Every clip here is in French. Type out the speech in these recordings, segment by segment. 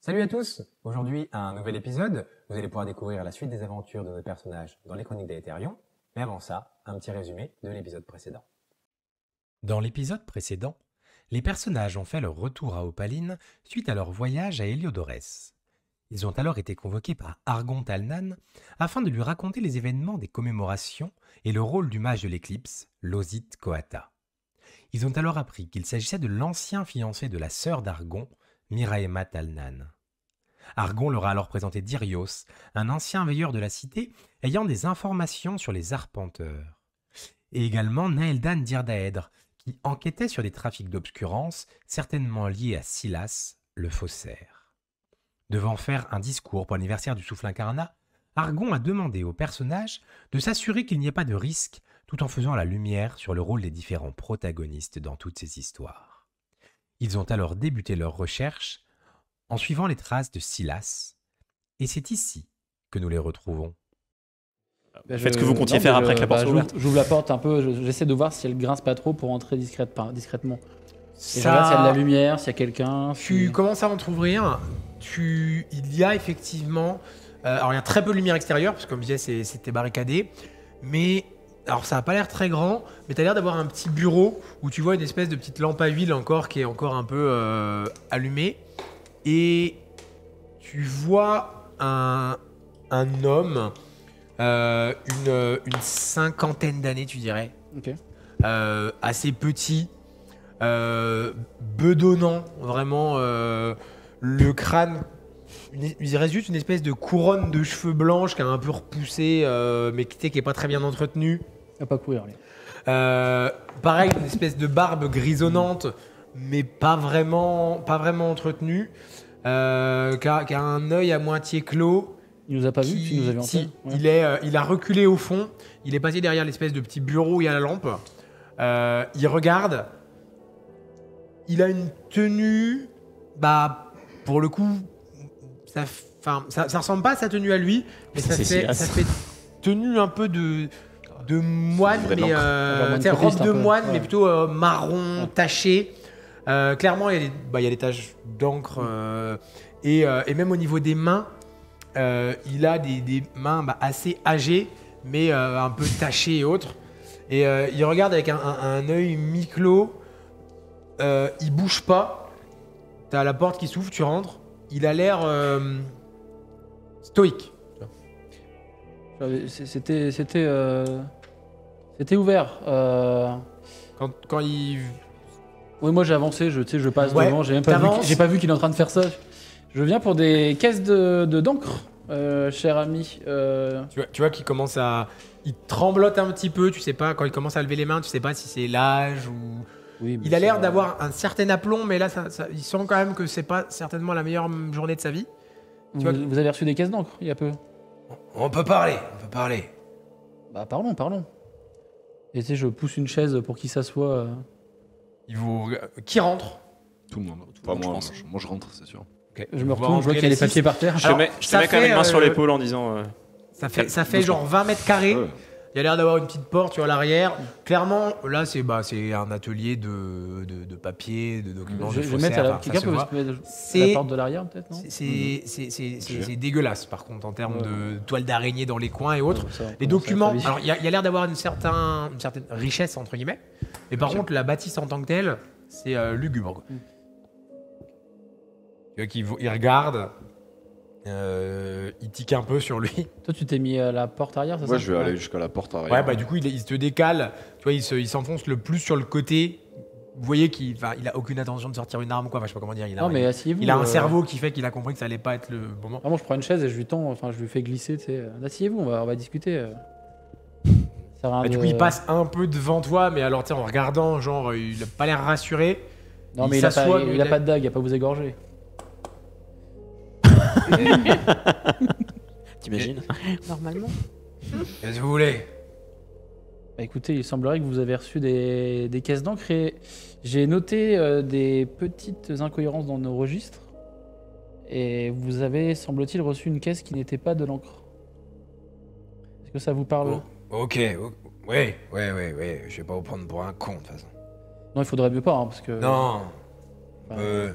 Salut à tous! Aujourd'hui, un nouvel épisode. Vous allez pouvoir découvrir la suite des aventures de nos personnages dans les Chroniques d'Aetherion. Mais avant ça, un petit résumé de l'épisode précédent. Dans l'épisode précédent, les personnages ont fait leur retour à Opaline suite à leur voyage à Heliodorès. Ils ont alors été convoqués par Argon Talnan afin de lui raconter les événements des commémorations et le rôle du mage de l'éclipse, Losith Koata. Ils ont alors appris qu'il s'agissait de l'ancien fiancé de la sœur d'Argon, Miraema Talnan. Argon leur a alors présenté Dyrios, un ancien veilleur de la cité ayant des informations sur les arpenteurs, et également Naeldan Dirdaedre, qui enquêtait sur des trafics d'obscurance certainement liés à Silas, le faussaire. Devant faire un discours pour l'anniversaire du souffle incarnat, Argon a demandé aux personnages de s'assurer qu'il n'y ait pas de risque tout en faisant la lumière sur le rôle des différents protagonistes dans toutes ces histoires. Ils ont alors débuté leur recherche en suivant les traces de Silas, et c'est ici que nous les retrouvons. Faites ce que vous comptiez faire après que la porte soit ouverte. J'ouvre la porte un peu, j'essaie de voir si elle grince pas trop pour entrer discrètement. Et Ça... je regarde s'il y a de la lumière, s'il y a quelqu'un. Tu commences à entrouvrir. Il y a effectivement... alors il y a très peu de lumière extérieure, parce que comme je disais, c'était barricadé. Mais... Alors ça n'a pas l'air très grand, mais tu as l'air d'avoir un petit bureau où tu vois une espèce de petite lampe à huile encore qui est encore un peu allumée. Et tu vois un homme, une cinquantaine d'années tu dirais, Ok. assez petit, bedonnant, vraiment le crâne. Il reste juste une espèce de couronne de cheveux blanches qui a un peu repoussé, mais qui n'est pas très bien entretenue. À pas courir, allez. Pareil, une espèce de barbe grisonnante, mais pas vraiment entretenue. Qui a un œil à moitié clos. Il nous a pas vu, tu nous avais en Si, tête, ouais. il a reculé au fond. Il est passé derrière l'espèce de petit bureau où il y a la lampe. Il regarde. Il a une tenue, pour le coup, ça ressemble pas à sa tenue à lui, mais ça fait tenue un peu de moine, mais robe de moine, mais plutôt marron taché. Clairement, il y a des taches d'encre et même au niveau des mains, il a des mains assez âgées, mais un peu tachées et autres. Et il regarde avec un œil mi-clos. Il bouge pas. T'as la porte qui s'ouvre, tu rentres. Il a l'air stoïque. C'était ouvert. Quand il... Oui, moi j'ai avancé, je passe Ouais, devant, j'ai pas vu qu'il est en train de faire ça. Je viens pour des caisses d'encre, cher ami. Tu vois qu'il commence à... Il tremblote un petit peu, tu sais pas, quand il commence à lever les mains, tu sais pas si c'est l'âge ou... Oui, Il a l'air d'avoir un certain aplomb, mais là, il sent quand même que c'est pas certainement la meilleure journée de sa vie. Vous avez reçu des caisses d'encre il y a peu. On peut parler. Bah parlons. Et tu sais, je pousse une chaise pour qu'il s'assoie. Qui rentre? Tout le monde. Pas moi, Moi, je rentre, c'est sûr. Okay. Je me retourne, je vois qu'il y a les papiers par terre. Je te mets quand même une main sur l'épaule en disant... Ça fait genre 20 mètres carrés. Ouais. Il y a l'air d'avoir une petite porte à l'arrière. Clairement, là, c'est un atelier de papier, de documents, Je de vais mettre faussaires. quelqu'un peut voit. mettre la C'est- porte de l'arrière, peut-être, non? C'est dégueulasse, par contre, en termes de toiles d'araignée dans les coins et autres. Ça, on Les commence à documents, être alors il y a l'air d'avoir une certaine richesse, entre guillemets. Mais par contre, la bâtisse en tant que telle, c'est lugubre. Quoi. Tu vois qu'il regarde, il tique un peu sur lui. Toi, tu t'es mis à la porte arrière, c'est ça? Moi, je vais aller jusqu'à la porte arrière. Ouais, bah du coup, il se décale, tu vois, il s'enfonce le plus sur le côté. Vous voyez qu'il a aucune intention de sortir une arme, quoi. Enfin, je sais pas comment dire. Non, mais asseyez-vous. Il a un cerveau qui fait qu'il a compris que ça allait pas être le moment. Vraiment, je prends une chaise et je lui tends, enfin, je lui fais glisser, tu sais. Asseyez-vous, on va discuter. Ça sert à rien Du de- coup, il passe un peu devant toi, mais alors, tu sais, en regardant, genre, il a pas l'air rassuré. Non, mais il il a s'assoit, pas, mais il a pas de dague, il va pas vous égorger. T'imagines? Normalement. Qu'est-ce que vous voulez? Bah, écoutez, il semblerait que vous avez reçu des caisses d'encre et j'ai noté des petites incohérences dans nos registres. Et vous avez, semble-t-il, reçu une caisse qui n'était pas de l'encre. Est-ce que ça vous parle? Ok, ouais, je vais pas vous prendre pour un con, de toute façon. Non, il faudrait mieux pas, hein, parce que... Non, Enfin,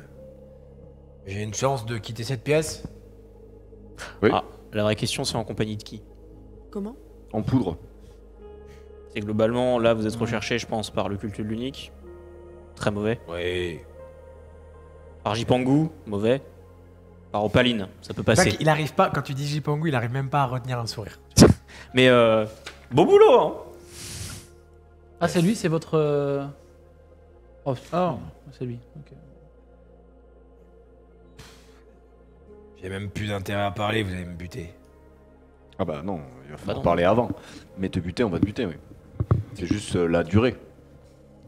j'ai une chance de quitter cette pièce. Oui. Ah, la vraie question, c'est en compagnie de qui? Comment? En poudre. C'est globalement, là, vous êtes recherché, je pense, par le culte de l'unique. Très mauvais. Oui. Par Jipangu, mauvais. Par Opaline, ça peut passer. Il arrive pas, quand tu dis Jipangu, il arrive même pas à retenir un sourire. Mais beau boulot, hein. Ah, c'est lui, c'est votre... Oh, c'est lui, ok. J'ai même plus d'intérêt à parler, vous allez me buter. Ah bah non, il va falloir non. parler avant. Mais te buter, on va te buter, oui. C'est juste la durée.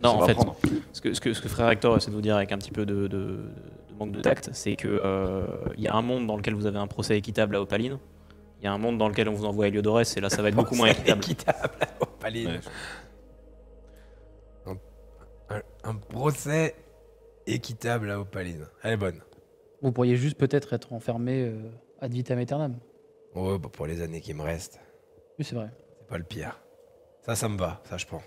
Non, Ça en va fait, prendre. ce que Frère Hector essaie de vous dire avec un petit peu de manque de tact, c'est que il y a un monde dans lequel vous avez un procès équitable à Opaline. Il y a un monde dans lequel on vous envoie Heliodorès et là, ça va être beaucoup moins équitable. Équitable, Opaline. Ouais. Un procès équitable à Opaline. Elle est bonne. Vous pourriez juste peut-être être enfermé ad vitam aeternam. Ouais, bah pour les années qui me restent, Oui, c'est vrai. c'est pas le pire. Ça me va, ça je prends.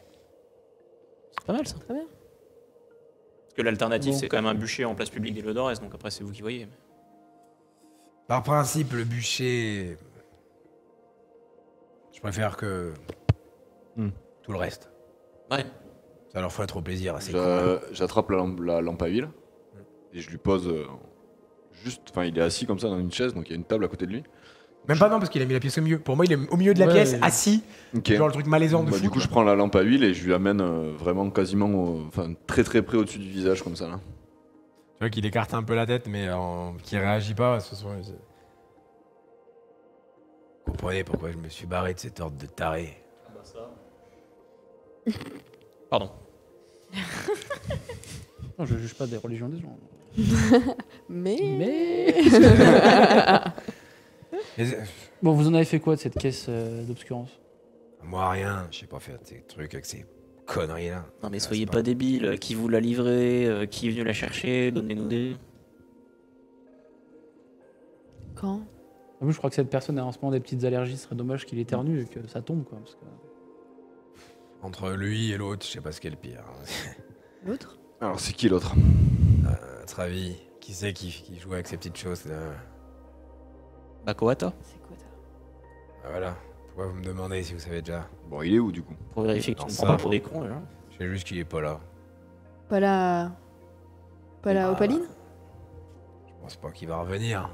C'est pas mal, ça. Très bien. Parce que l'alternative, Bon. c'est quand même un bûcher en place publique d'Heliodorès, donc après, c'est vous qui voyez. Par principe, le bûcher, je préfère que tout le reste. Ouais. Ça leur ferait trop plaisir, c'est cool. J'attrape la lampe à huile et je lui pose juste. Enfin, il est assis comme ça dans une chaise, donc il y a une table à côté de lui. Même pas non, parce qu'il a mis la pièce au milieu. Pour moi, il est au milieu de la Ouais, pièce, ouais. assis, Ok. genre le truc malaisant de Bah, fou. du coup, je prends la lampe à huile et je lui amène vraiment quasiment, enfin très très près au-dessus du visage comme ça là. Tu vois qu'il écarte un peu la tête, mais qu'il réagit pas. Vous comprenez pourquoi je me suis barré de cet ordre de taré. Pardon. Non, je juge pas des religions des gens. Mais... Bon, vous en avez fait quoi de cette caisse d'obscurance? Moi, rien. Je sais pas faire ces trucs avec ces conneries là. Non, mais Ah, soyez c'est pas débiles. Qui vous l'a livré? Qui est venu la chercher? Donnez-nous des. Quand? Ah, moi, je crois que cette personne a en ce moment des petites allergies. Ce serait dommage qu'il éternue et que ça tombe, quoi. Parce que... Entre lui et l'autre, je sais pas ce qui est le pire. L'autre? Alors c'est qui l'autre? À votre avis, qui c'est qui joue avec ces petites choses là? Bakoata? C'est quoi ça? Ah, voilà. Pourquoi vous me demandez si vous savez déjà? Bon, il est où du coup? Pour vérifier que tu Non, ne ça. prends pas pour des cons, là. Je sais juste qu'il est pas là. Pas la... Pas la opaline? Je pense pas qu'il va revenir.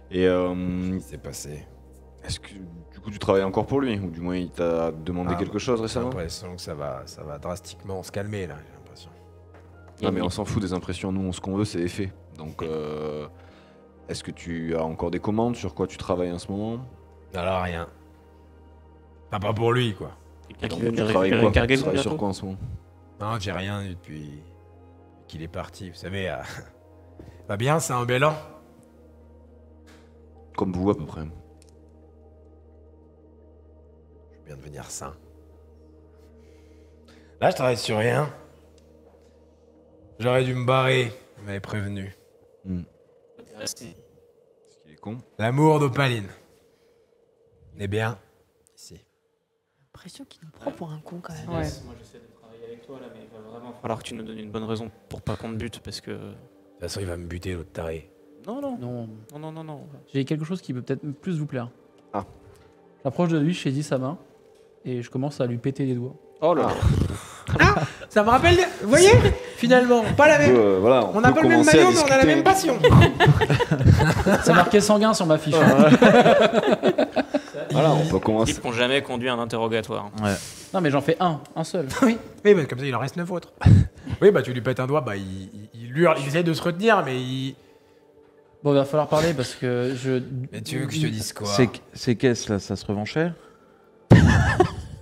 Et Qu'est-ce qui s'est passé? est-ce que du coup tu travailles encore pour lui ou du moins il t'a demandé Ah, quelque chose J'ai récemment? l'impression que ça va drastiquement se calmer là, j'ai l'impression. Non mais on s'en fout des impressions, nous ce qu'on veut c'est les faits. Donc est-ce que tu as encore des commandes sur quoi tu travailles en ce moment? Alors rien. Enfin, pas pour lui quoi. Quelqu'un Donc, qui veut tu venir travailles récupérer quoi? une Tu cargaison travailles sur bientôt? quoi en ce moment? Non, j'ai rien depuis qu'il est parti. Vous savez, va bien, c'est un bel an. Comme vous à peu près. Je viens de devenir sain. Là, je travaille sur rien. J'aurais dû me barrer. Vous m'avez prévenu. Restez. Est-ce qu'il est con? L'amour d'Opaline. On est bien ici. l'impression qu'il nous prend pour un con quand même. Ouais. Moi j'essaie de travailler avec toi là, mais il va vraiment falloir que tu nous donnes une bonne raison pour pas qu'on te bute parce que. De toute façon, il va me buter, l'autre taré. Non, non, Non, non, non, non, non. j'ai quelque chose qui peut peut-être plus vous plaire. Ah. J'approche de lui, je saisis sa main et je commence à lui péter les doigts. Oh là là. Ça me rappelle... Vous voyez finalement, pas la même... Voilà, On n'a pas le même maillot, mais on a la même passion. C'est marqué sanguin sur ma fiche. Voilà, on peut commencer. Types qui n'ont jamais conduit un interrogatoire. Non, mais j'en fais un seul. Oui, bah, comme ça, il en reste 9 autres. Oui, bah tu lui pètes un doigt, bah il hurle, il essaie de se retenir, mais il... Bon, il va falloir parler parce que je. Mais tu veux que je te dise quoi? Ces caisses là, ça se revend cher?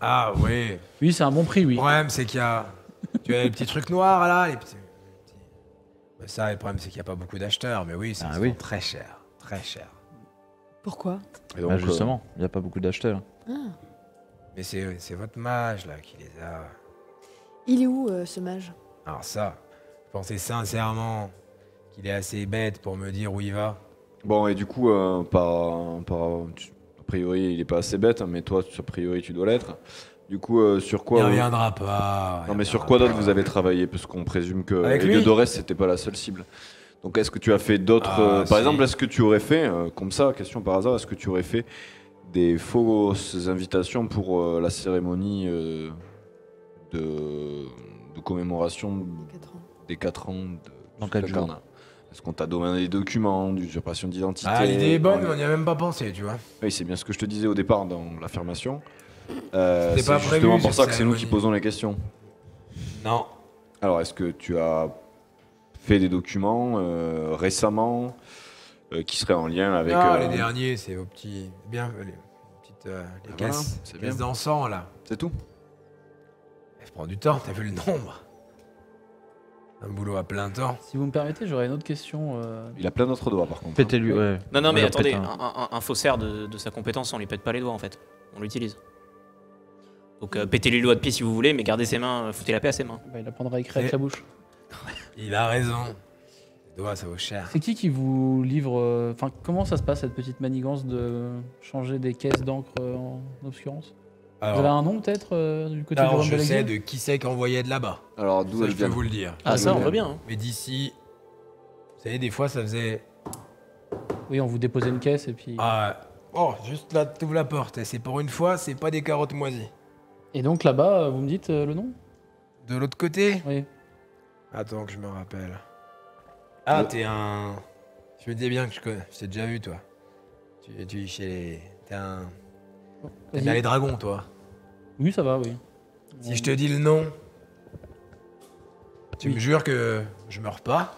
Ah oui. Oui, c'est un bon prix, oui. Le problème, c'est qu'il y a... Tu as les petits trucs noirs, là, les petits... Mais ça, le problème, c'est qu'il n'y a pas beaucoup d'acheteurs, mais oui, c'est très cher. Très cher. Pourquoi? Et donc, Bah justement, il n'y a pas beaucoup d'acheteurs. Ah. Mais c'est votre mage, là, qui les a... Il est où ce mage? Alors ça, je pensais sincèrement qu'il est assez bête pour me dire où il va. Bon, et du coup, a priori, il est pas assez bête, hein, mais toi, a priori, tu dois l'être. Du coup, sur quoi Il reviendra pas. Non, mais sur quoi d'autre vous avez travaillé? Parce qu'on présume que Avec lui Héliodorès, c'était pas la seule cible. Donc, est-ce que tu as fait d'autres. Par exemple, est-ce que tu aurais fait, comme ça, question par hasard, est-ce que tu aurais fait des fausses invitations pour la cérémonie de commémoration des 4 ans Dans 4 jours. Karna? Est-ce qu'on t'a demandé des documents, d'usurpation d'identité? Ah, l'idée est bonne, mais on n'y a même pas pensé, tu vois. Oui, c'est bien ce que je te disais au départ dans l'affirmation. C'était C'est pas justement prévu, pour ça cette que c'est nous qui cérémonie. posons les questions. Non. Alors, est-ce que tu as fait des documents récemment qui seraient en lien avec... Les derniers, c'est aux petits... Bien, les petites... les voilà, caisses, c'est les bien. caisses d'encens, là. C'est tout? Ça prend du temps, t'as vu le nombre? Un boulot à plein temps. Si vous me permettez, j'aurais une autre question. Il a plein d'autres doigts, par contre. Pétez-lui, ouais. Non, non, mais Alors, attendez, pète un faussaire de sa compétence, on lui pète pas les doigts en fait. On l'utilise. Donc pétez-lui le doigt de pied si vous voulez, mais gardez ses mains, foutez la paix à ses mains. Bah, il apprendra à écrire avec la bouche. Il a raison. Les doigts, ça vaut cher. C'est qui vous livre. Enfin, comment ça se passe cette petite manigance de changer des caisses d'encre en obscurance? Vous avez un nom peut-être du côté alors de je Rome sais Bellagio de qui c'est qu'envoyait de là-bas. Alors, d'où Ça, elle je peux vient? vous le dire. Ah, ça, on veut bien. Hein. Mais d'ici... Vous savez, des fois, ça faisait... Oui, on vous déposait une caisse et puis. Ah, oh, juste là, t'ouvres la porte. Et c'est pour une fois, c'est pas des carottes moisies. Et donc là-bas, vous me dites le nom? De l'autre côté... Oui. Attends que je me rappelle. Ah, t'es un... Je me disais bien que je connais. Je t'ai déjà vu, toi. Tu es chez les... T'es un... T'aimes bien les dragons, toi. Oui, ça va, oui. Si je te dis le nom... Tu Oui. me jures que je meurs pas?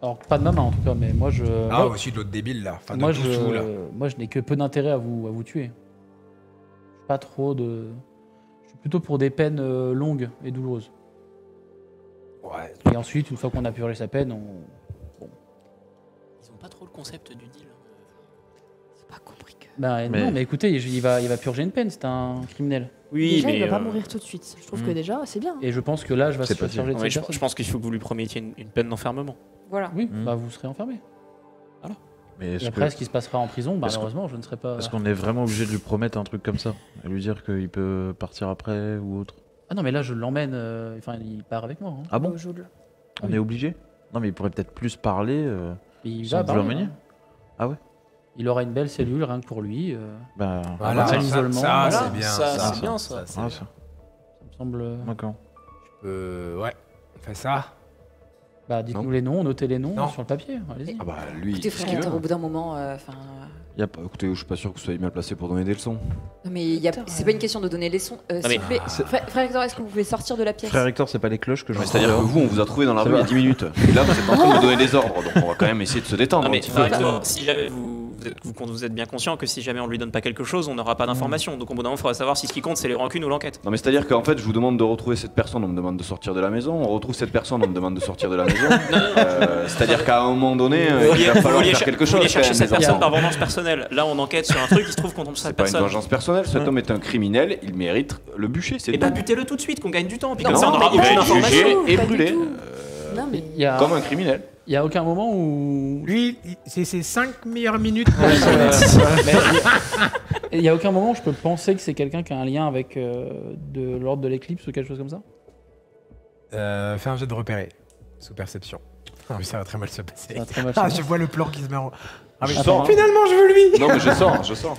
Alors, pas de ma main en tout cas, mais moi je. Ah, moi, aussi de l'autre débile, là. Enfin, de moi, tous sous, là. moi, je n'ai que peu d'intérêt à vous tuer. Je suis pas trop de. Je suis plutôt pour des peines longues et douloureuses. Ouais. Et ensuite, une fois qu'on a purgé sa peine, Ils ont pas trop le concept du deal. J'ai pas compris que... bah, Mais- non, mais écoutez, il va purger une peine, c'est un criminel. Oui, Déjà, mais. il va pas mourir tout de suite. Je trouve que Hmm. déjà, c'est bien. Et je pense que là, je vais se C'est pas faire charger de ouais, cette je personne. pense qu'il faut que vous lui promettiez une peine d'enfermement. Voilà. Oui, Hmm. bah vous serez enfermé. Mais Et est-ce après, que- ce qui se passera en prison, bah, est-ce qu'on- malheureusement, je ne serai pas. est-ce qu'on est vraiment obligé de lui promettre un truc comme ça? Et lui dire qu'il peut partir après ou autre? Ah non, mais là, je l'emmène. Enfin, il part avec moi. Hein. Ah bon? Au Joule. On oui. est obligé? Non, mais il pourrait peut-être plus parler. Il Sans va vous parler, l'emmenier? hein. Ah ouais? Il aura une belle cellule rien que pour lui. Bah, Voilà, ça, ça, l'isolement, ça, voilà. c'est bien. Ça, c'est bien, ça. c'est ah, bien. ça. Ça me semble. D'accord. Ouais, on fait ça. Bah, dites-nous Non. les noms, notez les noms Non. sur le papier. Allez-y. Ah bah, lui, Écoutez, ce frère qu'il veut. Hector, au bout d'un moment, Écoutez, je suis pas sûr que vous soyez bien placé pour donner des leçons. Non, mais c'est pas une question de donner les sons. S'il mais- vous plaît, frère Hector, est-ce que vous pouvez sortir de la pièce? Frère Hector, c'est pas les cloches que je C'est-à-dire que vous, on vous a trouvé dans la Ça rue il y a va. 10 minutes. Et là, vous êtes en train de me donner des ordres. Donc, on va quand même essayer de se détendre. Non, mais un petit peu. par exemple, si jamais vous êtes bien conscient que si jamais on lui donne pas quelque chose, on n'aura pas d'informations. Donc au bout d'un moment, il faudra savoir si ce qui compte c'est les rancunes ou l'enquête. Non mais c'est-à-dire qu'en fait je vous demande de retrouver cette personne, on me demande de sortir de la maison, on retrouve cette personne, on me demande de sortir de la maison. C'est-à-dire qu'à un moment donné, il va falloir faire quelque Vous chose. vouliez chercher quand cette même, les personne enfants. par vengeance personnelle. Là, on enquête sur un truc, il se trouve qu'on tombe sur C'est cette pas une personne. vengeance personnelle, cet homme est un criminel, il mérite le bûcher, c'est Et tout. bah butez-le tout de suite, qu'on gagne du temps. Puis Non, comme ça, on Non, aura il va aucune être information. jugé et pas du brûlé. tout. Non, mais Il y a- Comme un criminel. Il y a aucun moment où. Lui, c'est ses 5 meilleures minutes. Il y a aucun moment où je peux penser que c'est quelqu'un qui a un lien avec de l'ordre de l'éclipse ou quelque chose comme ça. Fais un jet de repérer, sous perception. Ah oui, ça va très mal se passer. Ça va très mal Ah, se je vois le plan qui se met en... Ah, mais Je sors, hein. finalement, je veux lui. Non, mais je sors. Je sors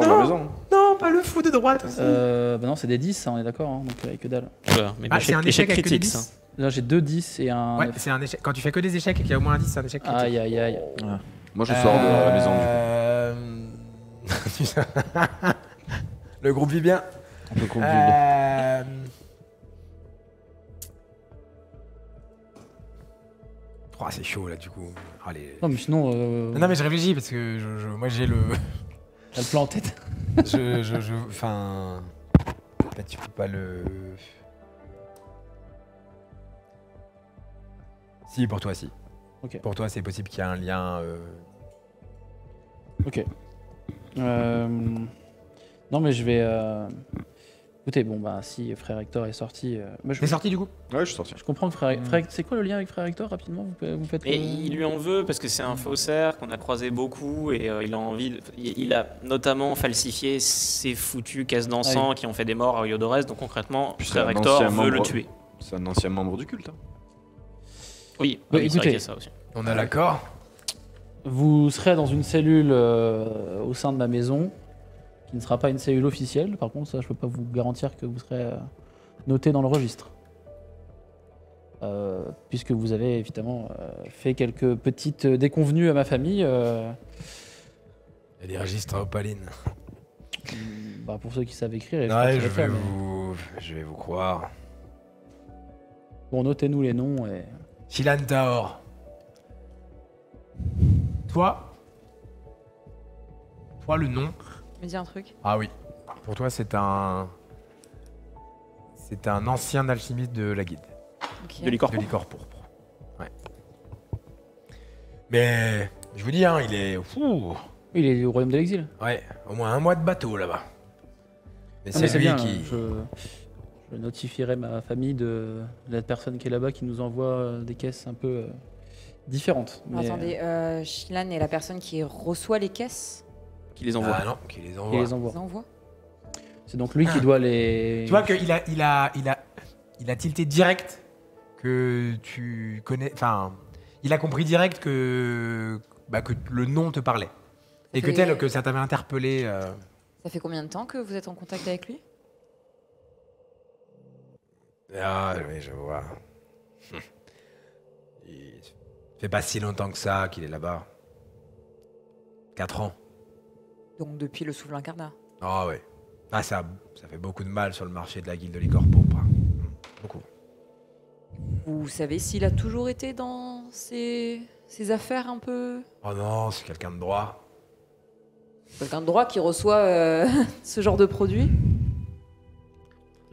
de la maison. Non, pas le fou de droite aussi. Bah non, c'est des 10, ça, on est d'accord, hein, donc que dalle. Voilà, mais Ah, c'est un échec avec que des critique, 10. ça. Là, j'ai 2 10 et un. Ouais, 9. c'est un échec. Quand tu fais que des échecs et qu'il y a au moins un 10, c'est un échec critique. Aïe, aïe, aïe. Moi, je sors de la maison. Le groupe vit bien. Le groupe vide. Oh, c'est chaud là du coup. Allez. Non, mais sinon. Non mais je réfléchis parce que moi j'ai le. T'as le plan en tête. Enfin. Là tu peux pas le. Si, pour toi, si. Ok. Pour toi, c'est possible qu'il y ait un lien. Ok. Non, mais je vais. Écoutez, bon, bah, si Frère Hector est sorti. Moi, T'es sorti du coup? Ouais, je suis sorti. Je comprends que Frère. C'est quoi le lien avec Frère Hector, rapidement? Vous faites. Et il lui en veut parce que c'est un faussaire qu'on a croisé beaucoup et il a envie. Il a notamment falsifié ces foutues caisses d'encens qui ont fait des morts à Iodorès. Donc concrètement, Puis c'est Frère un Hector ancien veut le membre. tuer. C'est un ancien membre du culte. Hein. Oui, Bah, oui, c'est vrai écoutez. qu'il y a ça aussi. On a l'accord. Vous serez dans une cellule au sein de ma maison, qui ne sera pas une cellule officielle. Par contre, ça, je peux pas vous garantir que vous serez noté dans le registre. Puisque vous avez évidemment fait quelques petites déconvenues à ma famille. Il y a des registres à Opaline. Bah, pour ceux qui savent écrire. Et Ouais, je crois que je vais vous croire. Bon, notez-nous les noms. Et... Shilan Taor. Toi, le nom. Me dis un truc. Ah oui. Pour toi, c'est un ancien alchimiste de la guilde. Ok. De l'icor. De l'icor pourpre. Ouais. Mais je vous dis, hein, il est. Fou. Oui, il est au royaume de l'exil. Ouais, au moins un mois de bateau là-bas. Mais Ah, mais c'est lui bien, qui. je notifierai ma famille de la personne qui est là-bas qui nous envoie des caisses un peu différentes. Alors, Mais, attendez, Shilan est la personne qui reçoit les caisses. Qui les envoie. Ah non, qui les qui envoie. les envoie. Les envoie. C'est donc lui qui doit les. Tu vois qu'il a tilté direct que tu connais. Enfin, il a compris direct que le nom te parlait. Et que ça t'avait interpellé. Ça fait combien de temps que vous êtes en contact avec lui? Ah oui, je vois. Il fait pas si longtemps que ça qu'il est là-bas. 4 ans. Donc depuis le souffle incarnat. Ah ouais. Ah ça fait beaucoup de mal sur le marché de la guilde de l'icor pourpre. Beaucoup. Vous savez s'il a toujours été dans ces affaires un peu... Oh non, c'est quelqu'un de droit. Quelqu'un de droit qui reçoit ce genre de produit?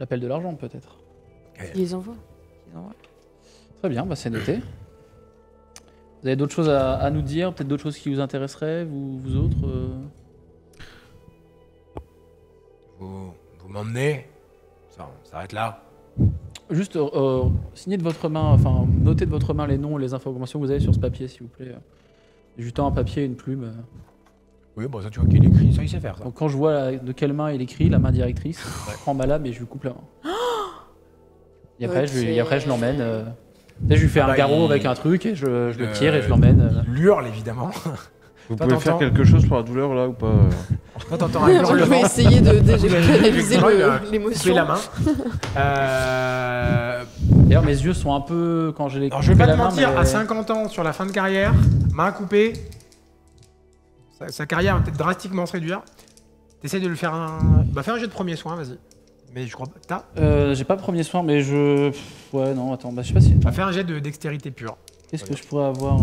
L'appel de l'argent, peut-être. Il les envoie. Très bien, bah c'est noté. Vous avez d'autres choses à nous dire? Peut-être d'autres choses qui vous intéresseraient, vous autres Vous m'emmenez. Ça, on s'arrête là. Juste signez de votre main, enfin notez de votre main les noms et les informations que vous avez sur ce papier, s'il vous plaît. Juste un papier et une plume. Oui, bon, ça tu vois qu'il écrit, ça il sait faire ça. Donc quand je vois de quelle main il écrit, la main directrice, je prends ma lame et je lui coupe la main. Et après, je l'emmène. Je lui fais un garrot avec un truc et je le tire et je l'emmène. Il hurle évidemment. Vous Toi, pouvez faire t'entends quelque chose pour la douleur là ou pas Toi t'entends un Je hurlement. vais essayer de canaliser Effectivement, il a l'émotion. coupé la main. D'ailleurs, mes yeux sont un peu quand je les Alors je vais pas la te main, mentir, mais- à 50 ans sur la fin de carrière, main coupée, sa carrière va peut-être drastiquement se réduire. T'essayes de le faire fais un jet de premier soin, vas-y. Mais je crois pas. J'ai pas premier soin, mais je. Ouais, non, attends, je sais pas si. Fais un jet de dextérité pure. Qu'est-ce que je pourrais avoir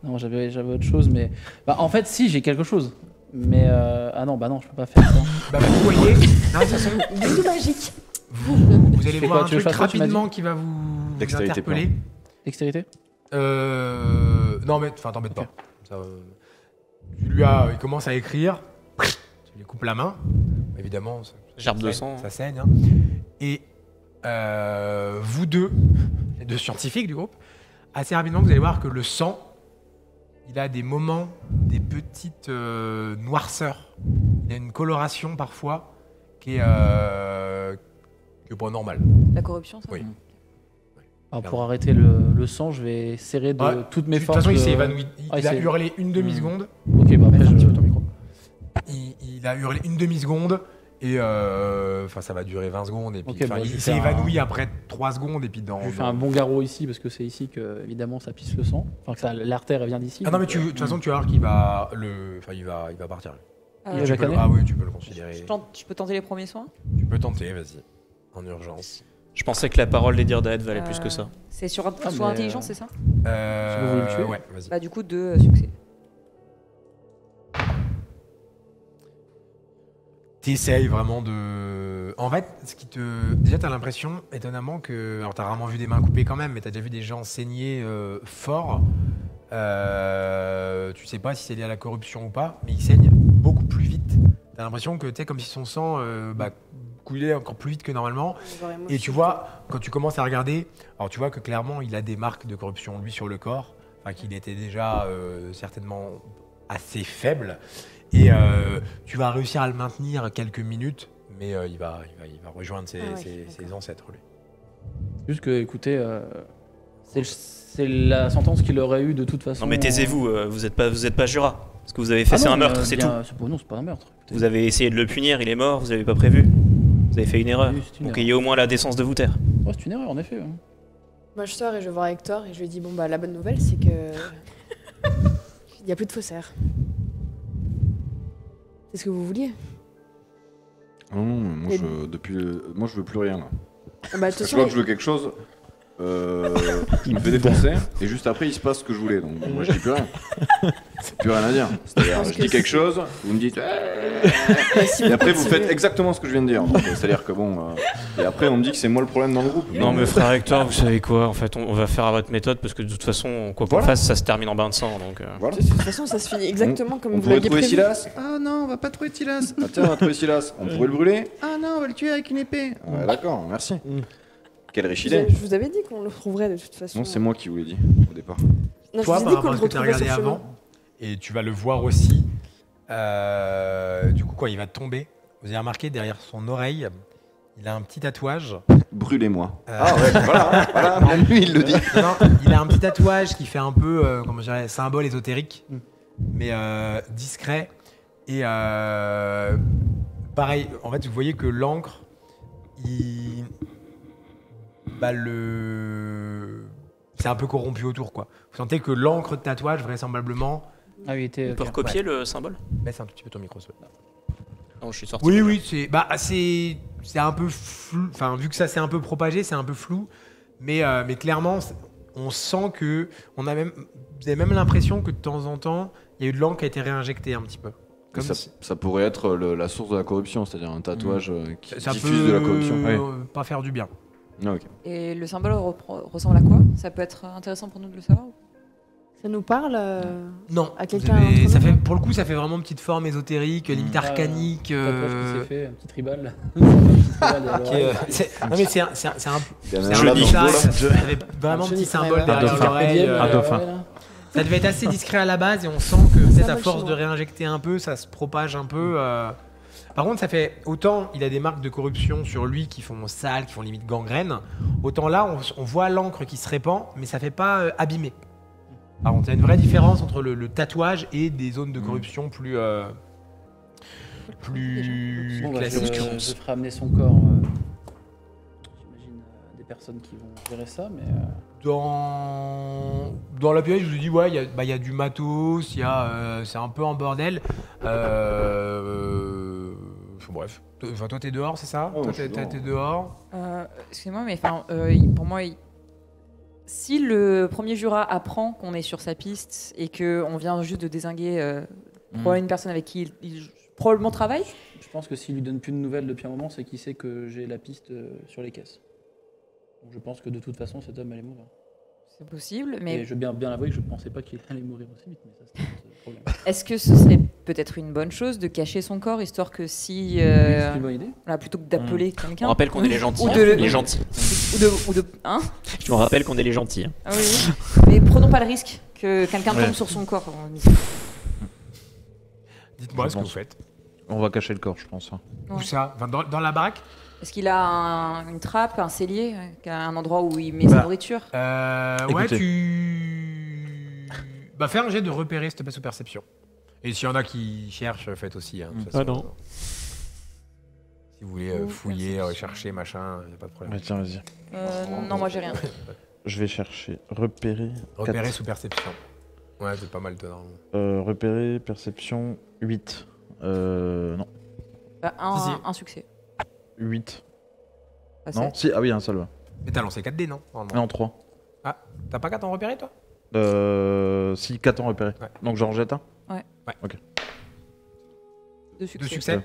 Non, j'avais autre chose, mais. Bah, en fait, si, j'ai quelque chose. Mais. Ah non, je peux pas faire ça. Bah vous voyez, non, ça sonne- Tout magique. vous allez fais voir quoi, un tu veux truc faire quoi, tu m'as rapidement qui va vous Dextérité interpeller. Dextérité Non mais enfin t'embête pas. Ça, il commence à écrire. Tu lui coupes la main. Évidemment, Gerbe de saigne, sang. ça saigne. Hein. Et vous deux, les deux scientifiques du groupe, assez rapidement, vous allez voir que le sang, il a des moments, des petites noirceurs. Il y a une coloration parfois qui est pas normale. La corruption, ça Oui. Alors, pour arrêter le sang, je vais serrer de Ouais, toutes mes De toute forces. façon, il s'est évanoui. Ah, Il a hurlé une demi-seconde. Ok, bah après, Mets un petit peu je... ton micro. Il a hurlé une demi-seconde et ça va durer 20 secondes. Et puis, Ok, bah, je vais il s'est faire évanoui après 3 secondes. Et puis je fais un bon garrot ici parce que c'est ici que évidemment ça pisse le sang. Enfin, que l'artère elle vient d'ici. Ah non, mais donc, de toute façon, tu vas voir qu'il va, il va partir. Il est Tu peux jacané. ah oui, tu peux le considérer. Je peux tenter les premiers soins? Tu peux tenter, vas-y. En urgence. Je pensais que la parole des Dirdaed valait plus que ça. C'est sur mais, intelligence, c'est ça? Si vous voulez me tuer. Ouais, vas-y. Bah, du coup, 2 succès. T'essayes vraiment de... En fait, déjà, t'as l'impression, étonnamment, que... Alors, t'as rarement vu des mains coupées quand même, mais t'as déjà vu des gens saigner fort. Tu sais pas si c'est lié à la corruption ou pas, mais ils saignent beaucoup plus vite. T'as l'impression que, tu sais, comme si son sang coulait encore plus vite que normalement. Et tu vois, quand tu commences à regarder, alors tu vois que clairement, il a des marques de corruption, lui, sur le corps. Enfin, qu'il était déjà certainement assez faible. Et tu vas réussir à le maintenir quelques minutes, mais il va rejoindre ses ancêtres, lui. Juste que, écoutez, c'est la sentence qu'il aurait eue de toute façon. Non mais taisez-vous, vous êtes pas Jura. Ce que vous avez fait, c'est un meurtre, c'est tout. Non, c'est pas un meurtre. Écoutez. Vous avez essayé de le punir, il est mort, vous avez pas prévu. Vous avez fait une erreur. Oui, c'est une Donc erreur. ayez au moins la décence de vous taire. Ouais, c'est une erreur en effet. Hein. Moi, je sors et je vais voir Hector et je lui dis bon bah la bonne nouvelle c'est que il y a plus de faussaires. C'est ce que vous vouliez. Non, moi Et- je veux plus rien là. Ah bah, de toute Je façon, vois que je veux quelque chose, il me fait défoncer, et juste après il se passe ce que je voulais, donc moi je dis plus rien. Plus rien à dire. C'est-à-dire, pense je que dis quelque c'est- chose, vous me dites. bah, si Et après vous continuez- faites exactement ce que je viens de dire. Donc, c'est-à-dire que bon. Et après on me dit que c'est moi le problème dans le groupe. Non mais frère Hector, vous savez quoi, en fait on va faire à votre méthode parce que de toute façon, quoi qu'on Voilà. fasse, ça se termine en bain de sang. Donc, Voilà. De toute façon, ça se finit exactement comme On vous pourrait l'aviez trouver prévu. Silas. Ah non, on va pas trouver Silas. Ah tiens, on va trouver Silas. On pourrait le brûler. Ah non, on va le tuer avec une épée. Ouais, d'accord, merci. Quelle riche idée. Je vous avais dit qu'on le retrouverait de toute façon. Non, c'est moi qui vous l'ai dit au départ. Non, je Toi, vous ai par dit rapport qu'on à le ce que tu as retrouverait regardé sur le chemin. avant, et tu vas le voir aussi, du coup, quand il va tomber, vous avez remarqué derrière son oreille, il a un petit tatouage. Brûlez-moi. Ah ouais, voilà, voilà, même lui il le dit. Non, il a un petit tatouage qui fait un peu, comment je dirais, symbole ésotérique, mais discret. Et pareil, en fait, vous voyez que l'encre, c'est un peu corrompu autour, quoi. Vous sentez que l'encre de tatouage, vraisemblablement, Ah oui, il était. on peut ok. recopier le symbole. baisse un tout petit peu ton micro. s'il te plaît. Non, je suis sorti. Oui, c'est un peu flou. Enfin, vu que ça s'est un peu propagé, c'est un peu flou. Mais clairement, on sent que vous avez même l'impression que de temps en temps, il y a eu de l'encre qui a été réinjectée un petit peu. Comme si- Ça pourrait être la source de la corruption, c'est-à-dire un tatouage qui ça diffuse peut de la corruption. pas faire du bien. Ah, ok. Et le symbole ressemble à quoi? Ça peut être intéressant pour nous de le savoir? Ça nous parle Non. À vous quelqu'un avez- entre ça nous, fait, hein. pour le coup, ça fait vraiment petite forme ésotérique, limite arcanique. Tatouage qui s'est fait, un petit tribal. Un petit tribal derrière qui est, l'oreille. non mais c'est un Il y en a c'est un un là petit dans ça, le dos, là. ça avait vraiment un Johnny petit symbole Forever. derrière Dauphin. l'oreille. Un dauphin. Ouais, là. Ça devait être assez discret à la base et on sent que peut-être à Symbole force de chinois. réinjecter un peu, ça se propage un peu. Par contre, ça fait autant il a des marques de corruption sur lui qui font sale, qui font limite gangrène. Autant là, on voit l'encre qui se répand, mais ça fait pas abîmer. Par contre, il y a une vraie différence entre le tatouage et des zones de corruption plus Bon, bah, classiques. je ferai amener son corps. J'imagine des personnes qui vont gérer ça, mais. Dans la pièce, je vous dis, ouais, il y a du matos, c'est un peu un bordel. Bref. Enfin, toi, t'es dehors, c'est ça? Ouais, Toi, je suis t'es dehors. dehors. Excusez-moi, mais pour moi, si le premier Jura apprend qu'on est sur sa piste et qu'on vient juste de dézinguer probablement une personne avec qui il probablement travaille, Je pense que s'il lui donne plus de nouvelles depuis un moment, c'est qu'il sait que j'ai la piste sur les caisses. Donc je pense que de toute façon, cet homme allait mourir. C'est possible, Et mais je veux bien avouer que je pensais pas qu'il allait mourir aussi vite, mais ça c'est un problème. est-ce que ce serait peut-être une bonne chose de cacher son corps, histoire que si... C'est une bonne idée. voilà, plutôt que d'appeler On quelqu'un... rappelle qu'on est les gentils. Ou de- Les gentils. Ou de... Hein Je me rappelle qu'on est les gentils. Ah oui, oui. Mais prenons pas le risque que quelqu'un Ouais. tombe sur son corps. Dites-moi Je ce que vous pense. faites. On va cacher le corps, je pense. Hein. Ouais. Où ça? Enfin, dans la baraque? Est-ce qu'il a une trappe, un cellier, un endroit où il met sa nourriture? Ouais, Écoutez. tu... Bah, fais un jet de repérer, s'il te plaît, sous perception. Et s'il y en a qui cherchent, faites aussi. Hein, de toute façon. non. Si vous voulez fouiller, Perception. rechercher, machin, y a pas de problème. Ouais, tiens, vas-y. Non, moi j'ai rien. Je vais chercher. Repérer. Repérer 4. sous perception. Ouais, c'est pas mal dedans. Repérer, perception, 8. Non, Bah, Si, si. un succès. 8. Pas Non, sept. si, ah oui, un seul. Ouais. Mais t'as lancé 4 dés, non? Normalement. Non, 3. T'as pas 4 en repéré, toi? Si, 4 ans repérés. Ouais. Donc j'en rejette un. Deux succès. 2 succès.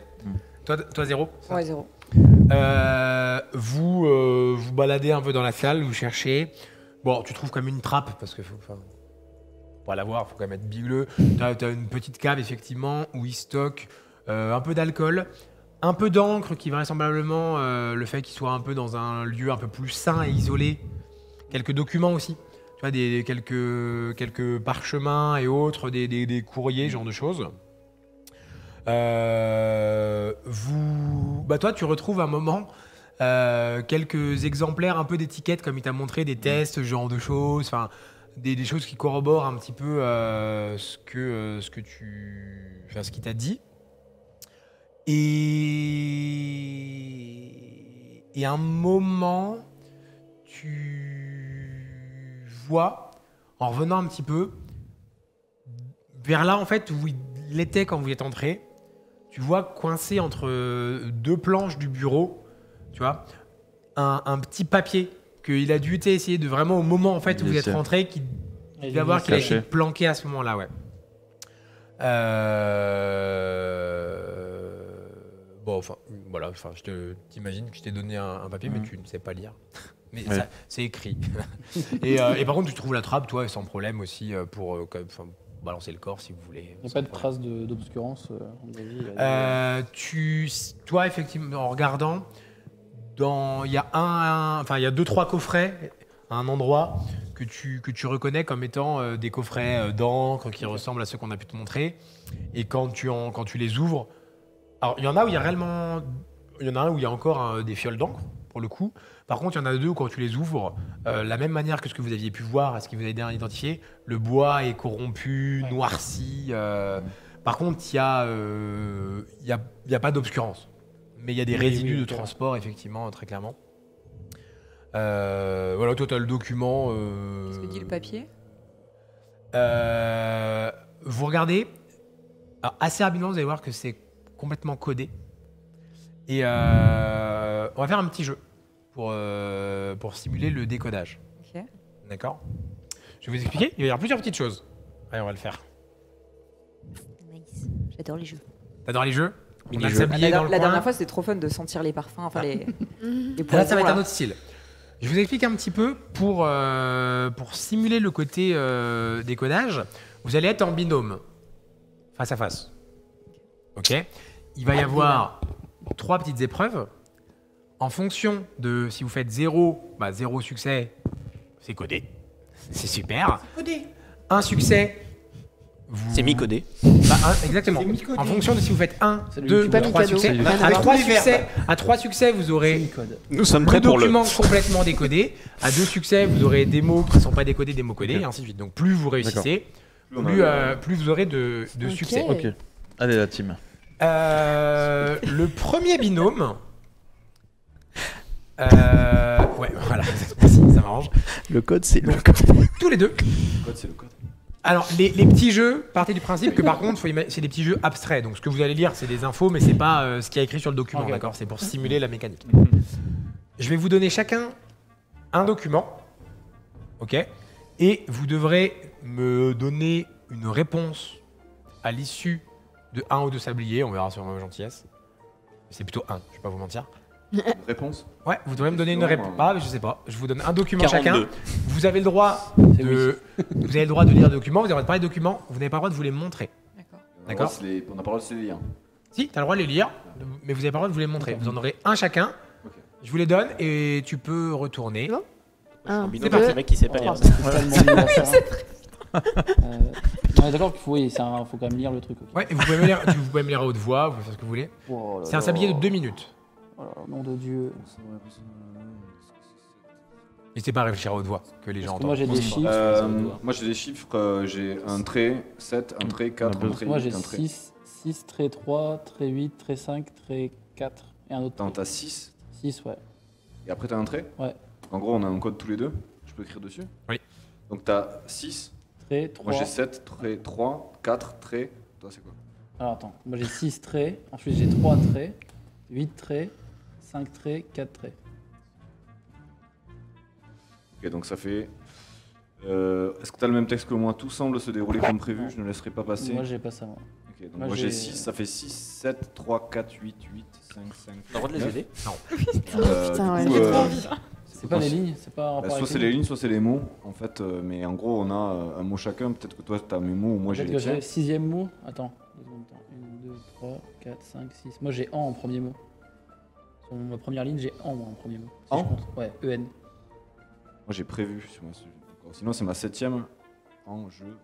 Toi 0. Ouais, 0. Vous baladez un peu dans la salle, vous cherchez. Bon, tu trouves comme une trappe, parce que pour la voir, il faut quand même être bigleux. T'as une petite cave, effectivement, où ils stockent un peu d'alcool, un peu d'encre, qui vraisemblablement, le fait qu'il soit un peu dans un lieu un peu plus sain et isolé. Quelques documents aussi. Tu vois, quelques parchemins et autres, des courriers, ce genre de choses. Toi, tu retrouves un moment quelques exemplaires un peu d'étiquettes, comme il t'a montré, des tests, ce genre de choses, enfin des choses qui corroborent un petit peu ce qu'il t'a dit. Et un moment, tu vois, en revenant un petit peu, vers là, en fait, où il était quand vous êtes entré, tu vois coincé entre deux planches du bureau, tu vois, un petit papier qu'il a dû essayer de vraiment, au moment en fait où vous êtes rentré, qu'il devait avoir qu'il a été planqué à ce moment-là, ouais. Bon, enfin, voilà, enfin, t'imagine que je t'ai donné un papier, mais tu ne sais pas lire. Mais Ouais. ça, c'est écrit. et par contre, tu trouves la trappe, toi, sans problème aussi, pour balancer le corps si vous voulez. Il n'y a pas de traces d'obscurance, à mon avis. Toi, effectivement, en regardant, il y a il y a 2-3 coffrets à un endroit que tu reconnais comme étant des coffrets d'encre qui ressemblent à ceux qu'on a pu te montrer. Et quand tu les ouvres, alors il y en a où il y a réellement, il y en a un où il y a encore des fioles d'encre pour le coup. Par contre, il y en a deux où quand tu les ouvres, la même manière que ce que vous aviez pu voir, à ce que vous avez bien identifié, le bois est corrompu, noirci. Par contre, il y a pas d'obscurance, mais il y a des résidus de transport effectivement très clairement. Voilà, toi, tu as le document. Qu'est-ce que dit le papier? Vous regardez. Alors, assez rapidement, vous allez voir que c'est complètement codé. Et on va faire un petit jeu pour simuler le décodage. Ok. D'accord? Je vais vous expliquer. Il va y avoir plusieurs petites choses. Allez, on va le faire. Nice. J'adore les jeux. T'adores les jeux? On a le Mini-jeux. sablier dans le La coin. dernière fois, c'était trop fun de sentir les parfums, enfin les Là, poisons. ça va être là. un autre style. Je vous explique un petit peu pour simuler le côté décodage. Vous allez être en binôme, face à face. Ok? Il va y avoir 3 petites épreuves. En fonction de si vous faites 0, 0 succès, c'est codé. C'est super. Un succès, C'est mi-codé. Exactement. En fonction de si vous faites 1, C'est le 2 ou YouTube. 3 succès. À 3 succès, vous aurez Nous sommes le prêts pour le. document complètement décodé. À 2 succès, vous aurez des mots qui ne sont pas décodés, des mots codés, et ainsi de suite. Donc plus vous réussissez, plus vous aurez de succès. Ok. Allez, la team. Le premier binôme. Ouais, voilà, ça m'arrange. Le code, c'est le Tous les deux. Le code, c'est le code. Alors, les petits jeux, partez du principe que par contre, c'est des petits jeux abstraits. Donc, ce que vous allez lire, c'est des infos, mais c'est pas ce qu'il y a écrit sur le document, Ok. d'accord? C'est pour simuler la mécanique. Je vais vous donner chacun un document, ok? Et vous devrez me donner une réponse à l'issue de 1 ou 2 sabliers. On verra sur ma gentillesse. C'est plutôt 1, je vais pas vous mentir. Une réponse. Ouais, vous devez me donner une Sinon, réponse. Ah, je sais pas. Je vous donne un document 42. chacun. Vous avez le droit de, vous avez le droit de lire le document. Vous avez le droit de parler de documents. Vous n'avez pas le droit de vous les montrer. D'accord. D'accord. On n'a pas le droit de se les lire. Si, t'as le droit de les lire, mais vous n'avez pas le droit de vous les montrer. Vous en aurez un chacun. Ok. Je vous les donne et tu peux retourner. Non. Un, C'est C'est pas parti. le mec qui sait pas lire. On est d'accord qu'il faut, oui, faut quand même lire le truc. Ok. Ouais, et vous pouvez me lire, vous pouvez me lire à haute voix. Vous pouvez faire ce que vous voulez. Oh là C'est un là. sablier de 2 minutes. Oh là là, nom de Dieu. N'hésitez pas à réfléchir à haute voix, que les gens Parce que moi entendent. j'ai des chiffres. Moi j'ai des chiffres, j'ai un trait 7, un trait 4, un trait Moi 8, j'ai un trait. 6, trait 3, trait 8, trait 5, trait 4 et un autre. Attends, t'as 6 6, ouais. et après t'as un trait. Ouais. En gros, on a un code tous les deux. Je peux écrire dessus. Oui. Donc t'as 6. Trait 3. Moi j'ai 7, trait 3, 4, trait. Toi c'est quoi? Alors attends, moi j'ai 6 traits, ensuite j'ai 3 traits, 8 traits, 5 traits, 4 traits. Ok, donc ça fait. Est-ce que t'as le même texte que moi? Tout semble se dérouler comme prévu, je ne laisserai pas passer. Moi j'ai pas ça, moi. Ok, donc moi, moi j'ai j'ai- 6, ça fait 6, 7, 3, 4, 8, 8, 5, 5. T'as le droit de les 9. aider Putain, ouais. C'est pas les lignes, c'est pas un rapport Soit avec c'est les lignes, soit c'est les mots, en fait, mais en gros on a un mot chacun, peut-être que toi t'as mes mots ou moi j'ai Peut-être les que j'ai le tiens. 6ème mot. Attends, 1, 2, 3, 4, 5, 6. Moi j'ai en premier mot. Sur ma première ligne, j'ai en moi en premier mot. Si En je compte. Ouais, EN. Moi j'ai prévu sur ma encore. Sinon c'est ma 7ème en jeu.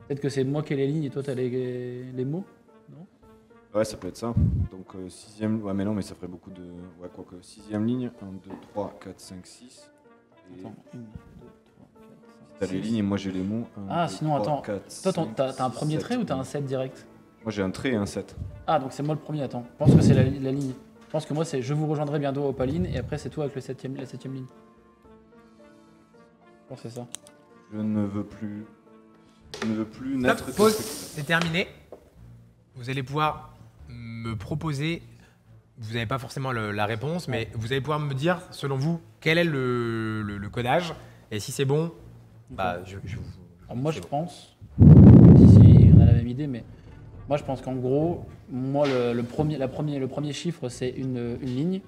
Peut-être que c'est moi qui ai les lignes et toi t'as les mots. Ouais, ça peut être ça. Donc 6ème, ouais mais non mais ça ferait beaucoup de... Ouais quoique, 6ème ligne, 1, 2, 3, 4, 5, 6. Et Attends, 1, 2, 3, 4, 5. t'as les lignes et moi j'ai les mots. 1, Ah, 2, sinon 3, attends. 4, Toi 5, t'as un premier 7, trait ou t'as un 7 direct? Moi j'ai un trait et un 7. Ah, donc c'est moi le premier, attends. Je pense que c'est la ligne. Je pense que moi c'est je vous rejoindrai bientôt au Opaline et après c'est toi avec la 7ème ligne. Je pense que c'est ça. Je ne veux plus... Je ne veux plus naître... Stop, pause, c'est terminé. Vous allez pouvoir me proposer, vous n'avez pas forcément la réponse, mais vous allez pouvoir me dire, selon vous, quel est le codage. Et si c'est bon, bah, je vous... Alors moi c'est je bon. pense, si on a la même idée, mais moi je pense qu'en gros, moi le premier chiffre c'est une ligne,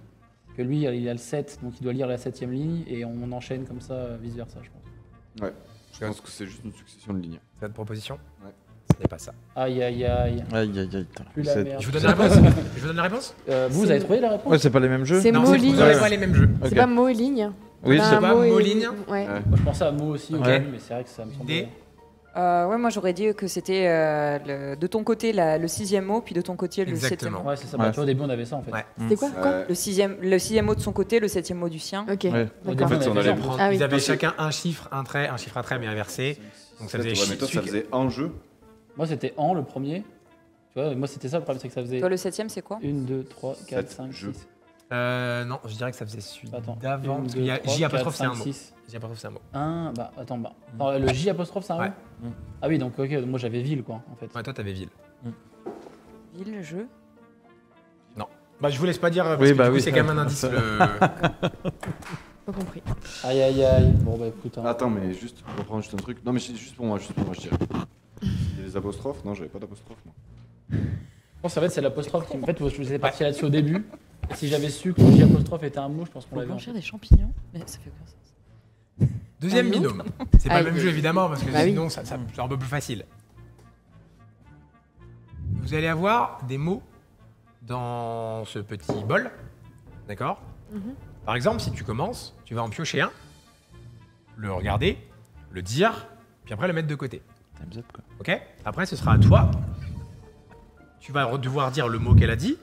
que lui il a le 7, donc il doit lire la 7ème ligne et on enchaîne comme ça, vice versa je pense. Ouais, je pense que c'est juste une succession de lignes. C'est votre proposition? Ouais. Ce n'est pas ça. Aïe aïe aïe, Aïe aïe aïe. plus la C'est- merde. Je vous donne la réponse. Je vous donne la réponse. Vous avez trouvé la réponse? Ouais, c'est pas les mêmes jeux. C'est Non, mot vous ligne. n'aurez pas les mêmes jeux. C'est Ok. pas mot et ligne. Oui, On a c'est un pas mot et ligne. Ouais. Ouais. Moi je pensais à mot aussi, Ok. mais c'est vrai que ça me semble. Idée. Ouais, moi j'aurais dit que c'était de ton côté le 6e mot, puis de ton côté le 7e Exactement. mot. Ouais, c'est ça. Ouais. Bah, tu vois, au début on avait ça en fait. Ouais. C'était quoi Le 6e mot de son côté, le 7e mot du sien. Ok. Ouais. Au D'accord. début, En fait, on avait allait ça. prendre- Ah oui. Ils avaient Toi, c'est- chacun un chiffre, un trait, un chiffre à trait, mais inversé. Donc ça faisait Ouais, mais toi, ça celui qui- faisait en jeu. Moi c'était en le premier. Tu vois, moi c'était ça le problème, c'est que ça faisait Toi, le 7e, c'est quoi 1, 2, 3, 4, 7 5, jeux. 6. Non, je dirais que ça faisait celui Attends. d'avant. 1, Parce qu'il y a 2, J 3, apostrophe, c'est un 4, mot. 5, 6. J apostrophe, c'est un mot. Bah attends, Non, le J apostrophe c'est un Ouais. mot. Ah oui, donc ok, moi j'avais ville quoi en fait. Ouais, toi, t'avais ville. Ville, jeu. Bah, je vous laisse pas dire, parce Oui, que bah du coup, oui. c'est quand même un indice. Pas compris. Aïe aïe aïe. Bon bah écoute. Hein. Attends, mais juste, je reprends juste un truc. Non, mais c'est juste pour moi, je dirais. Il y a les apostrophes? Non, j'avais pas d'apostrophe, moi. Je pense en fait c'est l'apostrophe qui en fait je vous ai parti là-dessus au début. Et si j'avais su que le J apostrophe était un mot, je pense qu'on Pour l'avait. en blanchir fait. des champignons. Mais ça fait aucun sens. Deuxième Ah non. binôme. C'est pas Aïe. le même jeu, évidemment, parce que Bah oui. sinon, ça c'est un peu plus facile. Vous allez avoir des mots dans ce petit bol. D'accord? Mhm. Par exemple, si tu commences, tu vas en piocher un, le regarder, le dire, puis après le mettre de côté. Time's up, quoi. Ok? Après, ce sera à toi. Tu vas devoir dire le mot qu'elle a dit,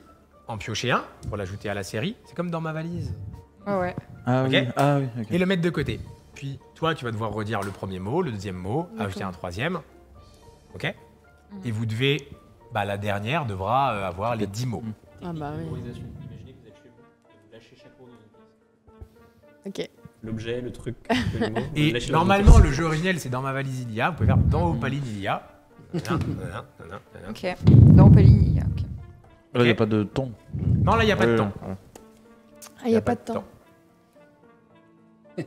en piocher un, pour l'ajouter à la série. C'est comme dans ma valise. Ouais, ouais. Ah Ok. oui. Ah oui. Ok. Et le mettre de côté. Puis, toi, tu vas devoir redire le premier mot, le deuxième mot, ajouter un troisième. Ok? Et vous devez... Bah, la dernière devra avoir les 10 mots. Ah bah oui. Imaginez que vous êtes chez vous, vous lâchez chaque mot dans une pièce. Ok. L'objet, le truc, le mot. vous Et lâchez dans une normalement, pièce. le jeu originel, c'est dans ma valise, il y a. Vous pouvez faire dans Opaline, il y a. Ok. Dans Pauline, il y a. Ok. Là, il n'y a pas de ton. Non, là, il n'y a pas de Ouais, temps. ouais. Ah, y a pas de temps. Tu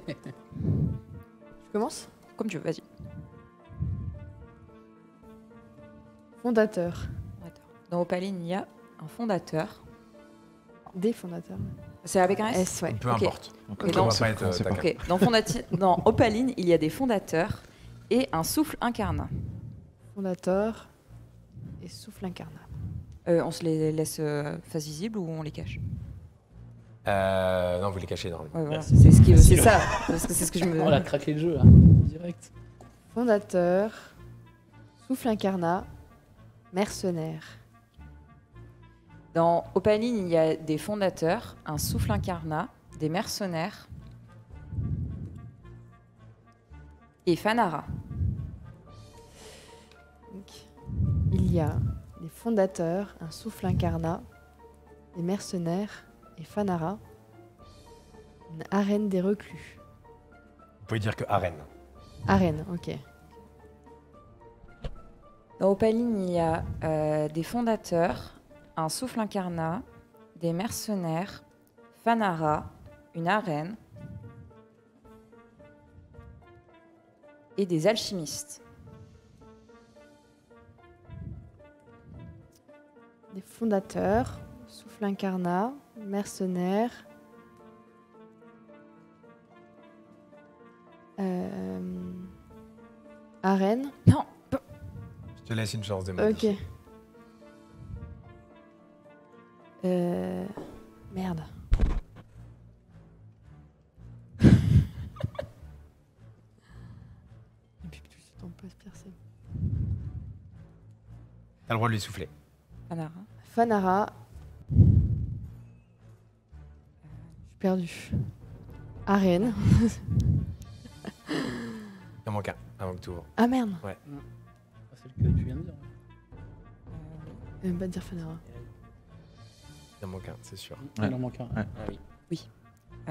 commences? Comme tu veux, vas-y. Fondateur. Dans Opaline, il y a. un fondateur. Des fondateurs. C'est avec un S. S, ouais. Peu Ok. importe. Et On dans, va pas être c'est taquin. ok. Dans Opaline, il y a des fondateurs et un souffle incarnat. Fondateur et souffle incarnat. On se les laisse face visible ou on les cache? Non, vous les cachez dans le... Ouais, voilà. C'est ça. Parce que c'est ce que je me. On a craqué le jeu, là. Direct. Fondateur, souffle incarnat, mercenaire. Dans Opaline, il y a des fondateurs, un souffle incarnat, des mercenaires et Fanara. Donc, il y a des fondateurs, un souffle incarnat, des mercenaires et Fanara, une arène des reclus. Vous pouvez dire que arène. Arène, ok. Dans Opaline, il y a des fondateurs, un souffle incarnat, des mercenaires, Fanara, une arène et des alchimistes. Des fondateurs, souffle incarnat, mercenaires, arène. Non, Je te laisse une chance de Ok. Merde. Depuis que tu sais, ton poste percé. T'as le droit de lui souffler. Fanara. Fanara. Je suis perdu. Arène. Il en manque un avant que tu ouvres. Ah merde. Ah, celle que tu viens de dire. Je vais pas dire Fanara. Il en manque un, c'est sûr. Ouais. Il en manque un. Ouais. Ah oui.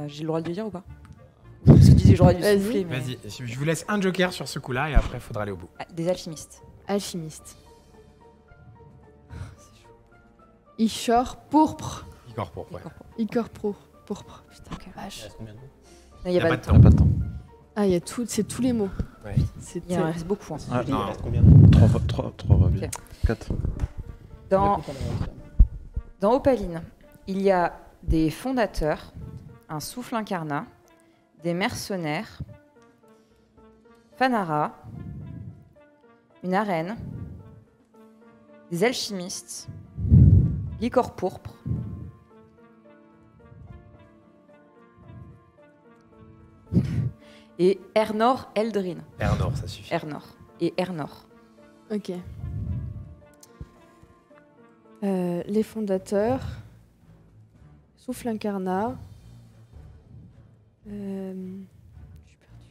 J'ai le droit de le dire ou pas? Parce que tu disais j'aurais dû Vas-y. souffler. Mais... Vas-y, je vous laisse un joker sur ce coup-là et après, il faudra aller au bout. Ah, des alchimistes. Alchimiste. C'est chaud. Ishor pourpre. Igor pour, ouais. Icor pourpre. Putain, Ok. quelle vache. Non, il y a pas de temps. On a pas de temps. Ah, il y a tout, c'est tous les mots. Ouais. C'est Il en reste beaucoup. Hein. Ouais. Non. 3 va bien. Ok. 4. Dans Opaline, il y a des fondateurs, un souffle incarnat, des mercenaires, Fanara, une arène, des alchimistes, l'icor pourpre, et Ernor Eldrin. Ernor, ça suffit. Ernor. Et Ernor. Ok. Les fondateurs. Souffle incarnat. Je suis perdue.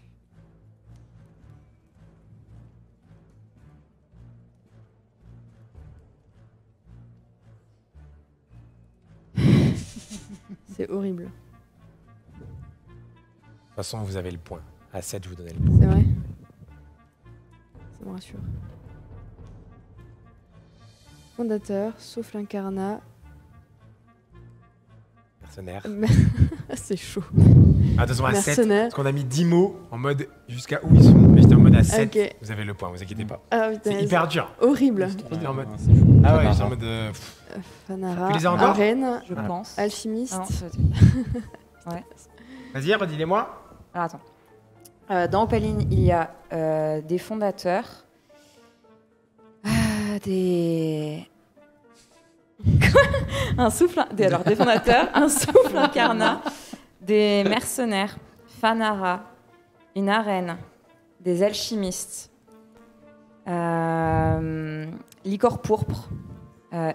C'est horrible. De toute façon, vous avez le point. À 7, je vous donnais le point. C'est vrai. Ça me rassure. Fondateur, souffle incarnat. Mercenaire. C'est chaud. Attention, à 7. Mercenaire. Parce qu'on a mis 10 mots en mode jusqu'à où ils sont. Mais j'étais en mode à 7. Ok. Vous avez le point, vous inquiétez pas. Ah putain, C'est hyper dur. horrible. J'étais en mode. C'est chaud. Ah ouais, j'étais en mode. Fanara, Tu les as encore arène, Je pense. alchimiste. Ah non, Vas-y, redis-les-moi. Alors, attends. Dans Opaline, il y a des fondateurs, des... un souffle... alors, des fondateurs, un souffle incarnat, des mercenaires, Fanara, une arène, des alchimistes, l'icor pourpre,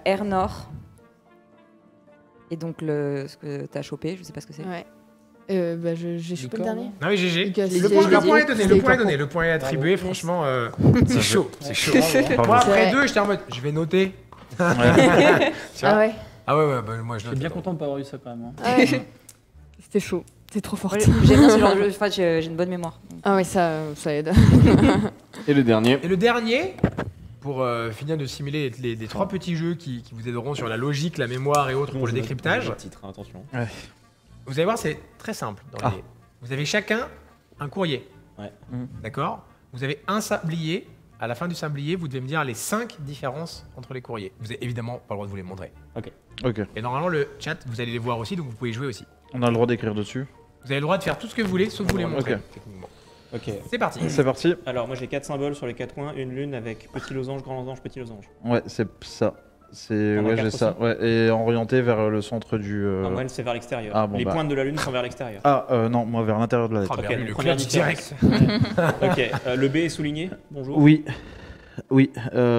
Ernor, et donc ce que tu as chopé, je sais pas ce que c'est. Ouais. J'ai chopé le corps, dernier. Non, oui, GG. Ok, c'est- Le point est donné, le c'est- point est donné, le point est attribué. Bravo. Franchement, c'est chaud. C'est chaud. Bravo. Moi, après C'est- 2, j'étais en mode, je vais noter. Tu vois Ah ouais. Ah ouais, ouais, bah, moi je Je note. suis bien attends. content de pas avoir eu ça quand même. Hein. Ah ouais. C'était chaud. C'était trop fort. Ouais, j'aime bien ce genre de jeu, enfin, j'ai une bonne mémoire. Ah ouais, ça aide. Et le dernier. Et le dernier, pour finir de simuler les 3 petits jeux qui vous aideront sur la logique, la mémoire et autres pour le décryptage, Titre, hein, attention. vous allez voir, c'est très simple. Ah. Vous avez chacun un courrier. Ouais. D'accord. Vous avez un sablier à la fin du sablier, vous devez me dire les 5 différences entre les courriers. Vous avez évidemment pas le droit de vous les montrer. Ok. Et normalement, le chat, vous allez les voir aussi, donc vous pouvez y jouer aussi. On a le droit d'écrire dessus. Vous avez le droit de faire tout ce que vous voulez, sauf vous les montrer. Ok. Techniquement. Ok. C'est parti. C'est parti. Alors moi j'ai 4 symboles sur les 4 coins, une lune avec petit losange, grand losange, petit losange. Ouais, c'est ça. C'est T'en as ouais, quatre j'ai ça. aussi Ouais, et orienté vers le centre du. Non, moi c'est vers l'extérieur. Ah, bon, les bah. pointes de la lune sont vers l'extérieur. Ah non, moi vers l'intérieur de la lettre. Oh, bien Ok, vu, le première clutch différence. direct. Ok, le B est souligné. Bonjour. Oui.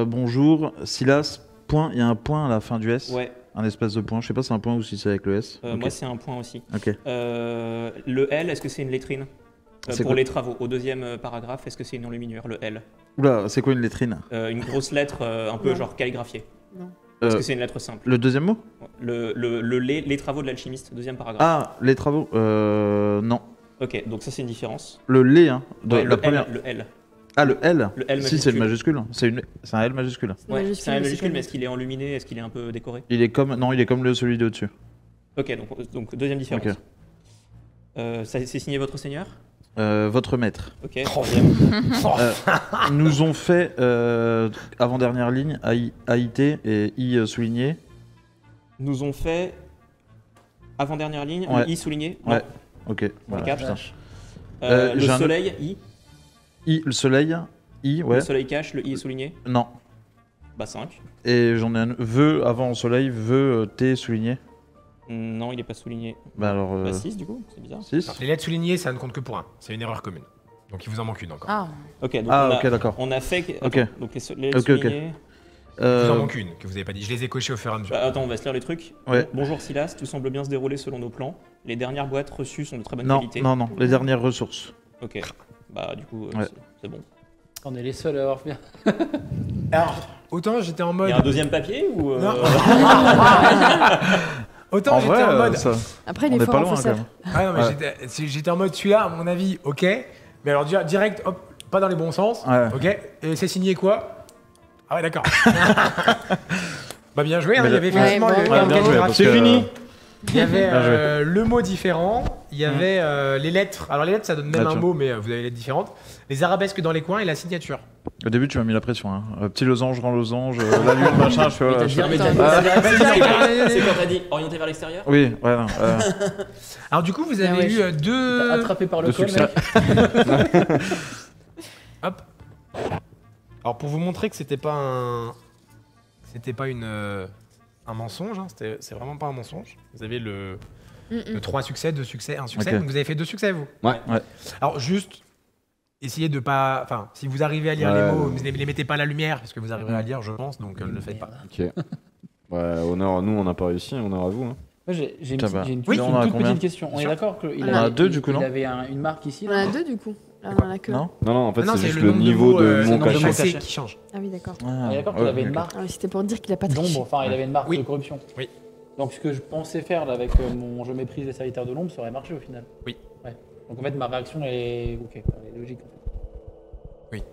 Bonjour. Silas. Point. Il y a un point à la fin du S. Ouais. Un espèce de point. Je sais pas si c'est un point ou si c'est avec le S. Ok. Moi c'est un point aussi. Ok. Le L, est-ce que c'est une lettrine C'est pour quoi les travaux, au deuxième paragraphe, est-ce que c'est une enluminure, le L Oula, c'est quoi une lettrine? Une grosse lettre un peu Non. genre calligraphiée. Non. Est-ce que c'est une lettre simple Le deuxième mot? les travaux de l'alchimiste, deuxième paragraphe. Ah, les travaux. Non. Ok, donc ça c'est une différence. Le lait, hein. de Ouais, la le première. L, le L. Ah, le L. Le L Si, c'est le majuscule. majuscule. C'est un L majuscule. C'est Ouais, majuscule, c'est un mais L c'est majuscule, pas mais est-ce qu'il est enluminé? Est-ce qu'il est un peu décoré? Il est comme celui de au-dessus. Ok, donc deuxième différence. Ok. C'est signé votre seigneur? Votre maître. Ok, troisième. Nous ont fait avant-dernière ligne AIT et I souligné. Nous ont fait avant-dernière ligne, Ouais. le I souligné. Ouais. Non. Ok. Voilà, quatre. putain. Le j'ai un- soleil, I. I, le soleil. I, ouais. Le soleil cache, le I est souligné. Non. Bah 5. Et j'en ai un vœu avant le soleil, vœu T souligné. Non, il est pas souligné. Bah alors. Bah 6 du coup, c'est bizarre. 6. Les lettres soulignées, ça ne compte que pour un. C'est une erreur commune. Donc il vous en manque une encore. Ah, Ok, donc Ah, on a, ok, d'accord. on a fait. Ok. Attends, donc les lettres Ok, ok. soulignées. Il vous en manque une que vous n'avez pas dit. Je les ai cochées au fur et à mesure. Bah, attends, on va se lire les trucs. Ouais. Bonjour Silas, tout semble bien se dérouler selon nos plans. Les dernières boîtes reçues sont de très bonne Non, qualité. non, non. Les dernières ressources. Ok. Bah du coup, Ouais. c'est bon. On est les seuls à avoir bien. Alors, autant j'étais en Il mode. y a un deuxième papier ou Non. Autant En j'étais vrai, en mode. ça, Après, il on est est fort pas en loin quand faussaire. même. Ah non, mais Ouais. j'étais en mode celui-là, à mon avis, ok. Mais alors direct, hop, pas dans les bons sens. Ouais. Ok. Et c'est signé quoi? Ah ouais, d'accord. Bah bien joué, hein, Mais il y avait le- effectivement Ouais, le. bon, Ouais, bien joué, parce C'est que- fini. Il y avait Bien joué. le mot différent, il y avait les lettres. Alors les lettres, ça donne même Ah, un tiens. mot, mais vous avez les lettres différentes. Les arabesques dans les coins et la signature. Au début, tu m'as mis la pression. Hein. Petit losange, grand losange, la lune, machin. Je fais. Mais t'as je dit- fais- mais Attends, t'as- c'est quand t'as dit orienté vers l'extérieur? Oui, ouais, non. Alors du coup, vous avez Ah ouais, eu deux. Attrapé par le de col, succès. mec. Hop. Alors pour vous montrer que c'était pas un mensonge, hein, c'est vraiment pas un mensonge. Vous avez le 3 succès, 2 succès, 1 succès. Ok. Donc vous avez fait 2 succès vous. Ouais. Ouais. Alors juste essayez de pas, enfin si vous arrivez à lire Ouais. les mots, ne les mettez pas à la lumière parce que vous arriverez à lire, je pense. Donc ne le faites pas. Ok. Ouais, honneur à nous, on n'a pas réussi, honneur à vous. Hein. Moi, j'ai une, Ça petite- va. j'ai une Oui, toute on en a toute combien petite question. On est sûr. d'accord qu'il On en a deux, du coup, il non avait une marque ici. On en là a deux du coup. Là, on en a que. Non Non, non, en fait, Ah non, c'est juste le le nombre niveau mots, de c'est mon le nombre de cachet. mots cachet. qui change. Ah oui, d'accord. On est d'accord qu'il avait une ok. marque Ah oui, c'était pour dire qu'il a pas triché. d'ombre. Enfin, il avait une marque Oui. de corruption. Oui. Donc, ce que je pensais faire là, avec mon Je méprise les serviteurs de l'ombre, ça aurait marché au final. Oui. Ouais. Donc, en fait, ma réaction est ok, elle est logique. En fait. donc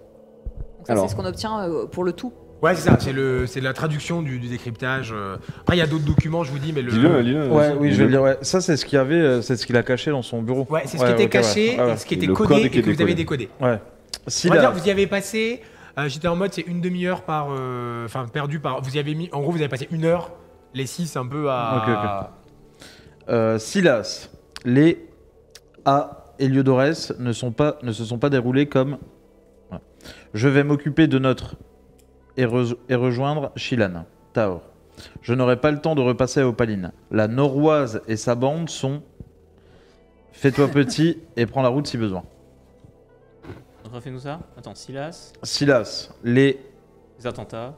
ça Alors. c'est ce qu'on obtient pour le tout. Ouais, c'est ça. C'est la traduction du décryptage. Après, il y a d'autres documents, je vous dis, mais le. Dis-le. Ouais, oui, je vais le dire. Ouais. Ça, c'est ce qu'il y avait, c'est ce qu'il a caché dans son bureau. Ouais, c'est ce qui était ok, caché, ouais, ouais. et ce qui Et était le codé code et qui est que vous avez décodé. décodé. Ouais. Si On va la- dire que vous y avez passé. J'étais en mode, c'est une demi-heure par. Enfin, perdu par. Vous y avez mis. En gros, vous avez passé 1 heure, les 6 un peu à. Silas, les A Héliodorès ne se sont pas déroulés comme. Voilà. Je vais m'occuper de notre et rejoindre Shilan, Taor. Je n'aurai pas le temps de repasser à Opaline. La Noroise et sa bande sont. Fais-toi petit et prends la route si besoin. Refais-nous ça. Attends, Silas, Silas, les les attentats,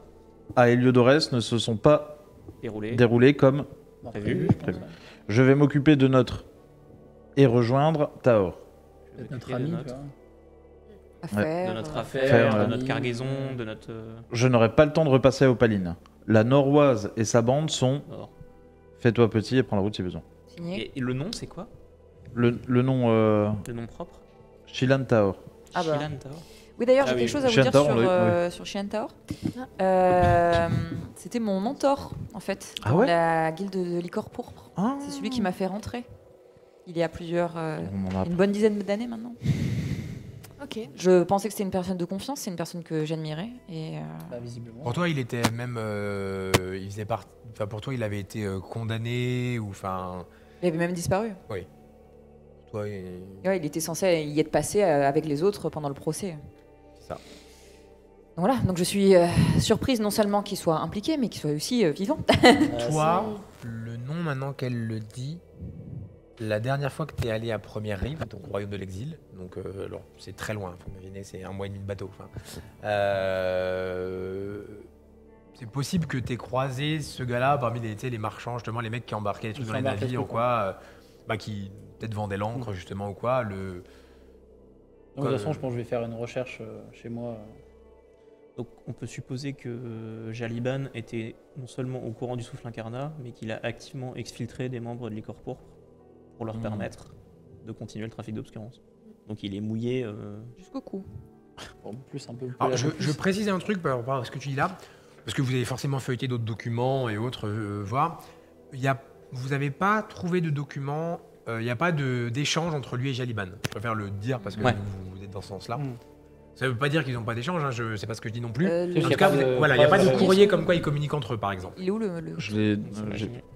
A Héliodorès ne se sont pas déroulés. déroulés comme. Non, Prévu. je pense, Prévu. ouais. Je vais m'occuper de notre et rejoindre Taor. Je vais Notre m'occuper ami, de tu notre, vois. Affaire. de notre euh, affaire, de ouais. notre cargaison, de notre. Je n'aurai pas le temps de repasser à Opaline. La Noroise et sa bande sont. or. Fais-toi petit et prends la route si besoin. signé. Et le nom, c'est quoi? Le nom Le nom propre? Shilan Taor. Ah bah. Shilan Tower. Oui, d'ailleurs, Ah j'ai oui. quelque chose à vous Shian dire Taor, sur, oui. sur Shian Taor. C'était mon mentor, en fait, Ah dans ouais la guilde de Licor Pourpre. Ah. C'est celui qui m'a fait rentrer. Il y a plusieurs. On en a- une bonne dizaine d'années maintenant. Ok. Je pensais que c'était une personne de confiance, c'est une personne que j'admirais. Et Bah, visiblement. Pour toi, il était même. Il faisait partie. Enfin, pour toi, il avait été condamné ou. Enfin. il avait même disparu. Toi, Ouais, il était censé y être passé avec les autres pendant le procès. c'est ça. Donc voilà, donc je suis surprise non seulement qu'il soit impliqué, mais qu'il soit aussi vivant. Toi, le nom maintenant qu'elle le dit, la dernière fois que tu es allé à Première Rive, donc au Royaume de l'Exil, donc alors, c'est très loin, faut imaginer, c'est 1 mois et demi de bateau. Enfin, c'est possible que tu aies croisé ce gars-là parmi les marchands, justement, les mecs qui embarquaient des trucs dans les navires ou quoi, qui peut-être vendaient l'encre justement ou quoi. Donc, de toute façon, je pense que je vais faire une recherche chez moi. Donc on peut supposer que Jaliban était non seulement au courant du souffle incarnat, mais qu'il a activement exfiltré des membres de l'Icor Pourpre pour leur permettre de continuer le trafic d'obscurance. Donc il est mouillé. Jusqu'au cou. Bon, plus un peu. Alors, je précise un truc par rapport à ce que tu dis là, parce que vous avez forcément feuilleté d'autres documents et autres, voir. Vous n'avez pas trouvé de documents, il n'y a pas d'échange entre lui et Jaliban. Je préfère le dire parce que vous êtes dans ce sens-là. Ça ne veut pas dire qu'ils n'ont pas d'échange, c'est pas ce que je dis non plus. En tout cas, il n'y a pas de courrier comme quoi ils communiquent entre eux, par exemple. Il est où le...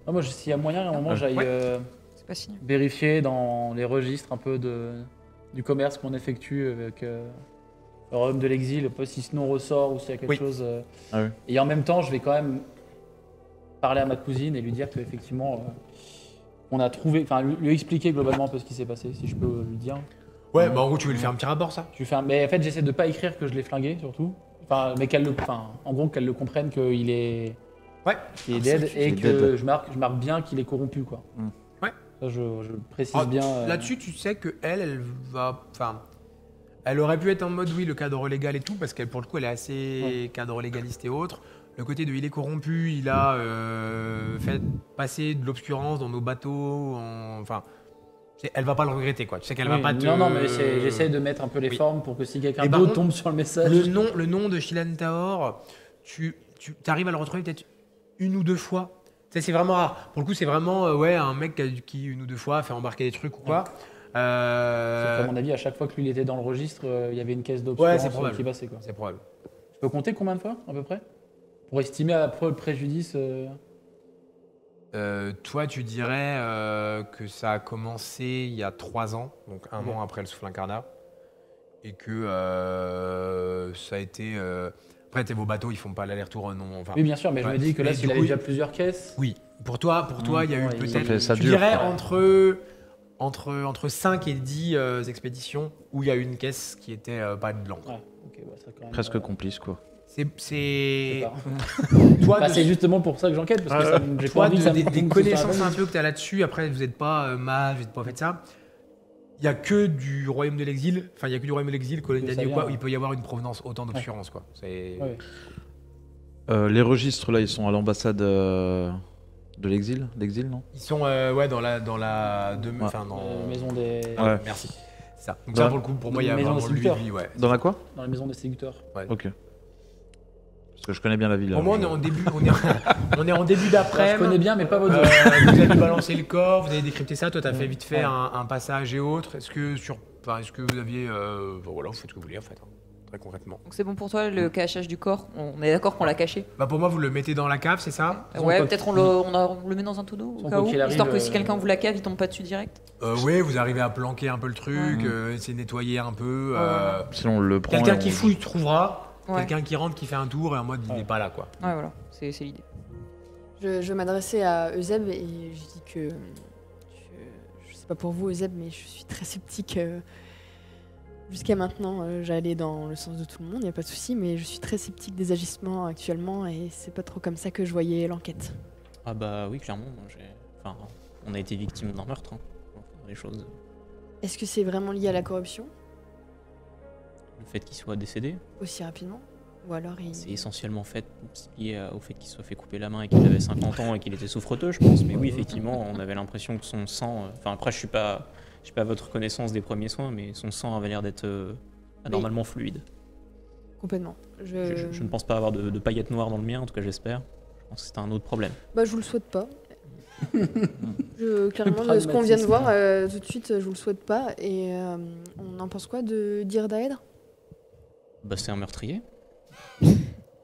Moi, s'il y a moyen, à un moment, j'aille C'est pas signé. vérifier dans les registres un peu du commerce qu'on effectue avec le Royaume de l'Exil, pas si ce nom ressort ou s'il y a quelque chose. Et en même temps, je vais quand même parler à ma cousine et lui dire qu'effectivement, on a trouvé, enfin, lui expliquer globalement un peu ce qui s'est passé, si je peux lui dire. Ouais, bah en gros, tu veux lui faire un petit rapport, ça? Mais en fait, j'essaie de pas écrire que je l'ai flingué, surtout. Enfin, mais en gros, qu'elle le comprenne qu'il est. Qu'il est dead et que je marque bien qu'il est corrompu, quoi. Ouais. Ça, je précise bien. Là-dessus, tu sais que elle va. Enfin. Elle aurait pu être en mode, oui, le cadre légal et tout, parce qu'elle, pour le coup, elle est assez cadre légaliste et autres. Le côté de il est corrompu, il a fait passer de l'obscurance dans nos bateaux, enfin. Elle va pas le regretter, quoi. Tu sais qu'elle va pas te... Non, mais j'essaie de mettre un peu les formes pour que si quelqu'un d'autre tombe sur le message... Le nom de Shilan Taor, tu arrives à le retrouver peut-être 1 ou 2 fois. Tu sais, c'est vraiment rare. Pour le coup, c'est vraiment un mec qui 1 ou 2 fois fait embarquer des trucs ou quoi. À mon avis, à chaque fois que lui il était dans le registre, il y avait une caisse d'obscurance qui passait, quoi. C'est probable. Je peux compter combien de fois, à peu près? Pour estimer à peu près le préjudice toi, tu dirais que ça a commencé il y a 3 ans, donc 1 an après le souffle incarnat, et que ça a été... Après, vos bateaux, ils font pas l'aller-retour, non. Enfin, oui, bien sûr, mais je me dis que là, s'il avait déjà plusieurs caisses... Oui, pour toi, il y a eu peut-être... Ça tu dure, dirais quoi. entre 5 et 10 expéditions où il y a eu une caisse qui était pas de blanc. Ouais, ok, ça quand même, Presque complice, quoi. C'est... Toi, c'est justement pour ça que j'enquête, parce que j'ai pas envie que ça me des connaissances un peu que tu as là-dessus, après vous n'êtes pas mage, vous n'êtes pas fait ça. Il n'y a que du Royaume de l'Exil, enfin il y a que du Royaume de l'Exil, colonial ou quoi, où il peut y avoir une provenance autant d'obscurance, quoi. C'est... Les registres, là, ils sont à l'ambassade de l'Exil, non? Ils sont dans la maison des... Ouais. Merci. C'est ça. Donc ça, pour le coup, pour moi, il y a maison vraiment des lui, ouais. Dans la quoi? Dans la maison des séducteurs. Ouais. Ok. Parce que je connais bien la ville. Pour moi, on est en début, on est en début d'après. Je connais bien, mais pas votre vous avez balancé le corps, vous avez décrypté ça. Toi, tu as fait vite fait un passage et autres. Est-ce que vous aviez, voilà, vous faites ce que vous voulez en fait, hein, très concrètement. Donc c'est bon pour toi le cachage du corps? On est d'accord qu'on l'a caché? Bah pour moi, vous le mettez dans la cave, c'est ça? Ouais, peut-être on le met dans un tonneau au cas où, histoire que si quelqu'un ouvre la cave, il tombe pas dessus direct. Oui, vous arrivez à planquer un peu le truc, essayer de nettoyer un peu. Sinon, on le prend. Quelqu'un qui fouille trouvera. Quelqu'un qui rentre, qui fait un tour et en mode il n'est pas là, quoi. Ouais, voilà, c'est l'idée. Je m'adressais à Euseb et je dis que je sais pas pour vous Euseb, mais je suis très sceptique. Jusqu'à maintenant, j'allais dans le sens de tout le monde, il n'y a pas de souci, mais je suis très sceptique des agissements actuellement et c'est pas trop comme ça que je voyais l'enquête. Ah bah oui, clairement. On a été victime d'un meurtre. Hein. Les choses. Est-ce que c'est vraiment lié à la corruption? Le fait qu'il soit décédé. Aussi rapidement? Ou alors c'est essentiellement lié au fait qu'il soit fait couper la main et qu'il avait 50 ans et qu'il était souffreteux, je pense. Mais oui, effectivement, on avait l'impression que son sang... Enfin, après, je suis pas à votre connaissance des premiers soins, mais son sang avait l'air d'être anormalement fluide. Complètement. Je ne pense pas avoir de paillettes noires dans le mien, en tout cas j'espère. Je pense que c'est un autre problème. Bah je vous le souhaite pas. Clairement, de ce qu'on vient de voir, tout de suite, je vous le souhaite pas. Et on en pense quoi de dire Daedre? Bah, c'est un meurtrier.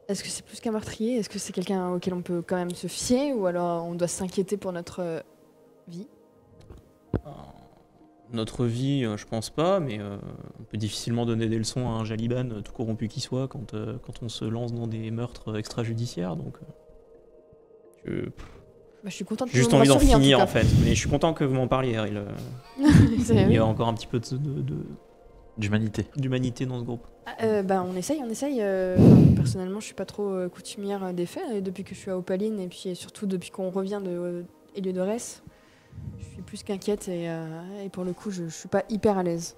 Est-ce que c'est plus qu'un meurtrier? Est-ce que c'est quelqu'un auquel on peut quand même se fier? Ou alors on doit s'inquiéter pour notre vie? Notre vie, je pense pas, mais on peut difficilement donner des leçons à un Jaliban, tout corrompu qu'il soit, quand on se lance dans des meurtres extrajudiciaires. Donc, Bah, je suis contente que j'ai juste vous m'en envie d'en souveniez, finir tout en fait. Mais je suis content que vous m'en parliez, Eril. C'est- Il y a encore un petit peu D'humanité. d'humanité dans ce groupe. Bah, on essaye. Personnellement, je suis pas trop coutumière des faits. Et depuis que je suis à Opaline, et puis surtout depuis qu'on revient de Héliodorès, je suis plus qu'inquiète et pour le coup, je suis pas hyper à l'aise.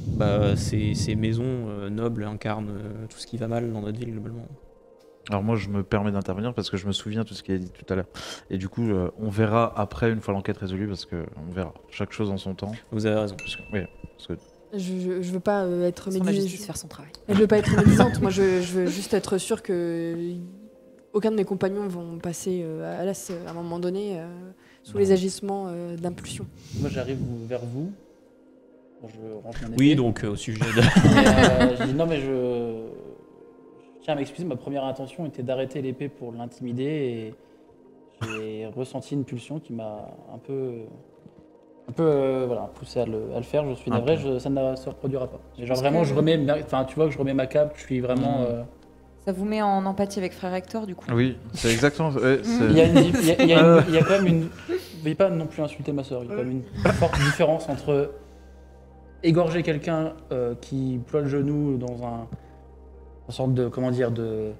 Bah, ces maisons nobles incarnent tout ce qui va mal dans notre ville globalement. Alors moi, je me permets d'intervenir parce que je me souviens tout ce qui est dit tout à l'heure. Et du coup, on verra après, une fois l'enquête résolue, parce que on verra chaque chose en son temps. Vous avez raison. Oui, parce que Je veux pas être Laissons la médisante. justice faire son travail. Je veux pas être médisante. Moi, je veux juste être sûre que aucun de mes compagnons vont passer à l'as à un moment donné sous les agissements d'impulsion. Moi, j'arrive vers vous. Bon, je range mon épée. Oui, donc au sujet de... Et, je dis non, mais je tiens à m'excuser. Ma première intention était d'arrêter l'épée pour l'intimider et j'ai ressenti une pulsion qui m'a un peu voilà, poussé à le faire. Je suis navré, ça ne se reproduira pas. Et genre vraiment, tu vois que je remets ma cape, je suis vraiment. Ça vous met en empathie avec Frère Hector, du coup? oui, c'est exactement. Ouais, c'est- Il y a quand même une. Veuillez pas non plus insulter ma soeur. Il y a quand même une forte différence entre égorger quelqu'un qui ploie le genou dans une sorte de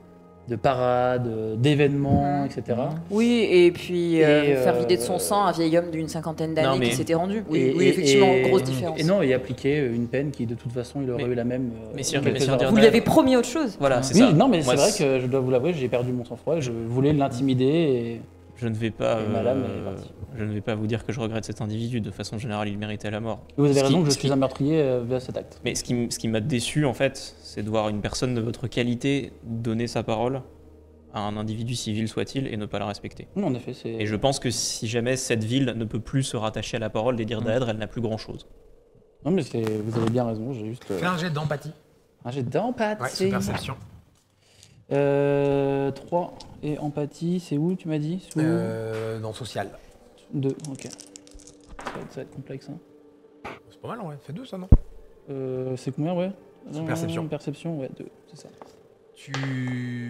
de parade, d'événement, etc. Oui, et puis faire vider de son sang un vieil homme d'une cinquantaine d'années mais- qui s'était rendu. Oui, Et- oui, effectivement, et- grosse différence. Et non, et appliquer une peine qui, de toute façon, il aurait Mais- eu la même. mais si on- quelques mais si on heures dit- avant. Vous lui avez promis autre chose. Voilà, c'est Oui, ça. non, mais Moi, c'est vrai que je dois vous l'avouer, j'ai perdu mon sang-froid. Je voulais l'intimider et Je ne vais pas, Et madame est partie. je ne vais pas vous dire que je regrette cet individu. De façon générale, il méritait la mort. vous avez Ce qui- raison que je ce qui- suis un meurtrier via cet acte. Mais ce qui m'a déçu, en fait, c'est de voir une personne de votre qualité donner sa parole à un individu civil soit-il et ne pas la respecter. Non, en effet, c'est. Et je pense que si jamais cette ville ne peut plus se rattacher à la parole des dires d'Aèdre, elle n'a plus grand-chose. Non, mais vous avez bien raison, j'ai juste. Fais un jet d'empathie. J'ai d'empathie. Ouais, sous perception. 3 et empathie, c'est où tu m'as dit Sous Dans social. 2, ok. Ça va être complexe. Hein. C'est pas mal, ouais. Fais 2, ça, non? C'est combien, ouais Sous perception. Perception, ouais, 2, c'est ça.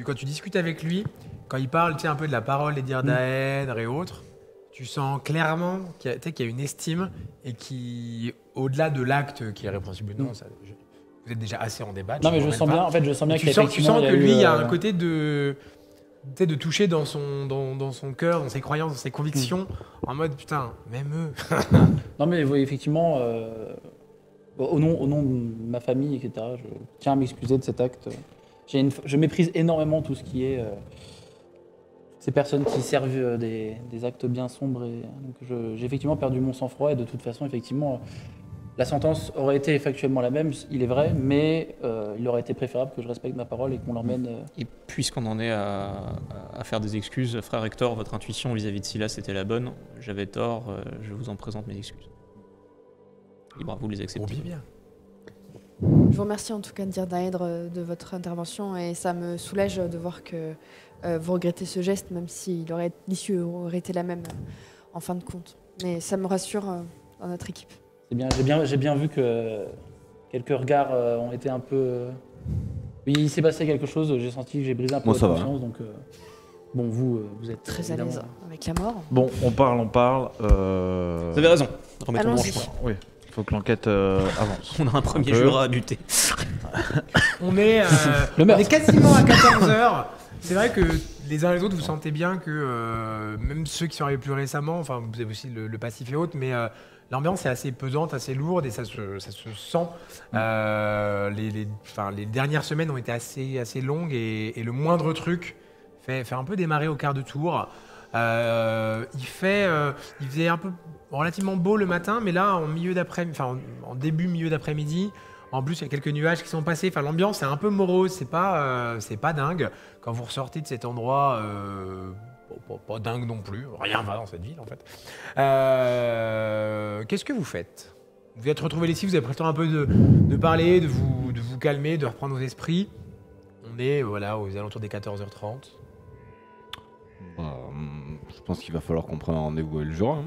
Quand tu discutes avec lui, quand il parle un peu de la parole des dires d'Aèdre et autres, tu sens clairement qu'il y a une estime et qui, au-delà de l'acte qui est répréhensible ou non, vous êtes déjà assez en débat. Non, mais je sens bien, en fait, je sens bien Tu qu'il sens, effectivement, que eu, lui, il y a un côté de toucher dans son cœur, dans ses croyances, dans ses convictions, en mode putain, même eux. Non, mais oui, effectivement, au nom de ma famille, etc., je tiens à m'excuser de cet acte. Je méprise énormément tout ce qui est ces personnes qui servent des actes bien sombres. Et, donc j'ai effectivement perdu mon sang-froid et de toute façon, effectivement, la sentence aurait été factuellement la même, il est vrai, mais il aurait été préférable que je respecte ma parole et qu'on l'emmène. Et puisqu'on en est à faire des excuses, frère Hector, votre intuition vis-à-vis de Silas était la bonne. J'avais tort, je vous en présente mes excuses. Libre à vous de les accepter. bien. Je vous remercie en tout cas de dire Daèdre de votre intervention et ça me soulage de voir que vous regrettez ce geste, même si l'issue aurait été la même en fin de compte. Mais ça me rassure dans notre équipe. C'est bien, j'ai bien vu que quelques regards ont été un peu. Oui, il s'est passé quelque chose. J'ai senti que j'ai brisé un peu Moi, votre ça va. confiance. Donc, bon, vous êtes Très à évidemment- l'aise avec la mort. Bon, on parle. Vous avez raison, remettons-nous en Allons-y. chemin. Oui, il faut que l'enquête avance. On a un premier peu. jura à buter. On est, Le on meurtre. est quasiment à 14h. C'est vrai que les uns et les autres, vous sentez bien que même ceux qui sont arrivés plus récemment, enfin vous avez aussi le passif et autres, mais l'ambiance est assez pesante, assez lourde et ça se sent. Les dernières semaines ont été assez longues et le moindre truc fait un peu démarrer au quart de tour. Il faisait un peu relativement beau le matin, mais là en milieu d'après-midi, en plus il y a quelques nuages qui sont passés. Enfin, l'ambiance est un peu morose, c'est pas dingue. Quand vous ressortez de cet endroit pas dingue non plus. Rien va dans cette ville, en fait. Qu'est-ce que vous faites? Vous êtes retrouvés ici, vous avez pris le temps un peu de parler, de vous calmer, de reprendre vos esprits. On est voilà, aux alentours des 14h30. Je pense qu'il va falloir qu'on prenne un rendez-vous avec le Jura. Hein.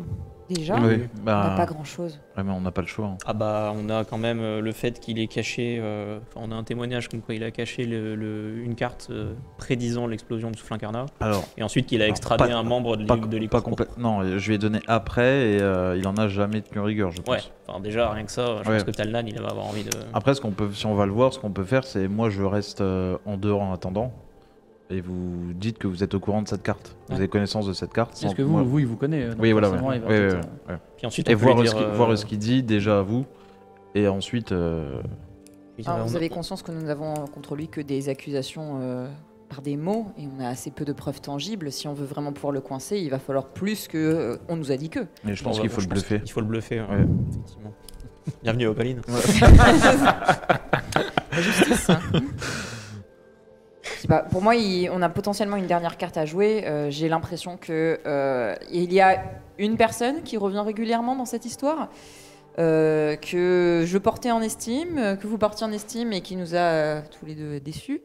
Déjà, Oui, on n'a pas grand-chose. Ouais, mais on n'a pas le choix. Hein. Ah bah on a quand même le fait qu'il ait caché, on a un témoignage comme quoi il a caché une carte prédisant l'explosion du souffle incarnat, Alors, et ensuite qu'il a extradé un membre de l'équipe. pas complètement. Non, je lui ai donné après et il en a jamais tenu rigueur, je pense. Ouais, enfin déjà rien que ça, je pense que Talnan il va avoir envie de... Après, si on va le voir, ce qu'on peut faire, c'est moi je reste en dehors en attendant. Et vous dites que vous êtes au courant de cette carte. Vous avez connaissance de cette carte. Est-ce que vous, il vous connaît donc oui, voilà. forcément, il va Ouais, peut-être, ouais. Puis ensuite, Et on peut voir, lui dire, voir ce qu'il dit déjà à vous. Et ensuite. Alors, vous avez conscience que nous n'avons contre lui que des accusations par des mots et on a assez peu de preuves tangibles. Si on veut vraiment pouvoir le coincer, il va falloir plus que on nous a dit que. Mais je pense qu'il faut le bluffer. Il faut le bluffer, ouais. Effectivement. Bienvenue à Opaline. La justice. Je sais pas, pour moi, on a potentiellement une dernière carte à jouer. J'ai l'impression que il y a une personne qui revient régulièrement dans cette histoire, que je portais en estime, que vous portiez en estime et qui nous a tous les deux déçus.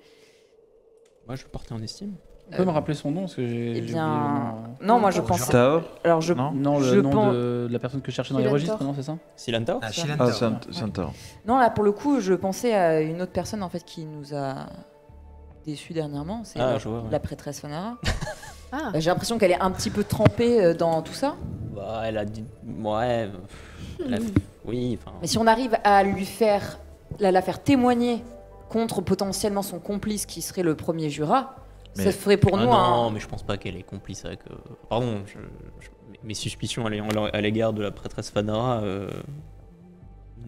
Moi, je le portais en estime. Tu peux me rappeler son nom parce que j'ai. Eh j'ai bien, oublié le nom. non, moi je pense. Taor. Alors je. Non, le je nom pense- de la personne que je cherchais dans les Silentor. registres, non, c'est ça? Silanta. Ah, Ah, Shilantor. c'est un Taor. Non, là pour le coup, je pensais à une autre personne en fait qui nous a déçus dernièrement. C'est Ah, je vois, ouais. la prêtresse Fanara. Ah, J'ai l'impression qu'elle est un petit peu trempée dans tout ça. Bah, elle a dit... Ouais... Oui, enfin... Mais si on arrive à lui faire, la faire témoigner contre potentiellement son complice qui serait le premier Jura, ça Mais- ferait pour Ah nous non, un. mais je pense pas qu'elle est complice avec... Pardon, mes suspicions à l'égard de la prêtresse Fanara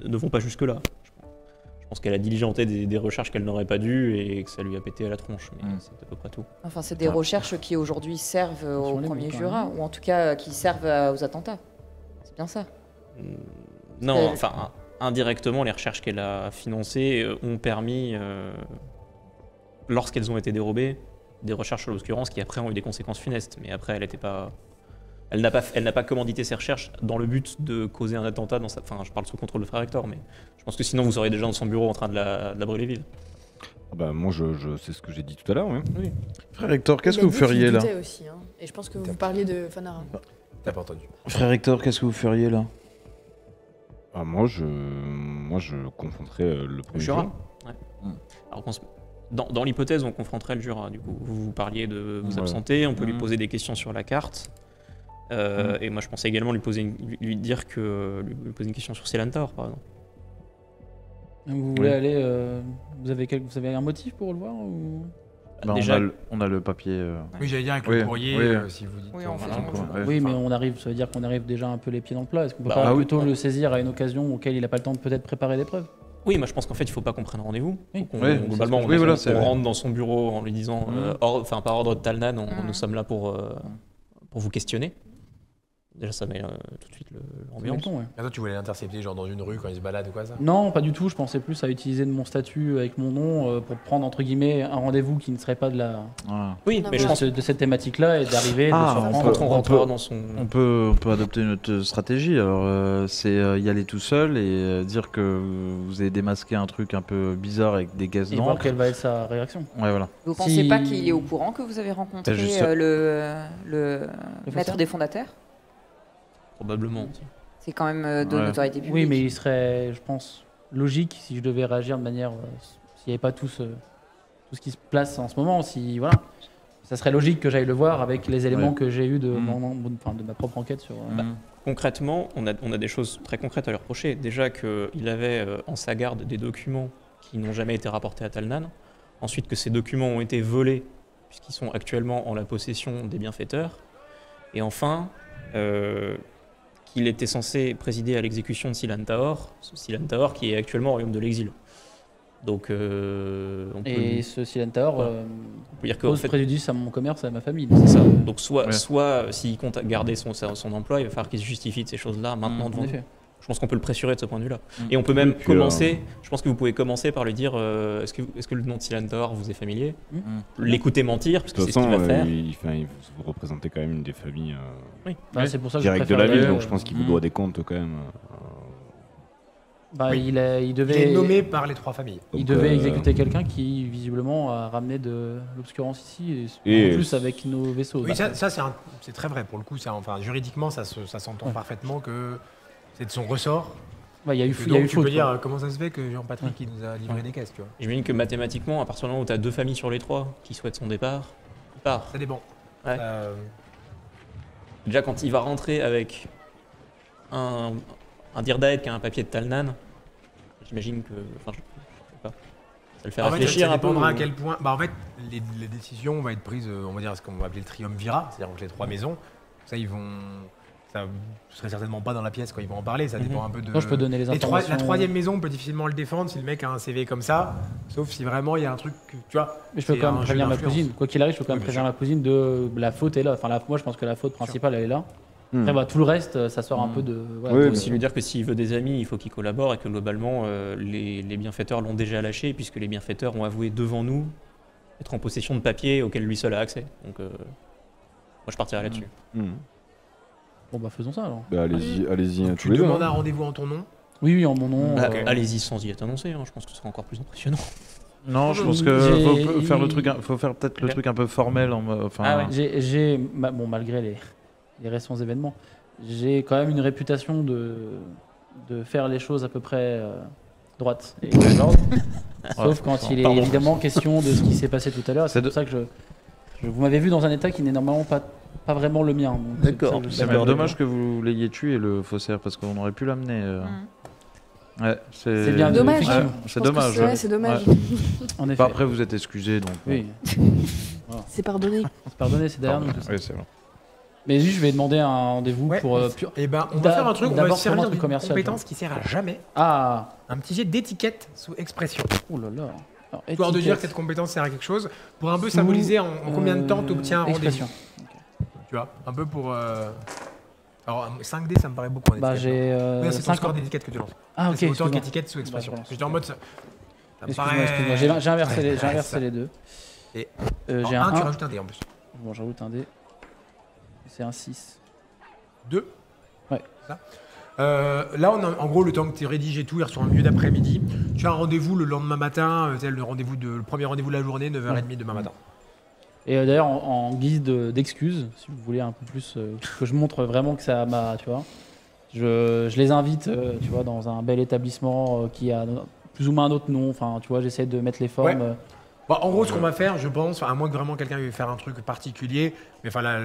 ne vont pas jusque-là. Je pense qu'elle a diligenté des recherches qu'elle n'aurait pas dû et que ça lui a pété à la tronche, mais c'est à peu près tout. Enfin, c'est des recherches qui aujourd'hui servent au Sur les premier bouts, quand Jura, même. ou en tout cas qui servent aux attentats. C'est bien ça. Non, enfin, indirectement, les recherches qu'elle a financées ont permis, lorsqu'elles ont été dérobées, des recherches sur l'obscurance qui après ont eu des conséquences funestes. Mais après, elle n'a pas commandité ses recherches dans le but de causer un attentat dans sa... Enfin, je parle sous contrôle de Frère Hector, mais je pense que sinon vous seriez déjà dans son bureau en train de la brûler vive. Ah bah, moi, c'est ce que j'ai dit tout à l'heure. Oui. Frère Hector, qu'est-ce il que a vous dit qu'il feriez là doutait aussi, hein. Et je pense que vous parliez de Fanara. T'as pas entendu. Frère Hector, qu'est-ce que vous feriez là Ah, moi, je confronterais le premier Jura. Jura. Ouais. Alors, dans l'hypothèse, on confronterait le Jura. Du coup, vous parliez de vous Ouais. absenter, on peut lui poser des questions sur la carte. Et moi, je pensais également lui poser lui poser une question sur Selantor, par exemple. Vous voulez aller. Vous avez un motif pour le voir ou... Bah, Déjà, on a le papier. Oui, j'allais dire avec Oui, le courrier, oui. si vous dites. Oui, en fait, voilà, on- quoi. Oui, mais Enfin, on arrive, ça veut dire qu'on arrive déjà un peu les pieds dans le plat. Est-ce qu'on peut Bah, pas ah oui. plutôt le saisir à une occasion auquel il n'a pas le temps de peut-être préparer des preuves? oui, moi je pense qu'en fait, il faut pas qu'on prenne rendez-vous. Oui. Oui, Globalement, oui, voilà, c'est on vrai. rentre dans son bureau en lui disant, enfin par ordre de Talnan, Mhm. nous sommes là pour vous questionner. Déjà, ça met tout de suite l'ambiance. Ouais. Attends, tu voulais l'intercepter genre dans une rue quand il se balade ou quoi ça? Non, pas du tout. Je pensais plus à utiliser de mon statut avec mon nom pour prendre entre guillemets un rendez-vous qui ne serait pas de Voilà. Oui, Non, mais je mais pense de cette thématique-là et d'arriver, Ah, de se on rendre. qu'on on rentrera peut- dans son... On peut adopter une autre stratégie. Alors, c'est y aller tout seul et dire que vous avez démasqué un truc un peu bizarre avec des gaz Et voir d'encre. quelle va être sa réaction. Ouais, voilà. Vous Si- pensez pas qu'il est au courant que vous avez rencontré juste- le maître faussaire des fondateurs? Probablement. aussi. C'est quand même de Ouais. notoriété publique. Oui, mais il serait, je pense, logique si je devais réagir de manière. S'il n'y avait pas tout ce qui se place en ce moment, si voilà, ça serait logique que j'aille le voir avec les éléments Ouais. que j'ai eu de, Mm. de ma propre enquête sur. Concrètement, on a des choses très concrètes à lui reprocher. Déjà qu'il avait en sa garde des documents qui n'ont jamais été rapportés à Talnan. Ensuite, que ces documents ont été volés, puisqu'ils sont actuellement en la possession des bienfaiteurs. Et enfin, qu'il était censé présider à l'exécution de Silantaor, ce Silantaor qui est actuellement au royaume de l'exil. Donc, on peut, Et ce Silentor Ouais. on peut dire que en pose fait, préjudice à mon commerce et à ma famille. c'est ça. Donc, soit Ouais. soit s'il compte garder son emploi, il va falloir qu'il se justifie de ces choses-là maintenant En devant nous. effet. Je pense qu'on peut le pressurer de ce point de vue-là. Et on peut même commencer, je pense que vous pouvez commencer par lui dire est-ce que le nom de Silandor vous est familier L'écouter mentir, parce que De c'est toute ce qu'il va faire. vous représentez quand même une des familles Oui. Bah, c'est pour ça que je directes de préfère la ville, le- donc je pense qu'il vous doit des comptes quand même. Bah, Oui. il Il est devait, nommé par les 3 familles. il Donc, devait exécuter quelqu'un qui visiblement a ramené de l'obscurance ici, Et- en plus avec nos vaisseaux. Oui, Bah, ça c'est très vrai pour le coup. Enfin, juridiquement, ça s'entend parfaitement que c'est de son ressort. bah, il y a eu, Et il y a donc, eu tu faute. peux quoi. dire comment ça se fait que Jean-Patrick il nous a livré des caisses, tu vois. J'imagine que mathématiquement, à partir du moment où tu as 2 familles sur les 3 qui souhaitent son départ, il part. Ça dépend. Ouais. Déjà, quand il va rentrer avec un Dirdaed qui a un papier de Talnan, j'imagine que. Enfin, je sais pas. Ça le fait En fait, réfléchir ça un peu. dépendra à ou- quel point. Bah, en fait, les décisions vont être prises, on va dire, ce qu'on va appeler le triumvirat, c'est-à-dire entre les 3 maisons. Ça, ils vont. Ça, vous serez certainement pas dans la pièce quand ils vont en parler. Ça dépend un peu de. Moi, je peux donner les informations. La 3e maison, on peut difficilement le défendre si le mec a un CV comme ça, sauf si vraiment il y a un truc, tu vois. Mais je peux c'est quand un même jeu prévenir ma d'influence. cousine. Quoi qu'il arrive, je peux quand même Oui, bien prévenir ma cousine de la faute est là. Enfin, moi, je pense que la faute principale, elle est là. Hmm. Après, bah, tout le reste, ça sort un peu de. voilà, Oui, de- Faut aussi lui dire que s'il veut des amis, il faut qu'il collabore et que globalement, les bienfaiteurs l'ont déjà lâché puisque les bienfaiteurs ont avoué devant nous être en possession de papiers auxquels lui seul a accès. Donc, moi, je partirai là-dessus. Bon, bah, faisons ça alors. Bah, allez-y tous Tu les deux. demandes hein. un rendez-vous en ton nom. Oui, oui, en mon nom. Bah, ok. allez-y sans y être annoncé, hein, je pense que ce sera encore plus impressionnant. Non, je pense J'ai- que faut faire le truc, faut faire peut-être le Ok. truc un peu formel. Enfin, Ah ouais. Bon, malgré les récents événements, j'ai quand même une réputation de faire les choses à peu près droites et dans l'ordre. Sauf quand il est Pardon. évidemment question de ce qui s'est passé tout à l'heure. C'est pour ça que vous m'avez vu dans un état qui n'est normalement pas vraiment le mien. donc c'est pour ça que je- C'est même dommage que vous l'ayez tué le faussaire parce qu'on aurait pu l'amener. Ouais, C'est bien Dommage. effectivement. Ouais, c'est Je pense que dommage. ouais, c'est dommage. Ouais. En effet. Enfin, après, vous êtes excusé donc. Oui, C'est pardonné. c'est pardonné, c'est derrière nous. tout ça. Oui, c'est vrai. Mais juste, je vais demander un rendez-vous Ouais. pour. Et ben, on va faire un truc, on va d'abord se servir commence le d'une commercial, compétence qui sert à jamais. Ah. Un petit jet d'étiquette sous expression. Oh là là. Alors, Histoire de dire étiquette que cette compétence sert à quelque chose, pour un peu sous, symboliser en combien de temps tu obtiens un rendez-vous. expression. Tu vois, un peu pour. Alors, 5D, ça me paraît beaucoup en Bah, étiquette. j'ai. Oui, c'est ton 50. score d'étiquette que tu lances. Ah, ok. C'est autant excuse-moi. qu'étiquette sous expression. Bah, Parce que j'étais en mode. Ça me Excuse-moi, excuse-moi. J'ai inversé les deux. Et- J'ai un, un tu 1. rajoutes un dé en plus. Bon, j'ajoute un dé. C'est un 6. 2. Ouais. Ça. Là, on a, en gros, le temps que tu rédiges et tout, il reçoit un milieu d'après-midi. Tu as un rendez-vous le lendemain matin, c'est le premier rendez-vous de la journée, 9h30 demain matin. Et d'ailleurs, en guise d'excuse, si vous voulez un peu plus que je montre vraiment que ça m'a, tu vois, je les invite, tu vois, dans un bel établissement qui a plus ou moins un autre nom. Enfin, tu vois, j'essaie de mettre les formes. Ouais. Bon, en gros, ce qu'on va faire, je pense, à moins que vraiment quelqu'un veuille faire un truc particulier, mais enfin là,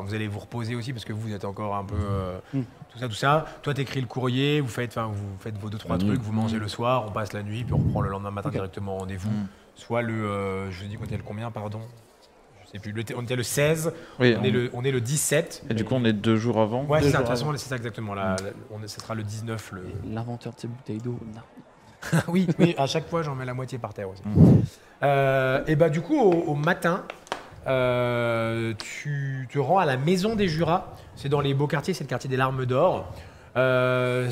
vous allez vous reposer aussi parce que vous êtes encore un peu tout ça. Toi, t'écris le courrier, vous faites vos 2-3 trucs, vous mangez le soir, on passe la nuit, puis on reprend le lendemain matin directement au rendez-vous. Soit je vous dis qu'on était le combien, pardon. Je sais plus. On était le 16, Oui, on est le 17. Et du coup, on est 2 jours avant. Ouais, Deux c'est ça, de jours toute façon, c'est ça exactement. Là, ce sera le 19. L'inventeur de ces bouteilles d'eau. non. Oui, à chaque fois, j'en mets la moitié par terre aussi. Et bah, du coup, au matin, tu te rends à la Maison des Jurats. C'est dans les beaux quartiers, c'est le quartier des Larmes d'Or.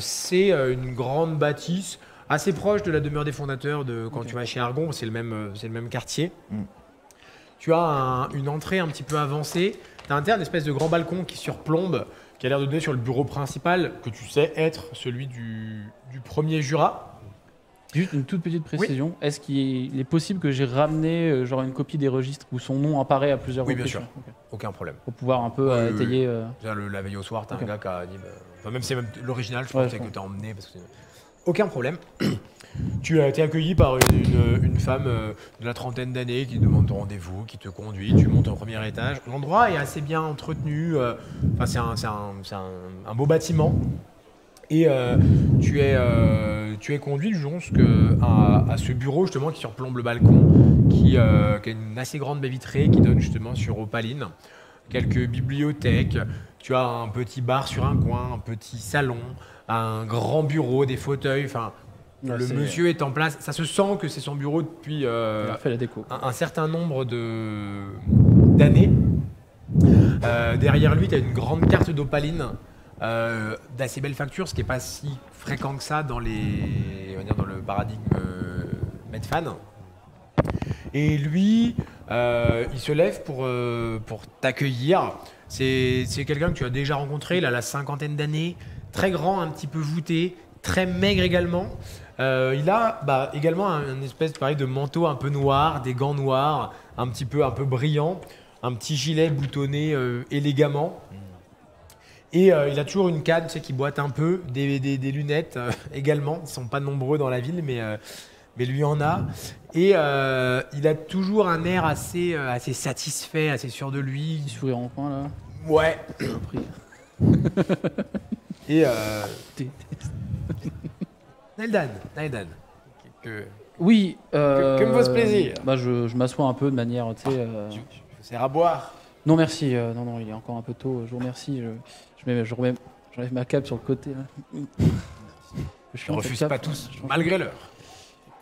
C'est une grande bâtisse, assez proche de la demeure des fondateurs quand tu vas chez Argon, c'est le même quartier. Tu as une entrée un petit peu avancée. Tu as une espèce de grand balcon qui surplombe, qui a l'air de donner sur le bureau principal, que tu sais être celui du premier jurat. Juste une toute petite précision. Est-ce qu'il est possible que j'ai ramené genre une copie des registres où son nom apparaît à plusieurs Oui, bien reprises sûr. Ok. Aucun problème. Pour pouvoir un peu Oui, oui, étayer. Déjà, la veille au soir, t'as Ok. un gars qui a dit. Enfin, même c'est même l'original, je Ouais, pensais je que t'as emmené. Parce que aucun problème. Tu as été accueilli par une femme de la trentaine d'années qui demande ton rendez-vous, qui te conduit. Tu montes au premier étage. L'endroit est assez bien entretenu. Enfin, c'est un beau bâtiment. Et tu es conduit, Jonce, à ce bureau justement qui surplombe le balcon, qui a une assez grande baie vitrée qui donne justement sur Opaline. Quelques bibliothèques, tu as un petit bar sur un coin, un petit salon, un grand bureau, des fauteuils. Enfin, Ouais, le c'est- monsieur est en place. Ça se sent que c'est son bureau depuis Il a fait la déco. un certain nombre d'années. Derrière lui, tu as une grande carte d'Opaline d'assez belle facture, ce qui n'est pas si fréquent que ça dans, dans le paradigme Medfan. Et lui, il se lève pour t'accueillir. C'est quelqu'un que tu as déjà rencontré, il a la 50aine d'années, très grand, un petit peu voûté, très maigre également. Il a également un espèce pareil, de manteau un peu noir, des gants noirs, un peu brillant, un petit gilet boutonné élégamment. Et il a toujours une canne qui boite un peu, des lunettes également. Ils ne sont pas nombreux dans la ville, mais lui en a. Et il a toujours un air assez satisfait, assez sûr de lui. Petit sourire en coin là. Ouais. Et Naeldan. Oui. Que me vaut ce plaisir? Je m'assois un peu de manière, tu sais. Je vous sers à boire. Non merci. Non, il est encore un peu tôt. Je vous remercie. J'enlève ma cape sur le côté. Là. Je ne refuse pas tous, malgré l'heure.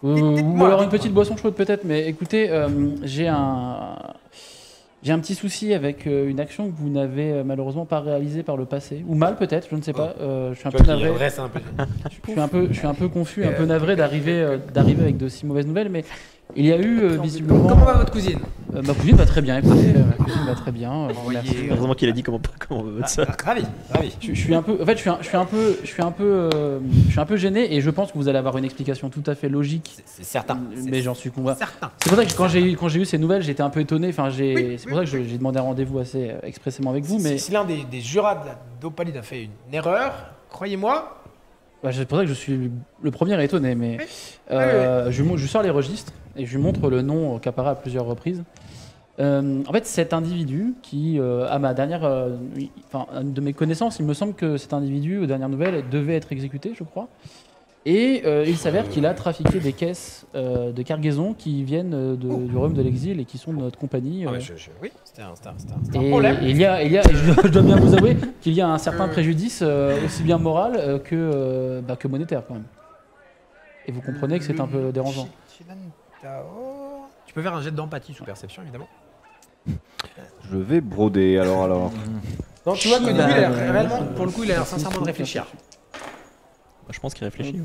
Ou alors une petite boisson chaude peut-être, mais écoutez, j'ai un petit souci avec une action que vous n'avez malheureusement pas réalisée par le passé, ou mal peut-être, je ne sais pas. Je suis un peu navré. Je suis un peu confus, un peu navré d'arriver avec de si mauvaises nouvelles, mais il y a eu visiblement. Comment va votre cousine? Ma cousine va très bien, écoutez, ma cousine va très bien. Merci. Heureusement qu'il a dit comment va votre sœur. Ravi. Je suis un peu, en fait, je suis un peu gêné et je pense que vous allez avoir une explication tout à fait logique. C'est certain. Mais j'en suis convaincu. Certain. C'est pour ça que quand j'ai eu ces nouvelles, j'étais un peu étonné. Enfin, c'est pour ça que j'ai demandé un rendez-vous assez expressément avec vous. Mais si l'un des jurats de la Dopalide a fait une erreur, croyez-moi. C'est pour ça que je suis le premier étonné. Mais je sors les registres et je lui montre le nom qu'apparaît à plusieurs reprises. En fait, cet individu qui, à ma dernière, de mes connaissances, il me semble que cet individu, aux dernières nouvelles, devait être exécuté, je crois. Et il s'avère qu'il a trafiqué des caisses de cargaison qui viennent du royaume de l'exil et qui sont de notre compagnie. Oui, c'était un problème. Et je dois bien vous avouer qu'il y a un certain préjudice, aussi bien moral que monétaire quand même. Et vous comprenez que c'est un peu dérangeant. Tu peux faire un jet d'empathie sous perception, évidemment. Je vais broder alors. Non, tu vois que lui, réellement, pour le coup, il a l'air sincèrement de réfléchir. Je pense qu'il réfléchit.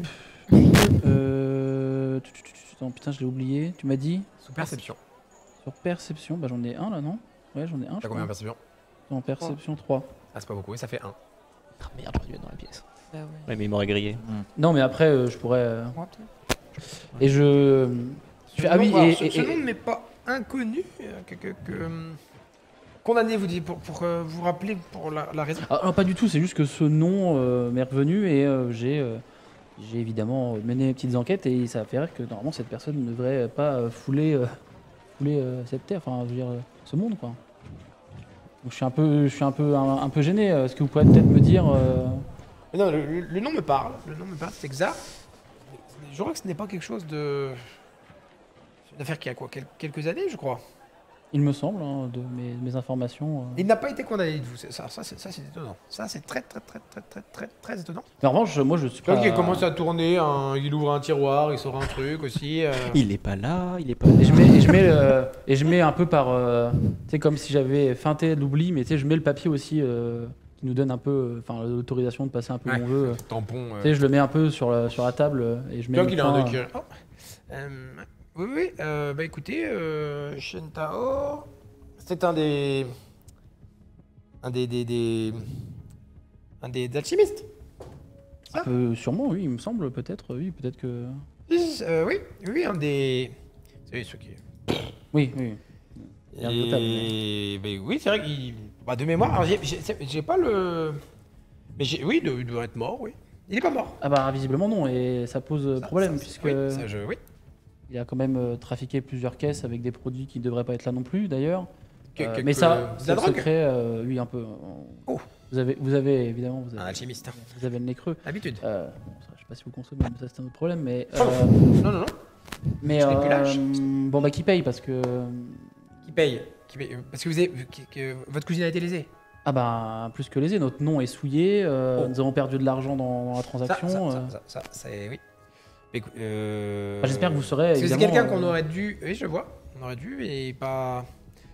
Putain, je l'ai oublié. Tu m'as dit sous perception. Sur perception, j'en ai un là, non? Ouais, j'en ai un. T'as combien en perception? En perception 3. Ah, c'est pas beaucoup, ça fait 1. Ah merde, j'aurais dû être dans la pièce. Ouais, mais il m'aurait grillé. Non, mais après, je pourrais. Et ah oui, ce nom ne m'est pas inconnu. Condamné, vous dites, pour vous rappeler pour la raison. Non, pas du tout, c'est juste que ce nom m'est revenu et j'ai évidemment mené mes petites enquêtes et ça fait que normalement cette personne ne devrait pas fouler cette terre, enfin, je veux dire, ce monde, quoi. Donc je suis un peu gêné. Est-ce que vous pouvez peut-être me dire Non, le nom me parle. C'est exact. Je crois que ce n'est pas quelque chose de. C'est une affaire qui a quelques années, je crois. Il me semble, de mes informations. Il n'a pas été condamné, dites-vous. Ça c'est étonnant. Ça, c'est très étonnant. Mais en revanche, moi, je suis pas. Il commence à tourner, il ouvre un tiroir, il sort un truc aussi. Il est pas là. Et je mets un peu par. Tu sais, comme si j'avais feinté l'oubli, mais tu sais, je mets le papier aussi qui nous donne un peu. L'autorisation de passer un peu où on veut. Tampon. Tu sais, je le mets un peu sur la table et je mets. Donc, il a un document. Oui, écoutez, Shentao, c'est un des alchimistes. Sûrement, oui, il me semble, peut-être, oui, peut-être que. Oui, un des. C'est ceux qui. Oui. Et oui, c'est vrai qu'il. De mémoire, alors j'ai pas le. Mais oui, il doit être mort, oui. Il est pas mort. Ah visiblement non, et ça pose problème puisque. Oui. Il a quand même trafiqué plusieurs caisses avec des produits qui ne devraient pas être là non plus, d'ailleurs. Mais ça, c'est secret, oui, un peu. Vous avez évidemment... un alchimiste. Vous avez le nez creux. Habitude. Je ne sais pas si vous consommez, mais ça, c'est un autre problème. Mais, non. Mais qui paye, parce que... Qui paye parce que votre cousine a été lésée. Plus que lésée. Notre nom est souillé. Nous avons perdu de l'argent dans la transaction. Ça, c'est... Oui. J'espère que vous serez. C'est quelqu'un qu'on aurait dû. Oui, je vois. On aurait dû, et pas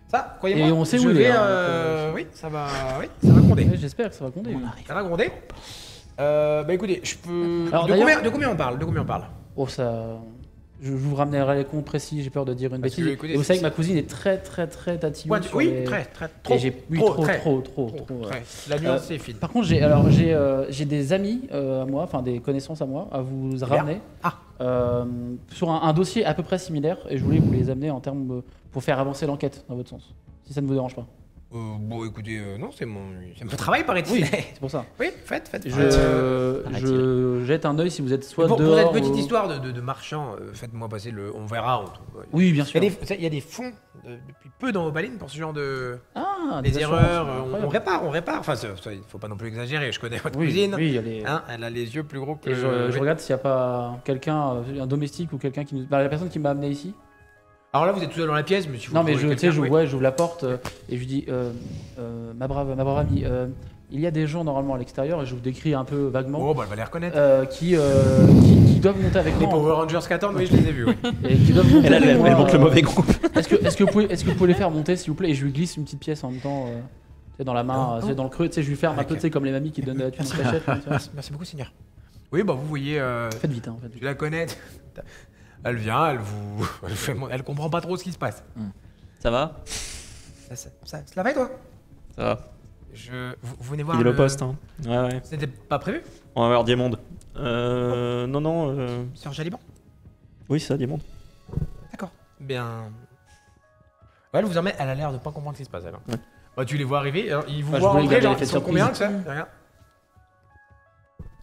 Ça, croyez-moi. Et on sait je où il vais, est, hein, oui, ça va gronder. Ouais, j'espère que ça va compter. Oui. Ça va gronder. Bah écoutez, je peux. Alors, de d'ailleurs- combien on parle? De combien on parle? Oh, ça. Je vous ramènerai les comptes précis, j'ai peur de dire une Parce que, bêtise. écoutez, Et vous c'est- savez que ma cousine est très tatillon sur Oui, les... très, trop. Et j'ai oui, trop. Très. La nuance, c'est fine. Par contre, j'ai des amis à moi, enfin des connaissances à moi, à vous ramener sur un dossier à peu près similaire, et je voulais vous les amener en termes pour faire avancer l'enquête dans votre sens, si ça ne vous dérange pas. Bon, écoutez, non, c'est mon travail, paraît-il. Oui, c'est pour ça. Oui, faites. Je jette un œil si vous êtes soit Pour dehors. cette petite ou- histoire de marchand, faites-moi passer le. On verra. Oui, bien sûr. Il y a des fonds depuis peu dans Opaline pour ce genre de. Ah, des des erreurs. assurances, On répare. Enfin, il faut pas non plus exagérer. Je connais votre Oui, cousine. oui, il y a les- Hein, elle a les yeux plus gros que. Et je regarde s'il n'y a pas quelqu'un, un domestique ou quelqu'un qui nous. Bah, la personne qui m'a amené ici. Alors là, vous êtes tout seul dans la pièce, mais si vous Non, mais trouvez tu sais, quelqu'un, oui. j'ouvre la porte et je lui dis ma brave amie, il y a des gens normalement à l'extérieur et je vous décris un peu vaguement Oh, bah, elle va les reconnaître. qui doivent monter avec Les moi. Power Rangers qu'attendent, oui, je les ai vus. Oui. Et qui doivent monter avec Elle moi, montre le mauvais groupe. Est-ce que vous pouvez les faire monter s'il vous plaît? Et je lui glisse une petite pièce en même temps. Tu sais, dans la main, tu sais, dans le creux, tu sais, je lui ferme un peu, tu sais, comme les mamies qui donnent de la thune en cachette. comme ça. Merci beaucoup, Seigneur. Oui, bah, vous voyez. Faites vite, hein, faites Tu vite. la connais. Elle vient, elle comprend pas trop ce qui se passe. Ça va? Ça la va, toi? Ça va. Vous venez voir. Fidèle au poste, hein. Ouais. C'était pas prévu? On va voir Diamond. Non. Sœur Jaliban? Oui, c'est ça, Diamond. D'accord. Bien. Ouais, elle vous emmène. Elle a l'air de pas comprendre ce qui se passe, elle. Ouais. Bah, tu les vois arriver. Alors, ils vous Bah, je voient voulais rentrer, garder genre, l'effet ils sont surprise. combien que ça? Regarde.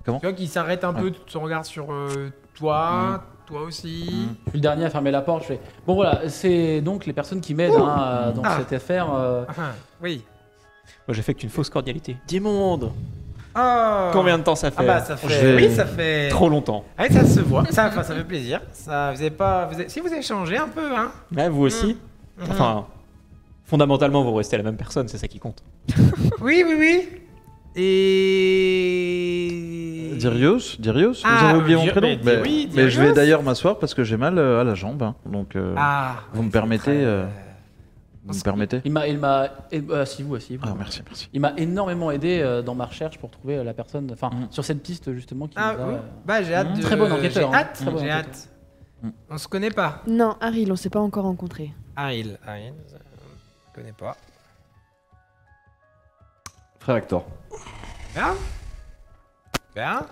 Comment Tu vois qu'il s'arrête un peu de son regard sur toi, toi aussi. Je suis le dernier à fermer la porte. Je fais bon, voilà, c'est donc les personnes qui m'aident dans cette affaire. Enfin, oui. Moi, j'affecte une fausse cordialité. Diamond! Oh. Combien de temps ça fait? Ah bah ça fait. Je vais- Oui, ça fait. Trop longtemps. Ah, ça se voit. Ça fait plaisir. Ça, vous avez pas. Si vous avez changé un peu, hein. Ouais, vous aussi? Enfin, fondamentalement, vous restez la même personne, c'est ça qui compte. Oui. Et. Dirios, vous Ah, avez oublié mon Dir- prénom mais oui, mais je vais Dirios. d'ailleurs m'asseoir parce que j'ai mal à la jambe. Hein. Donc, Ah. vous me c'est permettez très- vous me permettez Il m'a, asseyez-vous. Ah, merci. Il m'a énormément aidé dans ma recherche pour trouver la personne, enfin Mm. sur cette piste justement qui Ah nous a, oui. Bah j'ai hâte de. Très bon enquêteur, J'ai hein. hâte. Très bon J'ai enquêteur. hâte. On se connaît pas. Non, Harry, on s'est pas encore rencontrés. Ariel, je connais pas. Frère Hector. Bien.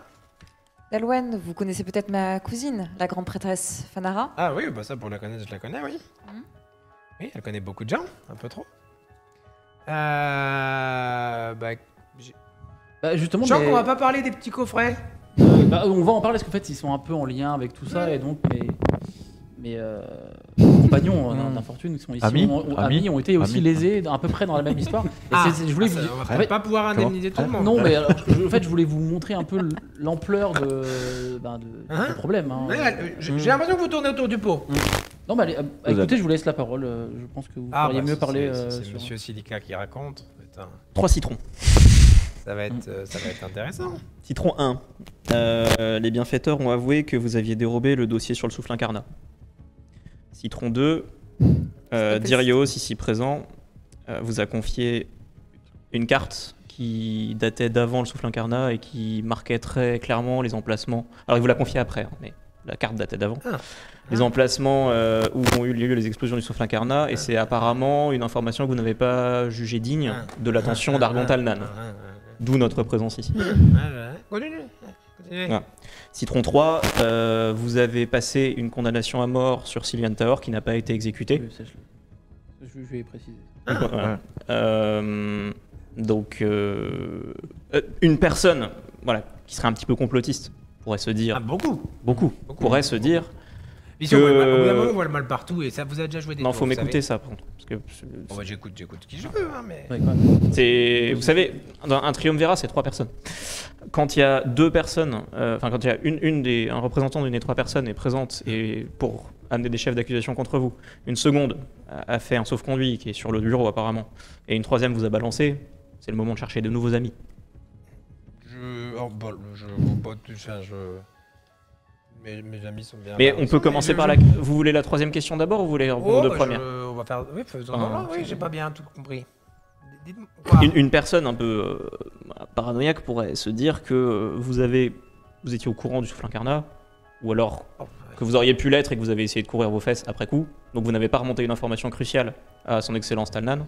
Dalwen, vous connaissez peut-être ma cousine, la grande prêtresse Fanara. Ah oui, bah ça pour la connaître, je la connais, oui. Mhm. Oui, elle connaît beaucoup de gens, un peu trop. Bah, justement, Jean, mais- on va pas parler des petits coffrets. bah, on va en parler parce qu'en fait ils sont un peu en lien avec tout ça et donc mes compagnons d'infortune qui sont ici Amis ont été aussi Amis. lésés à peu près dans la même histoire. Et je voulais vous on va en peut-être fait, pas pouvoir indemniser tout le monde. non mais alors, en fait je voulais vous montrer un peu l'ampleur du problème. Hein. Ouais, j'ai l'impression que vous tournez autour du pot. Non mais allez, écoutez, je vous laisse la parole. Je pense que vous feriez mieux parler. C'est sur- Monsieur Silica qui raconte. Putain, 3 citrons. ça va être intéressant. Citron 1. Les bienfaiteurs ont avoué que vous aviez dérobé le dossier sur le souffle incarnat. Citron 2. Dirios, ici présent, vous a confié une carte qui datait d'avant le souffle incarnat et qui marquait très clairement les emplacements. Alors il vous l'a confié après, hein, mais la carte datait d'avant. Les emplacements où ont eu lieu les explosions du souffle incarnat, et c'est apparemment une information que vous n'avez pas jugée digne de l'attention d'Argont Alnan. D'où notre présence ici. Continue. Ah. Citron 3, vous avez passé une condamnation à mort sur Sylvian Tower qui n'a pas été exécutée. Oui, je vais préciser. Voilà. Donc, une personne qui serait un petit peu complotiste pourrait se dire, Beaucoup. pourrait se dire, Ici, on voit le mal partout et ça vous a déjà joué des non, tours, faut vous m'écouter savez. ça, par contre, parce que Bon, bah, j'écoute qui je veux, hein, mais. Ouais, quand même. c'est, vous savez, dans un triumvirat, c'est 3 personnes. Quand il y a 2 personnes, quand il y a un représentant d'une des 3 personnes est présente et pour amener des chefs d'accusation contre vous, une seconde a fait un sauf-conduit qui est sur le bureau apparemment, et une 3e vous a balancé, c'est le moment de chercher de nouveaux amis. Mes amis sont bien. Mais on peut commencer par la. Vous voulez la troisième question d'abord ou vous voulez répondre aux deux premières? On va faire. Oui, faisons. Ah, Non, oui, c'est j'ai bon. pas bien tout compris. Dites-moi. Quoi Une personne un peu paranoïaque pourrait se dire que vous étiez au courant du souffle incarnat, ou alors que vous auriez pu l'être et que vous avez essayé de courir vos fesses après coup, donc vous n'avez pas remonté une information cruciale à son excellence Talnan,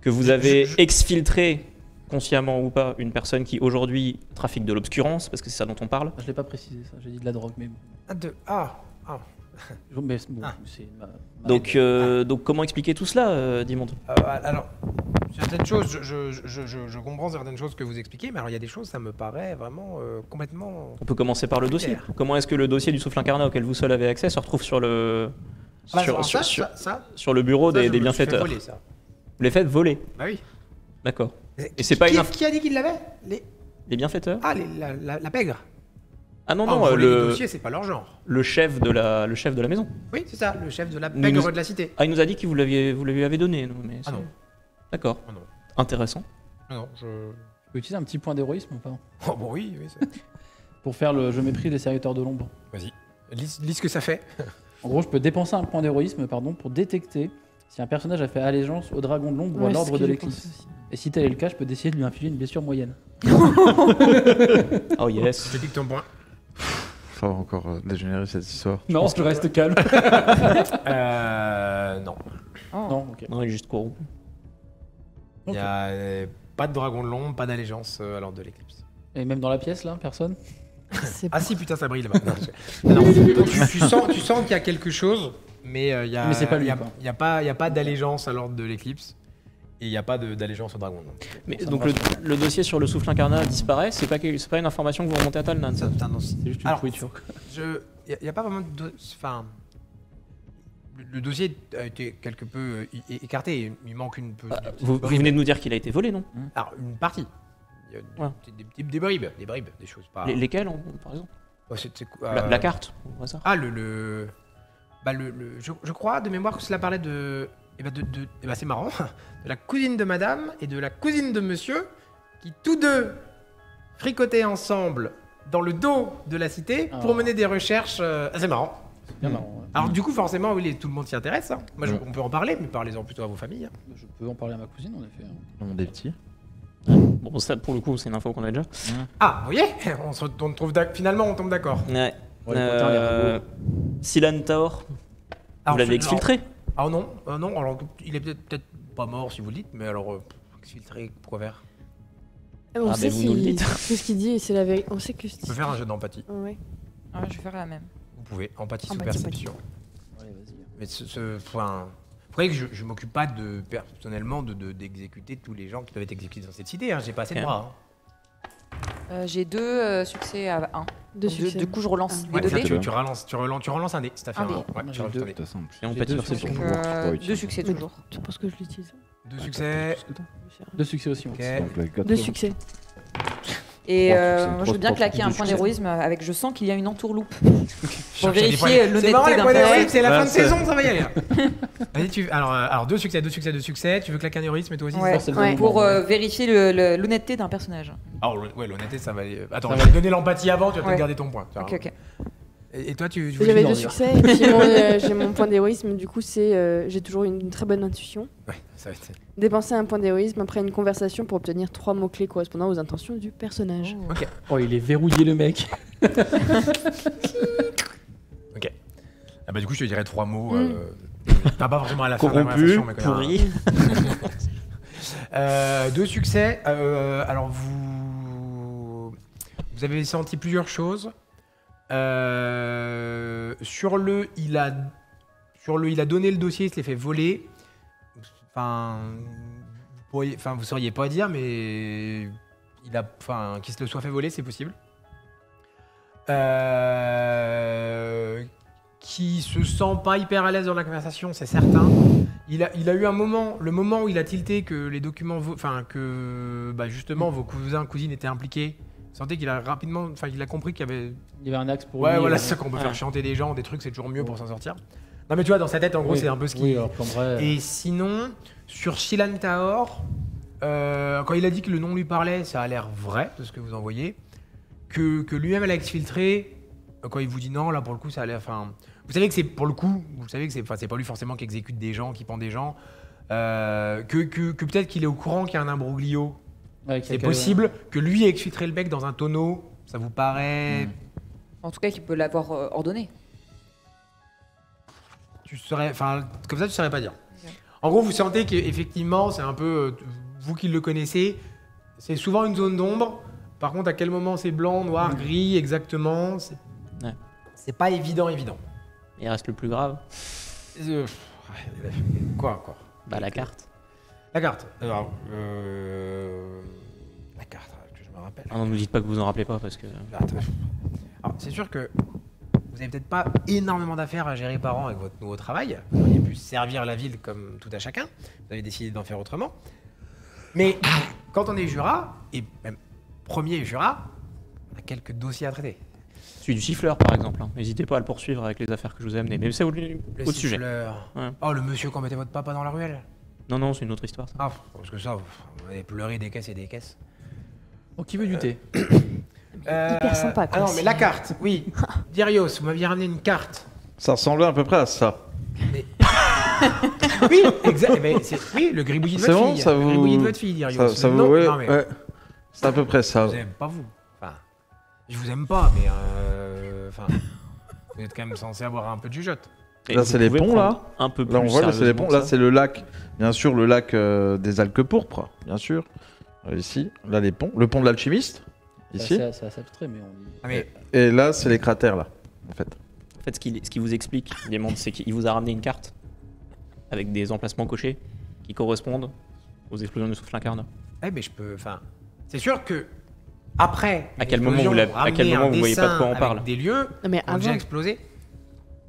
que vous avez exfiltré, consciemment ou pas, une personne qui aujourd'hui trafique de l'obscurance, parce que c'est ça dont on parle. Je l'ai pas précisé ça, j'ai dit de la drogue, mais. Mais bon, c'est ma- Donc comment expliquer tout cela, Dimonde? Alors, certaines choses, je comprends certaines choses que vous expliquez, mais alors il y a des choses, ça me paraît vraiment complètement. On peut commencer par le dossier. Comment est-ce que le dossier du souffle incarnat auquel vous seul avez accès se retrouve sur le sur le bureau des bienfaiteurs? Voler, ça. Vous les faites voler? Bah oui. D'accord. Et c'est pas une Qui a dit qu'il l'avait Les bienfaiteurs? Ah, la pègre. Ah non, Oh, non, voler les dossiers, c'est pas leur genre. le chef de la maison. Oui, c'est ça, le chef de la Nous- pègre de la cité. Ah, il nous a dit que vous lui avez donné. Non, mais Ah non. D'accord. Ah non. Intéressant. Non, Je peux utiliser un petit point d'héroïsme ou pas? Oh, bon, oui, Pour faire le je méprise les serviteurs de l'ombre. Vas-y. Lis ce que ça fait. En gros, je peux dépenser un point d'héroïsme pour détecter si un personnage a fait allégeance au dragon de l'ombre ou à Ouais, c'est l'ordre ce de que je l'éclipse. pense aussi. Et si tel est le cas, je peux décider de lui infliger une blessure moyenne. Oh yes. Je pique ton point. Ça va encore dégénérer cette histoire. Non, je reste calme. Non. Non, ok. Non, il est juste corrompu. Il n'y a pas de dragon de l'ombre, pas d'allégeance à l'ordre de l'éclipse. Et même dans la pièce, là, personne? C'est Ah si, putain, ça brille là-bas. Non, tu sens qu'il y a quelque chose, mais il y a, Mais c'est pas lui, il y a- quoi. il y a pas d'allégeance à l'ordre de l'éclipse. Et il n'y a pas d'allégeance au dragon. Donc, Mais Ça me donc rassure. le dossier sur le souffle incarnat disparaît. C'est pas une information que vous remontez à Talnan. Ça. putain, non, C'est juste une Alors, pourriture. il n'y a pas vraiment de... Enfin... Le dossier a été quelque peu écarté. Il manque une... Vous venez de nous dire qu'il a été volé, non? Alors, une partie. Il y a Ouais. des bribes, des choses. Pas... Lesquels, par exemple? Ouais, c'est La carte, au hasard. Ah, je crois de mémoire que cela parlait de... c'est marrant. De la cousine de madame et de la cousine de monsieur qui tous deux fricotaient ensemble dans le dos de la cité pour Oh. mener des recherches. C'est marrant. C'est bien marrant. Ouais. Alors du coup, forcément, oui, tout le monde s'y intéresse. Hein. Moi, on peut en parler, mais parlez-en plutôt à vos familles. Hein. Je peux en parler à ma cousine, en effet. Le monde est petit. Bon, ça, pour le coup, c'est une info qu'on a déjà. Ah, vous voyez, on trouve finalement, on tombe d'accord. Ouais. Ouais, les potins, les ragots. Silan Taor, vous Alors, l'avez exfiltré? Ah non, non. Alors, il est peut-être pas mort si vous le dites, mais alors exfiltré, pourquoi faire? On Ah, sait ben, vous nous le dites. que ce qu'il dit, et c'est la vérité. On sait que. On peut faire un jeu d'empathie. Ouais. Ah, je vais faire la même. Vous pouvez, empathie sous Empathie, perception. Allez, vas-y. Mais vous voyez que je m'occupe pas personnellement d'exécuter tous les gens qui peuvent être exécutés dans cette cité. Hein. J'ai pas assez de Ok. bras. J'ai 2 succès à 1. Deux succès. Du coup, je relance Hein. les Ouais, 2 ça, dés. tu relances un dé. C'est à faire. Un dé. Ouais, Moi, tu j'ai relances deux. un dé. C'est simple. Et on J'ai peut deux dire c'est succès. pour Donc, pouvoir. pourras utiliser. 2 succès toujours. Tu penses que je l'utilise? 2 succès. 2 succès aussi. Ok. Donc, les quatre, Deux succès. Et Trois succès, moi, je trois veux bien succès, claquer un deux point succès. d'héroïsme avec je sens qu'il y a une entourloupe. Pour vérifier l'honnêteté C'est marrant, les d'un points d'héroïsme, personnage. c'est la fin de Ouais, c'est- saison, ça va y aller. Vas-y, alors 2 succès. Tu veux claquer un héroïsme et toi aussi Ouais. c'est ça Forcément. Ouais. Pour vérifier l'honnêteté d'un personnage. Alors, ouais, l'honnêteté, ça va aller. Attends, Ça je va. vais te donner l'empathie avant, tu vas Ouais. peut-être garder ton point. Ok, ok. Et toi, tu J'avais veux 2 dire succès et puis j'ai mon point d'héroïsme. Du coup, j'ai toujours une très bonne intuition. Ouais, ça va être. Dépenser un point d'héroïsme après une conversation pour obtenir 3 mots-clés correspondant aux intentions du personnage. Oh, il est verrouillé, le mec. Ah bah du coup, je te dirais 3 mots. Pas forcément à la fin de la Corrompu, conversation, mais quand même. pourri. 2 succès. Alors vous avez senti plusieurs choses. Sur le, il a donné le dossier, il se l'est fait voler. Enfin, vous sauriez pas dire, mais qu'il se le soit fait voler, c'est possible. Qui se sent pas hyper à l'aise dans la conversation, c'est certain. Il a eu un moment, le moment où il a tilté que les documents, justement vos cousins, cousines étaient impliqués. Vous sentez qu'il a rapidement, il a compris qu'il y avait. Il y avait un axe pour Ouais, lui. voilà, c'est ça qu'on peut ouais. faire chanter des gens, des trucs, c'est toujours mieux pour s'en sortir. Non, mais tu vois, dans sa tête, en gros, Oui. c'est un peu ce qui. Oui, alors qu'en vrai. Et sinon, sur Shilan Taor, quand il a dit que le nom lui parlait, ça a l'air vrai de ce que vous en voyez. Que lui-même l'a exfiltré, quand il vous dit non, là pour le coup ça allait. Enfin, vous savez que c'est pour le coup, vous savez que c'est pas lui forcément qui exécute des gens, qui pend des gens, que peut-être qu'il est au courant qu'il y a un imbroglio. Ouais, C'est possible que lui exfiltrer le mec dans un tonneau, ça vous paraît. En tout cas, qu'il peut l'avoir ordonné. Tu saurais, enfin, comme ça, tu saurais pas dire. En gros, vous sentez qu'effectivement, c'est un peu vous qui le connaissez. C'est souvent une zone d'ombre. Par contre, à quel moment c'est blanc, noir, gris, exactement, c'est pas évident. Il reste le plus grave. Quoi Bah la carte. La carte. Alors, la carte, que je me rappelle. Ah non, ne nous dites pas que vous en rappelez pas parce que. Alors, c'est sûr que vous avez peut-être pas énormément d'affaires à gérer par an avec votre nouveau travail. Vous auriez pu servir la ville comme tout à chacun. Vous avez décidé d'en faire autrement. Mais quand on est Jura, et même premier Jura, on a quelques dossiers à traiter. Celui du siffleur, par exemple. Hein. N'hésitez pas à le poursuivre avec les affaires que je vous ai amenées. Mais c'est autre sujet. Siffleur. Ouais. Oh, le monsieur qui embêtait votre papa dans la ruelle. Non, c'est une autre histoire. Ça. Ah, parce que ça, vous avez pleuré des caisses et des caisses. Oh, qui veut du thé? Hyper sympa, quoi. Ah non, mais la carte, oui. Dirios, vous m'aviez ramené une carte. Ça ressemblait à peu près à ça. Oui, exact. Oui, le gribouillis de C'est votre bon, fille. ça Le vous- gribouillis de votre fille, Dirios. Ça Non, vous... ouais, non, mais ouais. C'est à peu près ça. je vous aime pas vous. Enfin, je vous aime pas, mais enfin, vous êtes quand même censé avoir un peu de jugeote. Et Là, vous c'est les pouvez ponts, prendre là. Un peu plus Là, on voit, là, c'est les sérieusement ponts. que Là, ça. c'est le lac. Bien sûr, le lac des algues pourpres, bien sûr. Ici, là, les ponts. Le pont de l'alchimiste, ici. C'est assez abstrait, mais on... Ah, mais Et là, c'est les cratères, là, en fait. En fait, ce qu'il vous explique, Diamant, c'est qu'il vous a ramené une carte avec des emplacements cochés qui correspondent aux explosions du souffle incarnat. mais je peux. Enfin, c'est sûr que après. À une quel moment explosion, vous l'avez- à quel ramener moment un vous voyez pas de dessin quoi on avec parle des lieux Non, mais qui ont déjà avant. explosé.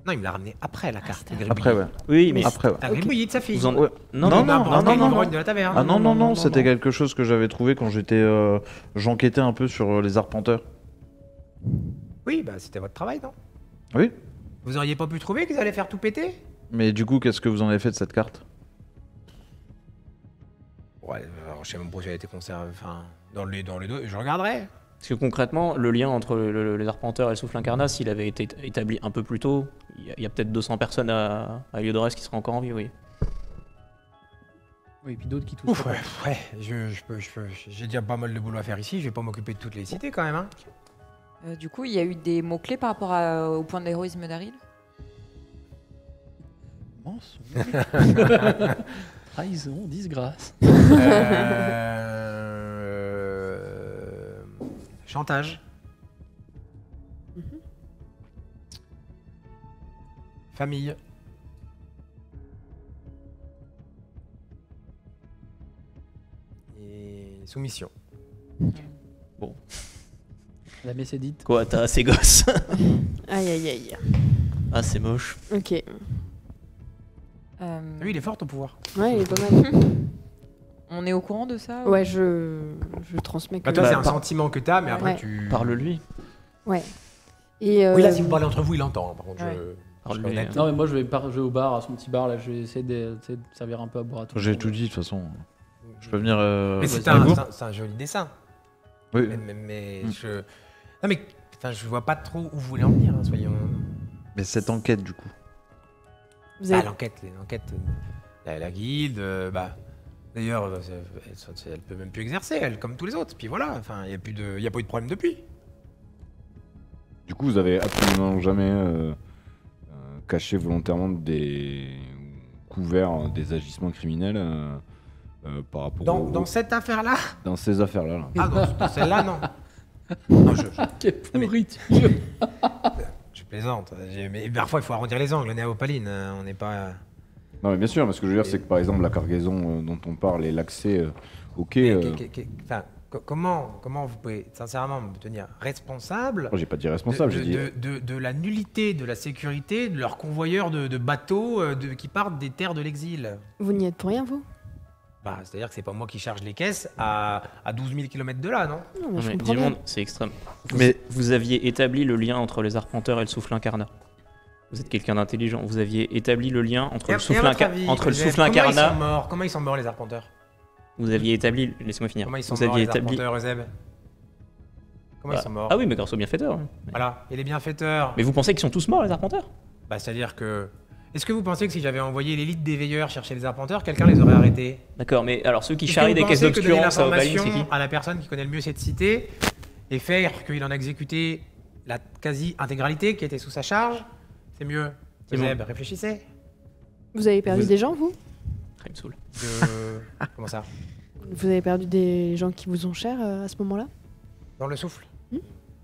Non, il me l'a ramené après la carte. le gribouillis. Après, ouais. Oui, mais Après, ouais. Un gribouillis de sa fille. vous en... Ouais. Non, Non, mais non, N'importe non, quel non, ivrogne non. de la taverne. Ah non, non, c'était quelque chose que j'avais trouvé quand j'étais. J'enquêtais un peu sur les arpenteurs. Oui, bah c'était votre travail, non? Oui. Vous auriez pas pu trouver qu'ils allaient faire tout péter? Mais du coup, qu'est-ce que vous en avez fait de cette carte? Ouais, alors, je sais même pas si elle a été conservée. Enfin, dans le dos, je regarderai. Parce que concrètement, le lien entre les arpenteurs et le souffle incarnat, s'il avait été établi un peu plus tôt, il y a peut-être 200 personnes à Heliodorès qui seraient encore en vie, oui. Oui, et puis d'autres qui touchent. Ouf, ouais, j'ai déjà pas mal de boulot à faire ici. Je vais pas m'occuper de toutes les cités quand même. Hein. Du coup, il y a eu des mots-clés par rapport au point d'héroïsme d'Aril. Trahison, disgrâce. Chantage. Famille. Et soumission. La messe est dite. Quoi, t'as assez gosse? Aïe, aïe, aïe. Ah, c'est moche. Ok. Lui, il est fort au pouvoir. Ouais, il est pas mal. On est au courant de ça? Ouais, je transmets que... Bah, toi, c'est un par- sentiment que t'as, mais après, Ouais. tu. Parle-lui. Ouais. Et Oui, là, si vous parlez entre vous, il entend. Hein, par contre, Ouais. je suis Parle-lui. honnête. Non, mais moi je vais jouer au bar, à son petit bar là. Je vais essayer de servir un peu à boire à tout le J'ai monde. tout dit, de toute façon. Je peux venir. Mais c'est avec vous c'est un joli dessin. Oui. Mais Mm. je. Non, mais enfin, je vois pas trop où vous voulez en venir, hein, soyons. Mais cette enquête, du coup. Vous Ah, avez... l'enquête, la guilde, bah. D'ailleurs, elle peut même plus exercer, elle, comme tous les autres. Puis voilà, enfin, il n'y a pas eu de problème depuis. Du coup, vous avez absolument jamais caché volontairement couvert des agissements criminels par rapport Dans cette affaire-là dans ces affaires-là. Là. Ah non, dans celle-là, non. Non, Quelle pourriture. je plaisante. Mais parfois, il faut arrondir les angles. On est à Opaline, on n'est pas. Non, mais bien sûr, mais ce que je veux dire, c'est que par exemple, la cargaison dont on parle et l'accès au quai. Enfin, comment vous pouvez sincèrement me tenir responsable Moi, j'ai pas dit responsable, j'ai dit. de la nullité de la sécurité de leurs convoyeurs de bateaux qui partent des terres de l'exil? Vous n'y êtes pour rien, vous? Bah, c'est-à-dire que c'est pas moi qui charge les caisses à 12 000 km de là, non? Non, mais Non, je mais comprends bien. Diamond, c'est extrême. Mais- Vous aviez établi le lien entre les arpenteurs et le souffle incarnat. Vous êtes quelqu'un d'intelligent. Vous aviez établi le lien entre Et à le souffle, votre avis, entre le Euseb, souffle incarnat. Comment ils sont morts, les arpenteurs? Vous aviez établi. Laissez-moi finir. Comment ils sont Vous morts, aviez les établi. arpenteurs, Euseb? Comment ils sont morts? Ah oui, mais grâce aux bienfaiteurs. hein. Voilà, et les bienfaiteurs. Mais vous pensez qu'ils sont tous morts, les arpenteurs? Bah, c'est-à-dire que. Est-ce que vous pensez que si j'avais envoyé l'élite des veilleurs chercher les arpenteurs, quelqu'un les aurait arrêtés? D'accord, mais alors ceux qui Est-ce que charrient vous des caisses pensez que donner d'obscurance à Opaline, c'est qui? l'information à la personne qui connaît le mieux cette cité et faire qu'il en a exécuté la quasi-intégralité qui était sous sa charge, c'est mieux. C'est bon. Zeb, réfléchissez. Vous avez perdu des gens, vous? Il me saoule. Comment ça? Vous avez perdu des gens qui vous ont chers à ce moment-là? Dans le souffle? Hmm?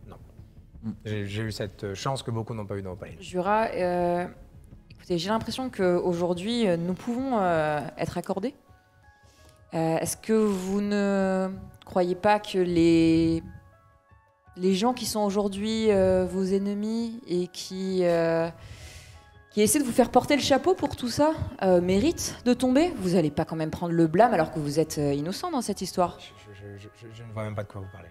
Non. J'ai eu cette chance que beaucoup n'ont pas eu dans Opaline. Jura, écoutez, j'ai l'impression qu'aujourd'hui, nous pouvons être accordés. Est-ce que vous ne croyez pas que les gens qui sont aujourd'hui vos ennemis et qui essaient de vous faire porter le chapeau pour tout ça méritent de tomber? Vous n'allez pas quand même prendre le blâme alors que vous êtes innocent dans cette histoire. Je ne vois même pas de quoi vous parlez.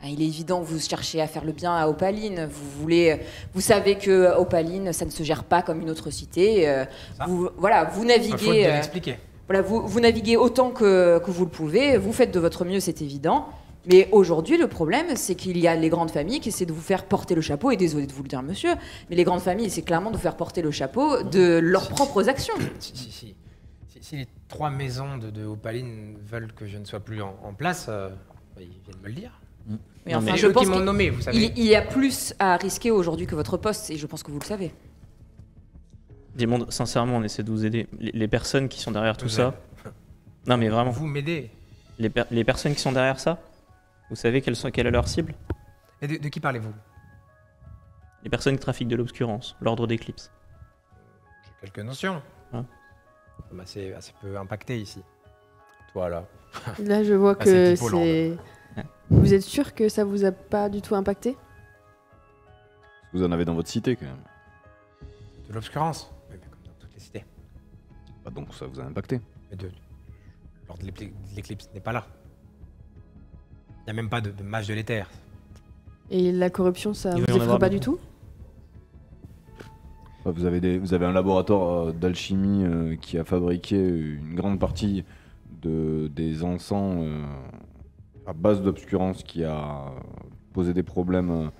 Ah, il est évident que vous cherchez à faire le bien à Opaline. Vous savez que Opaline, ça ne se gère pas comme une autre cité. Vous Faute de naviguez. l'expliquer. Voilà, vous naviguez autant que vous le pouvez. Vous faites de votre mieux, c'est évident. Mais aujourd'hui, le problème, c'est qu'il y a les grandes familles qui essaient de vous faire porter le chapeau. Et désolé de vous le dire, monsieur, mais les grandes familles essaient clairement de vous faire porter le chapeau de leurs propres actions. Si les 3 maisons de Opaline veulent que je ne sois plus en place, ils viennent me le dire. Mais Non, enfin, mais je eux pense qui m'ont qu'il nommé, vous savez. il y a plus à risquer aujourd'hui que votre poste, et je pense que vous le savez. Dis-moi, sincèrement, on essaie de vous aider. Les personnes qui sont derrière tout Vous ça. Non, mais vraiment. Vous m'aidez. Les personnes qui sont derrière ça, vous savez quelle est leur cible? Et de qui parlez-vous? Les personnes qui trafiquent de l'obscurance, l'ordre d'Éclipse. J'ai quelques notions. Hein? Assez peu impacté ici. Toi, là. Là, je vois Ah, c'est que Pipoland. c'est. Ouais. Vous êtes sûr que ça vous a pas du tout impacté? Vous en avez dans votre cité quand même. De l'obscurance. Oui, mais comme dans toutes les cités. Bah, donc ça vous a impacté. Mais lors de l'éclipse n'est pas là. Il n'y a même pas de mage de l'éther. Et la corruption, ça Il va y vous en effraie avoir pas du beaucoup. tout? Bah, vous avez un laboratoire d'alchimie qui a fabriqué une grande partie des encens à base d'obscurance qui a posé des problèmes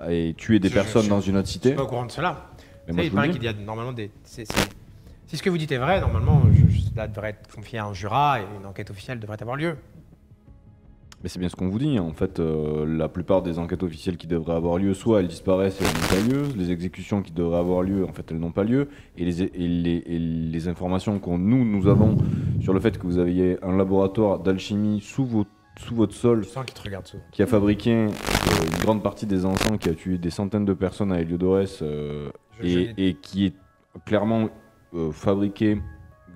et tué des personnes dans une autre Je cité. suis pas au courant de cela. Mais Vous moi, savez, je il vous paraît le qu'il dis. y a normalement des. Si ce que vous dites est vrai, normalement, cela devrait être confié à un jurat et une enquête officielle devrait avoir lieu. Mais c'est bien ce qu'on vous dit. En fait, la plupart des enquêtes officielles qui devraient avoir lieu, soit elles disparaissent et elles n'ont pas lieu. Les exécutions qui devraient avoir lieu, en fait, elles n'ont pas lieu. Et les informations que nous avons sur le fait que vous aviez un laboratoire d'alchimie sous votre sol Je sens qu'il te regarde souvent. qui a fabriqué une grande partie des encens, qui a tué des centaines de personnes à Héliodorès et qui est clairement fabriqué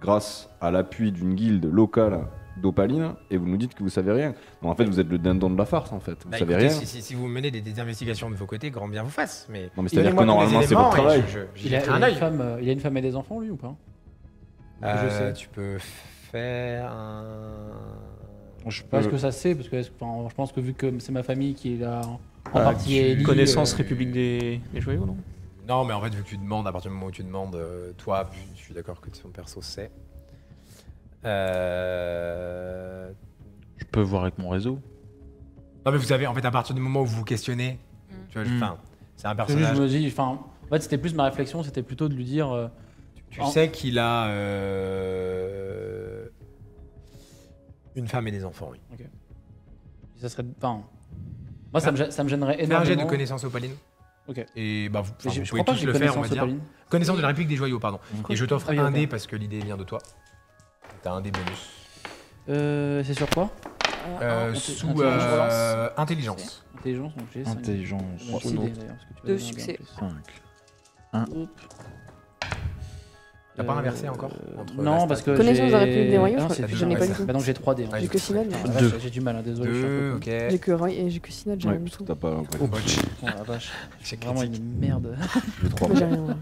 grâce à l'appui d'une guilde locale d'Opaline, et vous nous dites que vous savez rien. Non, en fait, vous êtes le dindon de la farce, en fait. Vous Bah, savez écoutez, rien. si vous menez des investigations de vos côtés, grand bien vous fasse. Mais Non, mais c'est-à-dire que donnez-moi tous les normalement, c'est votre éléments et travail. j'y Il a, jetterai il un a œil. une femme, il a une femme et des enfants, lui, ou pas? Que je sais. Tu peux faire un. Je sais pas ce que ça c'est, parce que enfin, je pense que vu que c'est ma famille qui est là en Ah, partie tu- élue, Connaissance République des Joyaux, non? Non, mais en fait, vu que tu demandes, à partir du moment où tu demandes, toi, je suis d'accord que ton perso sait. Je peux voir avec mon réseau. Non, mais vous savez, en fait, à partir du moment où vous vous questionnez, tu vois, enfin, c'est un parce que personnage. je me dis, enfin, en fait, c'était plus ma réflexion, c'était plutôt de lui dire. Tu sais qu'il a une femme et des enfants, oui. Ça serait, enfin, moi, ça me gênerait Fais un jet de énormément. connaissance opaline. Ok. Et bah, Mais vous je pouvez crois pas que tous j'ai le faire, on va connaissance dire. opaline. Connaissance de la République des Joyaux, pardon. Et je t'offre Ah oui, un ok. dé parce que l'idée vient de toi. T'as un dé bonus. C'est sur quoi? Sous intelligence. intelligence. Intelligence, donc j'ai 5. Intelligence. Deux succès. 5. T'as pas inversé encore entre la Non, stat parce que. Connaissance de la République des Royaumes, Ah non, je c'est crois- j'en ai pas du tout. Bah donc j'ai 3 dés. Ouais, J'ai que Sinad. Ah, la vache, j'ai du mal, hein, désolé. je suis un peu 2, con. ok. J'ai que Roy et j'ai que Sinad, j'ai Ouais, rien du tout. t'as pas. Ouais. Botch. Oh la vache, C'est vraiment critique. une merde. J'ai 3. Moi, j'ai rien.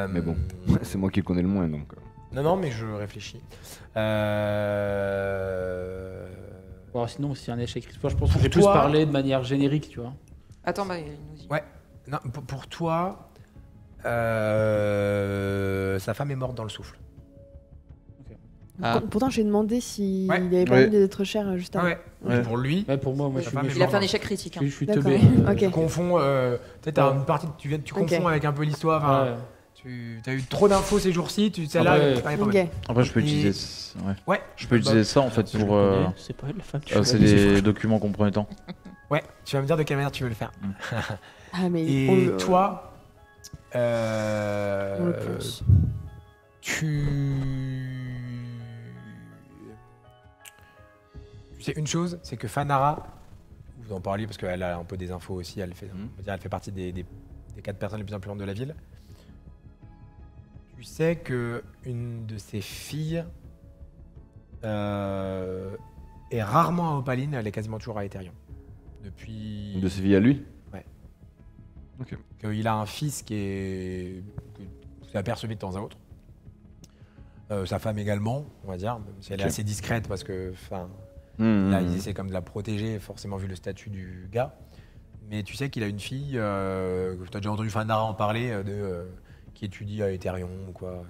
Mais bon, c'est moi qui le connais le moins donc. Non, non, mais je réfléchis. Bon, alors sinon, si un échec critique, je pense que j'ai Pour plus toi- parlé de manière générique, tu vois. Attends, bah, il nous dit. Ouais. Non, pour toi, sa femme est morte dans le souffle. Ok. Ah. Pourtant, j'ai demandé s'il Ouais. avait pas Ouais. envie d'être cher juste Ah avant. ouais. Ouais. Pour lui, Ouais, pour moi, Ouais, je suis, pas mal. Il a fait un échec critique. je suis D'accord. teubé. Ok. tu confonds. Peut-être t'as une partie, tu Ok. confonds avec un peu l'histoire. Enfin, Ouais. tu as eu trop d'infos ces jours-ci. Celle-là, Après, elle est pas bonne. Ok. Après, je peux Et- utiliser. Ouais. Ouais. Je peux utiliser ça en fait Je le pour. connais, c'est pas elle, la femme. C'est des documents compromettants. Ouais. Tu vas me dire de quelle manière tu veux le faire. Ah, mais Et on le- toi, on le pense. Tu sais une chose, c'est que Fanara, vous en parliez parce qu'elle a un peu des infos aussi, elle fait, on va dire, elle fait partie des 4 personnes les plus influentes de la ville. Tu sais que une de ses filles est rarement à Opaline, elle est quasiment toujours à Ethereum. Depuis De ses vies à lui. qu'il a un fils que vous apercevez de temps à autre. Sa femme également, on va dire, même si elle est Ok. assez discrète parce que, enfin, Mmh, là, mmh, ils essaient comme de la protéger, forcément vu le statut du gars. Mais tu sais qu'il a une fille, que tu as déjà entendu Fanara en parler, qui étudie à Ethereum ou quoi.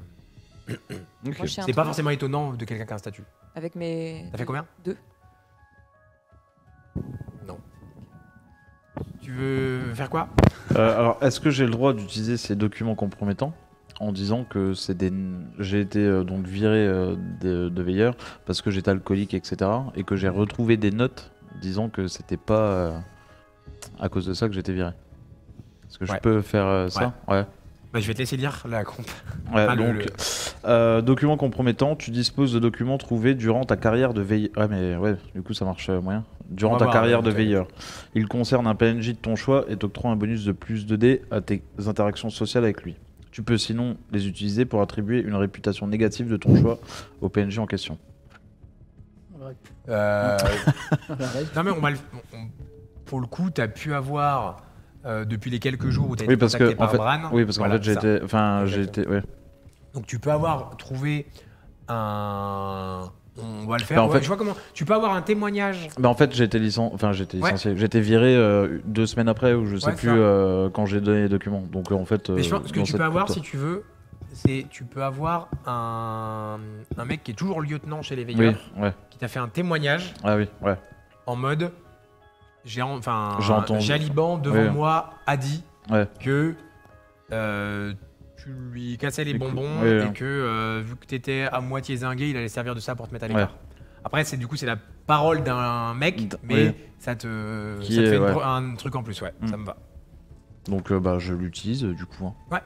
Ok. Moi, je sais un C'est pas truc forcément étonnant de quelqu'un qui a un statut. Avec mes. T'as fait combien 2. Non. Tu veux faire quoi? Alors, est-ce que j'ai le droit d'utiliser ces documents compromettants en disant que j'ai été donc viré de veilleur parce que j'étais alcoolique, etc. et que j'ai retrouvé des notes disant que c'était pas à cause de ça que j'étais viré. Est-ce que je Ouais. peux faire ça? Ouais. Bah, je vais te laisser lire la comp. Ouais, Enfin, donc, documents compromettants, tu disposes de documents trouvés durant ta carrière de veilleur. Ouais, mais ouais, du coup, ça marche moyen. Durant On va ta voir, carrière ouais, de ok. veilleur. Ils concernent un PNJ de ton choix et t'octroient un bonus de plus de dés à tes interactions sociales avec lui. Tu peux sinon les utiliser pour attribuer une réputation négative de ton choix au PNJ en question. Non mais on va pour le coup, t'as pu avoir depuis les quelques jours où t'as Oui, été parce contacté que, en par fait, Bran. oui, parce qu'en Voilà, fait, j'ai ça. été. Enfin, j'ai Exactement. été. Ouais. Donc tu peux avoir trouvé un. On va le faire. Bah, en ouais, fait- je vois comment. Tu peux avoir un témoignage. Bah en fait j'ai été licencié, j'ai été viré 2 semaines après ou je sais Ouais, plus ça. quand j'ai donné les documents. Donc en fait. Mais je pense que dans tu cette peux avoir, coupe-là. si tu veux, c'est tu peux avoir un mec qui est toujours lieutenant chez les Oui, veilleurs, ouais. qui t'a fait un témoignage Ah oui, ouais. en mode. J'ai entendu. Jaliban devant Oui. moi a dit Ouais. que tu lui cassais les Écoute, bonbons oui, et oui. que vu que t'étais à moitié zingué, il allait servir de ça pour te mettre à Ouais. l'écart. Après, c'est la parole d'un mec, mais Oui. ça te Qui fait est, ouais. un truc en plus, ouais, Mm. ça me va. Donc bah je l'utilise du coup. Hein. Ouais.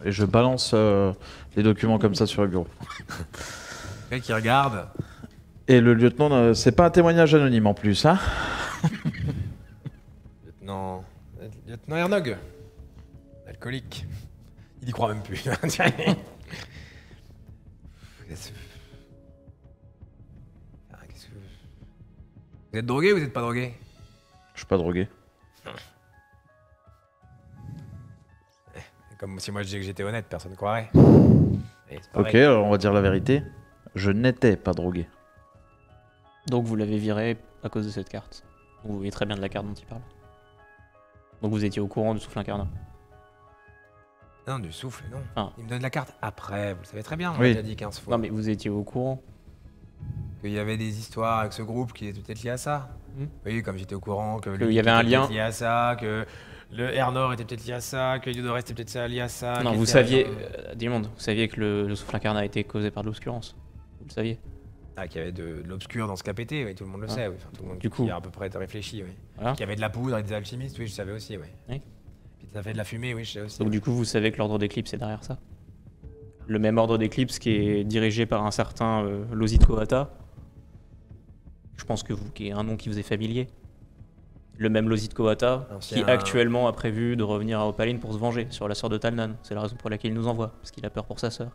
Et je balance les documents comme ça sur le bureau. Le mec qui regarde. Et le lieutenant, c'est pas un témoignage anonyme en plus, hein. Lieutenant Ernog, alcoolique. Il y croit même plus. Qu'est-ce que- Vous êtes drogué ou vous êtes pas drogué? Je suis pas drogué. Comme si moi je disais que j'étais honnête, personne ne croirait. Et c'est Ok, pareil. alors on va dire la vérité. Je n'étais pas drogué. Donc vous l'avez viré à cause de cette carte. Vous voyez très bien de la carte dont il parle. Donc vous étiez au courant du souffle incarnat. Non, du souffle, non. Ah. Il me donne la carte après, vous le savez très bien, on Oui. l'a déjà dit 15 fois. Non mais vous étiez au courant. Qu'il y avait des histoires avec ce groupe qui étaient peut-être liées à ça. Oui, comme j'étais au courant que Qu'il y avait un était lien. peut-être lié à ça, que le Air-Nord était peut-être lié à ça, que Yodores était peut-être lié à ça. non, qu'il vous était saviez, à- dis-le-monde, vous saviez que le souffle incarnat a été causé par de l'obscurance. Vous le saviez. Ah, qu'il y avait de l'obscur dans ce KPT, oui, tout le monde le Ah. sait. Oui. Enfin, tout le monde Du coup. qui a à peu près réfléchi, oui. Voilà. Qu'il y avait de la poudre et des alchimistes, oui, je savais aussi, oui. Oui. Puis ça fait de la fumée, oui, je sais aussi. Donc du coup, vous savez que l'ordre d'éclipse est derrière ça. Le même ordre d'éclipse qui est dirigé par un certain Losit Kohata. Je pense que vous, qui est un nom qui vous est familier. Le même Losit Kohata qui Ancien- actuellement a prévu de revenir à Opaline pour se venger sur la sœur de Talnan. C'est la raison pour laquelle il nous envoie, parce qu'il a peur pour sa sœur.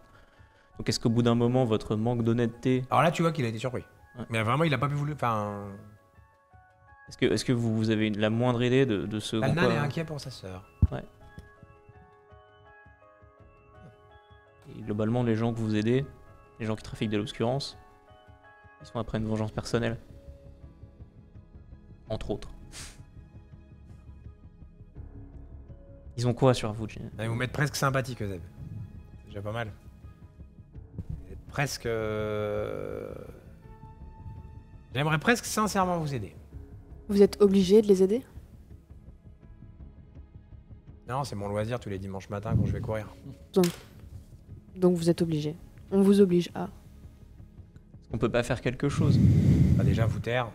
Donc est-ce qu'au bout d'un moment, votre manque d'honnêteté... Alors là, tu vois qu'il a été surpris. Ouais. Mais vraiment, il a pas pu voulu. Enfin, Est-ce que vous avez la moindre idée de ce... Talnan quoi- est inquiet pour sa sœur. Et globalement, les gens que vous aidez, les gens qui trafiquent de l'obscurance, ils sont après une vengeance personnelle. Entre autres. Ils ont quoi sur vous, Jin? Ils vous mettent presque sympathique, Euseb. C'est déjà pas mal. Vous êtes presque... J'aimerais presque sincèrement vous aider. Vous êtes obligé de les aider? Non, c'est mon loisir tous les dimanches matins quand je vais courir. Donc vous êtes obligé. On vous oblige à. On peut pas faire quelque chose Bah déjà, vous taire.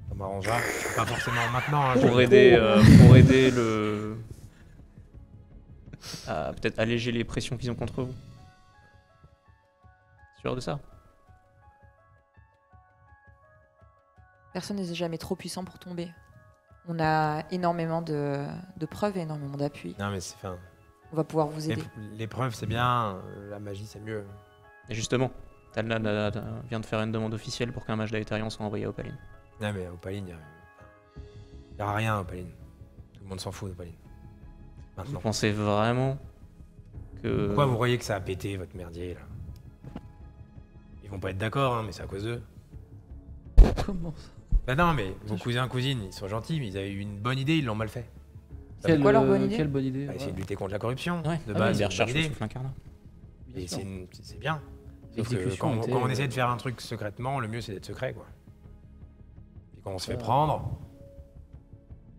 Ça m'arrangera. Pas forcément maintenant. Hein, pour aider le... à peut-être alléger les pressions qu'ils ont contre vous. Sûr de ça? Personne n'est jamais trop puissant pour tomber. On a énormément de preuves et énormément d'appui. Non, mais c'est... Enfin, On va pouvoir vous aider. les preuves, c'est bien. La magie, c'est mieux. Et justement, Talnan vient de faire une demande officielle pour qu'un mage d'Aetherion soit envoyé à Opaline. Non, mais Opaline, il n'y aura rien à Opaline. Tout le monde s'en fout d'Opaline. Vous Maintenant. pensez vraiment que... Pourquoi vous croyez que ça a pété, votre merdier, là? Ils vont pas être d'accord, hein, mais c'est à cause d'eux. Comment ça? Bah non, mais vos cousins, cousines, ils sont gentils, mais ils avaient eu une bonne idée, ils l'ont mal fait. C'est quoi leur bonne idée? Quelle bonne idée? Bah, essayer de lutter contre la corruption. Ouais, De ah base, oui, c'est ils une recherchent bonne le idée. souffle incarnat. Et c'est bien. Sauf que L'exécution quand, était, quand on essaie de faire un truc secrètement, le mieux c'est d'être secret, quoi. Et quand on se fait prendre,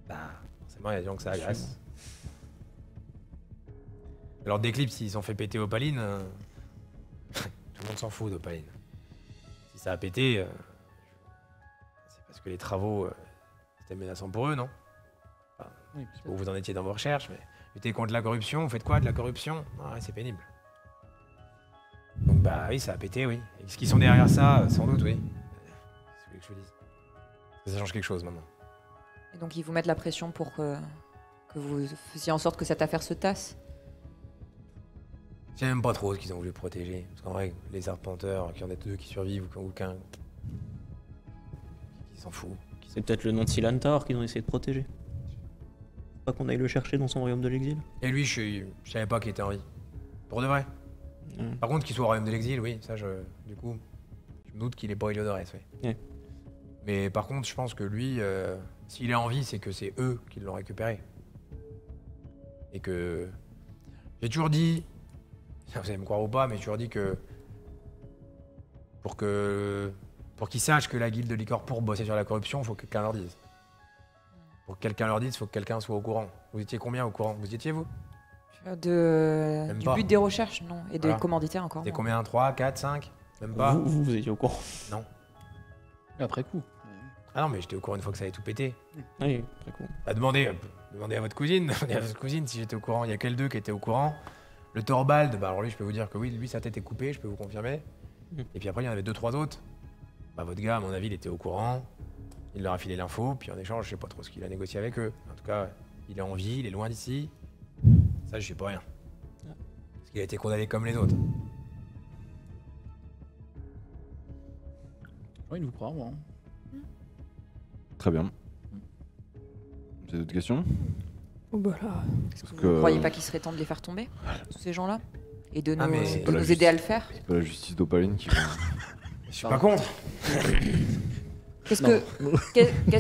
bah forcément il y a des gens que ça agresse. Alors d'Eclipse, ils ont fait péter Opaline, tout le monde s'en fout d'Opaline. Si ça a pété, c'est parce que les travaux étaient menaçants pour eux, non? Oui, Où vous en étiez dans vos recherches, mais lutter contre la corruption, vous faites quoi de la corruption? Ouais, c'est pénible. Donc bah oui, ça a pété, oui. Et ce qu'ils sont derrière ça, sans doute, oui. C'est ce que je vous dise. Ça change quelque chose maintenant. Et donc ils vous mettent la pression pour que vous fassiez en sorte que cette affaire se tasse. Je sais même pas trop ce qu'ils ont voulu protéger. Parce qu'en vrai, les arpenteurs, qu'il y en a deux qui survivent ou qu'un... Qui s'en fout. C'est peut-être le nom de Silantar qu'ils ont essayé de protéger. Pas qu'on aille le chercher dans son royaume de l'exil. Et lui, je savais pas qu'il était en vie. Pour de vrai. Par contre, qu'il soit au royaume de l'exil, oui, ça, du coup, je me doute qu'il est pas Heliodorès, oui. Ouais. Mais par contre, je pense que lui, s'il est en vie, c'est que c'est eux qui l'ont récupéré. Et que... J'ai toujours dit... Vous allez me croire ou pas, mais j'ai toujours dit que... Pour qu'ils sachent que la guilde de Licor pour bosser sur la corruption, il faut que quelqu'un leur dise. Pour que quelqu'un leur dise, il faut que quelqu'un soit au courant. Vous étiez combien au courant? Vous y étiez, vous? Même Du pas. but des recherches, non. Et des Voilà. commanditaires encore. C'était moins. combien? 3, 4, 5? Même pas? Vous étiez au courant. Non. Après coup. Ah non, mais j'étais au courant une fois que ça avait tout pété. Oui, très cool. Bah, demandez à votre cousine, demandez à votre cousine si j'étais au courant. Il y a quel deux qui étaient au courant? Le Thorvald, bah alors lui, je peux vous dire que oui, lui, sa tête est coupée, je peux vous confirmer. Et puis après, il y en avait 2-3 autres. Bah, votre gars, à mon avis, il était au courant. Il leur a filé l'info, puis en échange, je sais pas trop ce qu'il a négocié avec eux. En tout cas, il est en vie, il est loin d'ici. Ça, je sais pas rien. Parce qu'il a été condamné comme les autres. Oui, il nous croit, moi. Très bien. Vous avez d'autres questions? Oh bah là. Vous ne croyez pas qu'il serait temps de les faire tomber, tous ces gens-là? Et de Ah, nous, mais c'est de pas la nous aider à le faire? C'est pas la justice d'Opaline qui va... Je suis pas contre. Qu'est-ce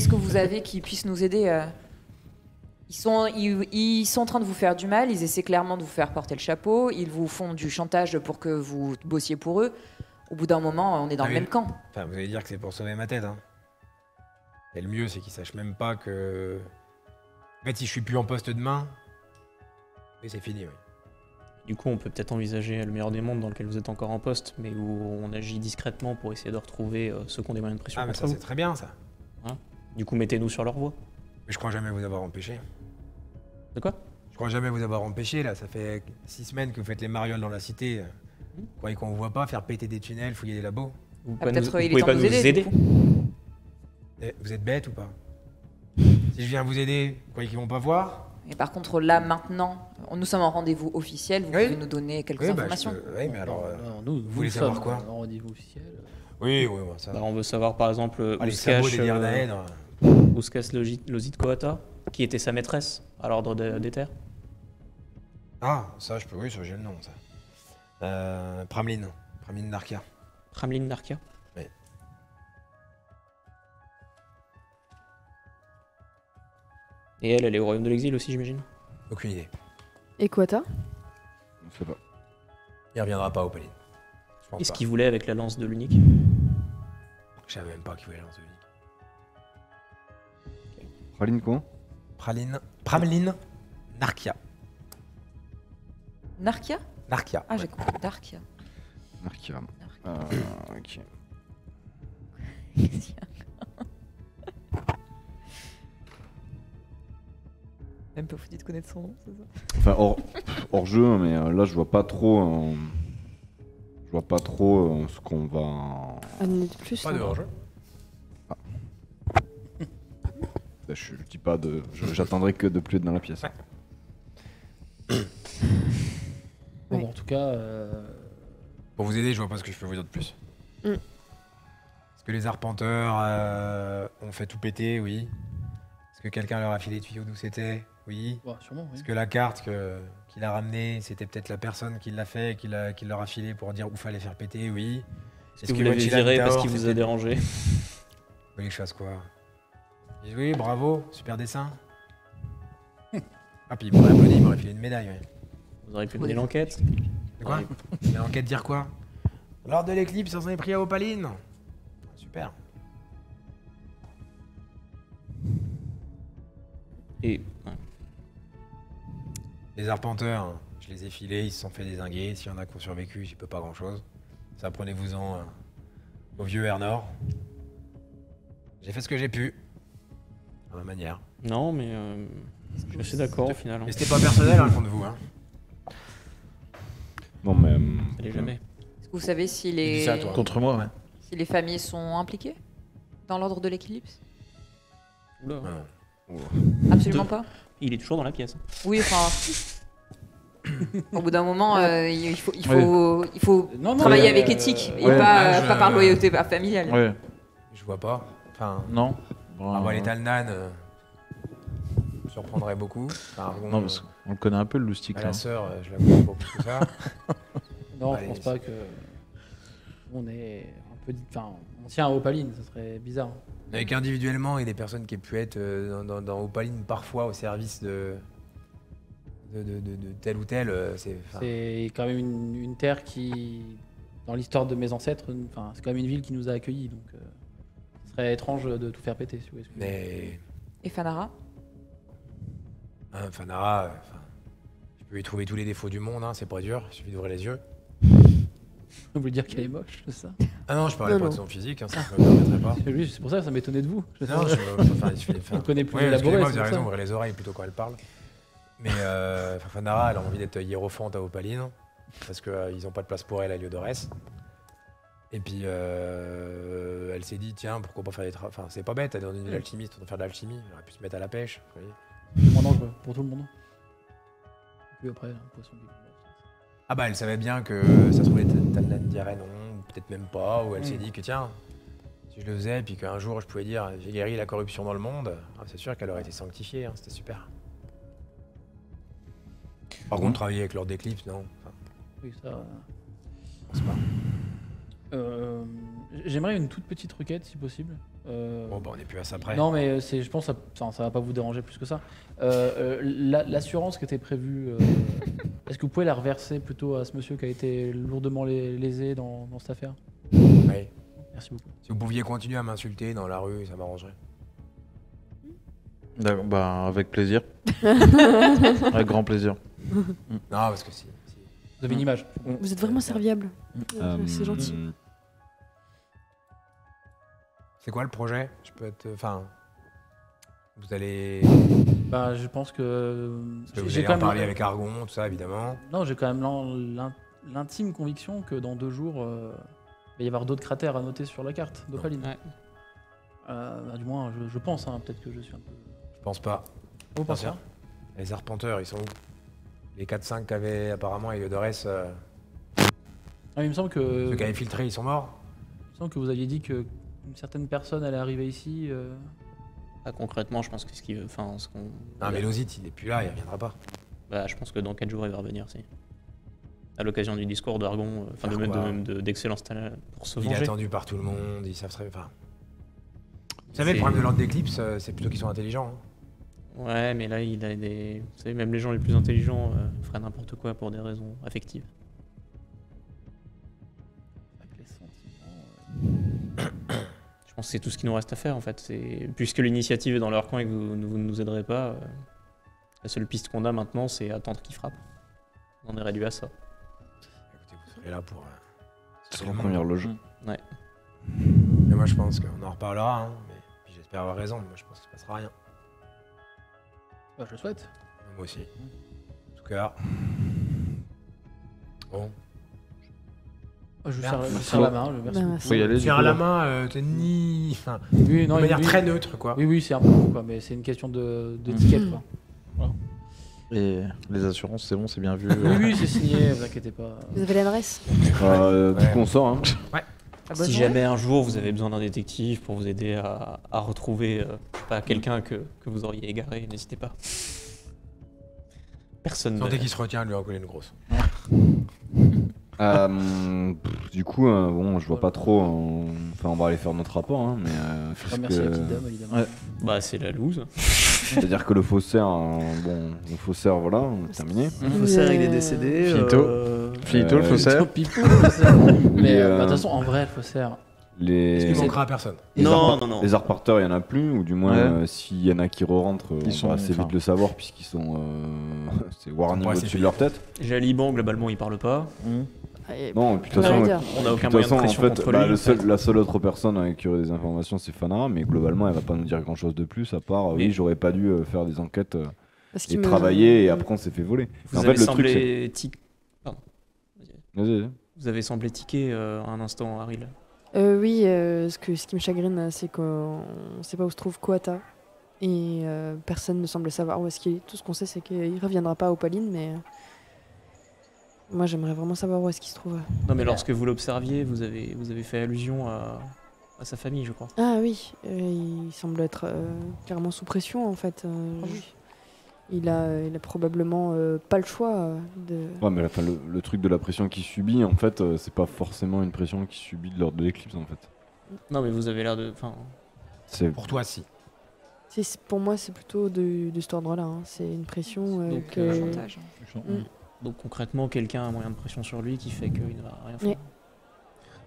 que vous avez qui puisse nous aider ils sont en train de vous faire du mal, ils essaient clairement de vous faire porter le chapeau, ils vous font du chantage pour que vous bossiez pour eux. Au bout d'un moment, on est dans Ah le oui. même camp. Enfin, vous allez dire que c'est pour sauver ma tête, hein. Et le mieux, c'est qu'ils sachent même pas que... En fait, si je suis plus en poste demain... Oui, c'est fini, oui. Du coup, on peut peut-être envisager le meilleur des mondes dans lequel vous êtes encore en poste, mais où on agit discrètement pour essayer de retrouver ceux qui ont des moyens de pression Ah, mais contre ça, vous. c'est très bien, ça. Du coup, mettez-nous sur leur voie. Mais je crois jamais vous avoir empêché. De quoi? Je crois jamais vous avoir empêché, là. Ça fait 6 semaines que vous faites les marioles dans la cité. Vous croyez qu'on vous voit pas faire péter des tunnels, fouiller des labos? Vous Ah, peut-être il est pouvez temps pas de nous vous aider. aider. Du coup. Eh, vous êtes bête ou pas? Si je viens vous aider, vous croyez qu'ils vont pas voir? Et par contre, là, maintenant, nous sommes en rendez-vous officiel, vous Oui. pouvez nous donner quelques Oui, bah, informations. oui, mais alors... Alors, nous, vous voulez savoir quoi? En rendez-vous officiel. Oui, oui, ça... Bah, on veut savoir par exemple Ah, où les se sabots cache, des Dirdaèdres. où se cache Losit Koata, qui était sa maîtresse à l'ordre des terres. Ah, ça, je peux... Oui, ça, j'ai le nom, ça. Pramline Narkia. Ramlin Narkia. Oui. Et elle est au royaume de l'exil aussi, j'imagine. Aucune idée. Et Quata? On sait pas. Il reviendra pas au palais. Je pense Qu'est-ce pas. qu'il voulait avec la lance de l'unique? Je savais même pas qu'il voulait lancer l'unique. Praline quoi? Prameline, Narkia. Narkia? Narkia. Ah, j'ai compris. Darkia. Narkia. Ok. Même pas foutu de connaître son nom, c'est ça? Enfin, hors jeu, mais là, je vois pas trop. Je vois pas trop ce qu'on va. Un minute plus. Pas de non. hors-jeu. Je dis pas de. J'attendrai que de plus être dans la pièce. Ouais. Bon, Ouais. en tout cas, Pour vous aider, je vois pas ce que je peux vous dire de plus. Mm. Est-ce que les arpenteurs ont fait tout péter? Oui. Est-ce que quelqu'un leur a filé des tuyaux d'où c'était? Oui. bah, sûrement, oui. Est-ce que la carte qu'il a ramenée, c'était peut-être la personne qui l'a fait, qui leur a filé pour dire où fallait faire péter? Oui. Est-ce que vous l'avez viré parce qu'il vous a dérangé? Vous voulez que je fasse quoi? Ils disent oui, bravo, super dessin. Ah, puis il m'aurait applaudi, il m'aurait filé une médaille. Ouais. Vous auriez pu mener l'enquête. De quoi? L'enquête dire quoi? Lors de l'éclipse, on s'en est pris à Opaline. Super. Et ouais. Les arpenteurs, je les ai filés, ils se sont fait dézinguer. S'il y en a qui ont survécu, j'y peux pas grand chose. Ça, prenez-vous-en au vieux Ernor. J'ai fait ce que j'ai pu. À ma manière. Non, mais je suis assez d'accord au final. Hein. Mais c'était pas personnel hein, contre vous. Hein. Non, mais. Allez, jamais. Est-ce que vous savez si Je dis ça à toi. Contre moi, ouais. si les familles sont impliquées dans l'ordre de l'éclipse? Oula. Ouais. Absolument pas. Il est toujours dans la pièce. Oui, enfin. Au bout d'un moment, il faut Non, travailler mais, avec éthique et ouais, pas, je- pas par loyauté familiale. Ouais. Je vois pas. Enfin, Non. Bon, avoir les Talnan me surprendrait beaucoup. Enfin, bon, Non, parce qu'on le connaît un peu, le loustic. la Là. sœur, je la connais pas plus que ça. Non, Allez, je pense pas que. On est un peu. Enfin, on tient à Opaline, ça serait bizarre. Avec individuellement et des personnes qui aient pu être dans Opaline parfois au service de tel ou tel, c'est. enfin, C'est quand même une terre qui, dans l'histoire de mes ancêtres, enfin, c'est quand même une ville qui nous a accueillis, donc ce serait étrange de tout faire péter, si vous voulez. Mais Et Fanara? hein, Fanara, je peux lui trouver tous les défauts du monde, hein, c'est pas dur, il suffit d'ouvrir les yeux. Vous voulez dire qu'elle est moche, c'est ça? Ah non, je parlais Non, pas non. de son physique, hein, ça me permettrait pas. Oui, c'est pour ça que ça m'étonnait de vous. Non, enfin, il suffit. On connaît plus Ouais, élaboré, excusez-moi, c'est vous avez pour raison, ça. ouvrez les oreilles plutôt quand elle parle. Mais Fanara, elle a envie d'être hiérophante à Opaline, parce qu'ils ont pas de place pour elle à Liodorès. Et puis, elle s'est dit, tiens, pourquoi pas faire des travaux. Enfin, c'est pas bête, elle est dans une ville alchimiste, on doit faire de l'alchimie, elle aurait pu se mettre à la pêche. Vous voyez. Moins dangereux pour tout le monde. Et puis après, un poisson qui. Ah bah, elle savait bien que ça se trouvait Talnan dirait non, ou peut-être même pas, ou elle s'est dit que tiens, si je le faisais, puis qu'un jour je pouvais dire j'ai guéri la corruption dans le monde, ah, c'est sûr qu'elle aurait été sanctifiée, hein, c'était super. Par contre, travailler avec Lord d'Eclipse, non. Enfin, Oui, ça. je pense pas. J'aimerais une toute petite requête, si possible. Bon, bah, on est plus à ça près. Non, mais je pense que ça va pas vous déranger plus que ça. L'assurance qui était prévue, est-ce que vous pouvez la reverser plutôt à ce monsieur qui a été lourdement lésé dans cette affaire? Ouais. Merci beaucoup. Si vous pouviez continuer à m'insulter dans la rue, ça m'arrangerait. D'accord, bah, avec plaisir. Avec grand plaisir. Non, parce que si. Vous avez une image. Vous êtes vraiment serviable. C'est gentil. C'est quoi le projet? Je peux être. Enfin. Vous allez. Bah, je pense que. Parce que vous j'ai allez quand en même- parler avec Argon, tout ça, évidemment. Non, j'ai quand même l'intime conviction que dans 2 jours, il va y avoir d'autres cratères à noter sur la carte d'Opaline. Ouais. Bah, du moins, je pense, hein, peut-être que je suis un peu. Je pense pas. Vous pensez Bien sûr. Les arpenteurs, ils sont où? Les 4-5 qu'avait apparemment Eliodorès, Ah, il me semble que. ceux qui avaient filtré, ils sont morts. Il me semble que vous aviez dit que une certaine personne allait arriver ici. Ah, concrètement, je pense que ce qu'il veut. Enfin, ce qu'on. Un Mélosite, il est plus là, il reviendra pas. Bah, je pense que dans 4 jours, il va revenir, si. À l'occasion du discours d'Argon, enfin Faire de quoi même d'Excellence Talal pour se Il est venger. attendu par tout le monde, ils savent très. Enfin. Vous savez, le C'est- problème de l'ordre d'éclipse, c'est plutôt qu'ils sont intelligents. hein. Ouais, mais là, il a des. Vous savez, même les gens les plus intelligents feraient n'importe quoi pour des raisons affectives. pense que c'est tout ce qu'il nous reste à faire en fait. Puisque l'initiative est dans leur camp et que vous ne nous aiderez pas, la seule piste qu'on a maintenant, c'est attendre qu'ils frappent. On en est réduit à ça. Écoutez, vous serez là pour. C'est la première loge. Ouais. Mais moi, je pense qu'on en reparlera. Hein, mais puis j'espère avoir raison. Mais moi, je pense qu'il ne se passera rien. Bah, je le souhaite. Moi aussi. En tout cas. Bon. Je Merde. vous serre la main. Merci. Bah, beaucoup. Faut y aller. du Tiens coup, la là. main, t'es ni. Enfin, Oui, de non, manière oui, très neutre, quoi. Oui, c'est un peu long, quoi, mais c'est une question d'étiquette, quoi. Et les assurances, c'est bon, c'est bien vu. Oui, c'est signé, vous inquiétez pas. Vous avez l'adresse? Du coup, on sort. Hein. Si jamais un jour vous avez besoin d'un détective pour vous aider à retrouver je sais pas, quelqu'un que vous auriez égaré, n'hésitez pas. Personne. Sentez qu'il se retient à lui en coller une grosse. Du coup, bon, je vois pas trop. Enfin, on va aller faire notre rapport, hein, mais. Remercie la petite dame, évidemment. Ouais. Bah, c'est la loose. C'est-à-dire que le fautsaire, voilà, terminé. Le faussaire, il est décédé. Finito, le faussaire. Pipou, le faussaire. Mais Les, bah, de toute façon, en vrai, le faussaire. Il Les, manquera à personne. Non. les artporteurs, il y en a plus, ou du moins, s'il y en a qui re-rentrent, Ils on sont- va assez enfin- vite le savoir, puisqu'ils sont. C'est warning Ouais, c'est au-dessus de leur tête. Jaliban, globalement, il parle pas. Non, et puis de toute Rien à façon, dire. On n'a aucun de toute moyen de façon, en pression fait, contre bah, lui. en fait. la seule autre personne qui aurait des informations, c'est Fanara, mais globalement, elle va pas nous dire grand chose de plus, à part, Mais- oui, j'aurais pas dû faire des enquêtes Parce et qu'il me- travailler, et après on s'est fait voler. Vous En avez fait, le truc, c'est. semblé Pardon. Vas-y. Vous avez semblé tiquer un instant, Haril. Oui, ce qui me chagrine, c'est qu'on ne sait pas où se trouve Koata. Et personne ne semble savoir où est-ce qu'il est. Tout ce qu'on sait, c'est qu'il reviendra pas au Pauline, mais moi j'aimerais vraiment savoir où est-ce qu'il se trouve. Non, mais lorsque vous l'observiez, vous avez fait allusion à sa famille, je crois. Ah oui, il semble être clairement sous pression en fait. Il a probablement pas le choix de. Ouais, mais enfin, le truc de la pression qu'il subit, en fait, c'est pas forcément une pression qu'il subit de l'ordre de l'éclipse, en fait. Non, mais vous avez l'air de. Enfin, C'est. Pour toi, si. Pour moi, c'est plutôt de cet ordre-là. Hein. C'est une pression Donc, que. Chantage. donc concrètement, quelqu'un a un moyen de pression sur lui qui fait qu'il ne va rien faire. Oui.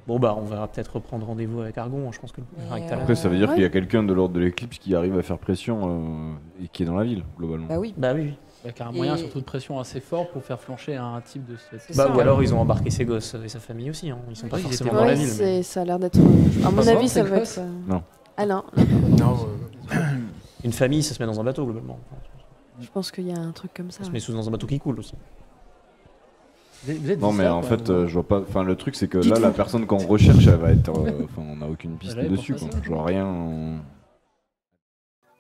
Bon, bah, on va peut-être reprendre rendez-vous avec Argon. Je pense que le rectal. Après, ça veut dire Ouais. qu'il y a quelqu'un de l'ordre de l'éclipse qui arrive à faire pression et qui est dans la ville, globalement. Bah oui. Bah oui. Il y a un moyen, Et- surtout de pression assez fort pour faire flancher un type de cette. C'est Bah, ça, ou ouais. alors ils ont embarqué ses gosses et sa famille aussi. Hein. Ils sont pas Oui, ils forcément étaient- dans la Ouais, ville. mais- ça a l'air d'être. À mon Pas avis, fort, ça ces va gosses être. Non. Ah non, Non, Une famille, ça se met dans un bateau globalement. je pense qu'il y a un truc comme ça. Ça se met dans un bateau qui coule aussi. Vous êtes Non, dit mais ça, en quoi, fait, vous- je vois pas. Enfin, le truc, c'est que là, la personne qu'on recherche, elle va être. Enfin, on n'a aucune piste J'avais dessus, pensé quoi. à ça. Je vois rien.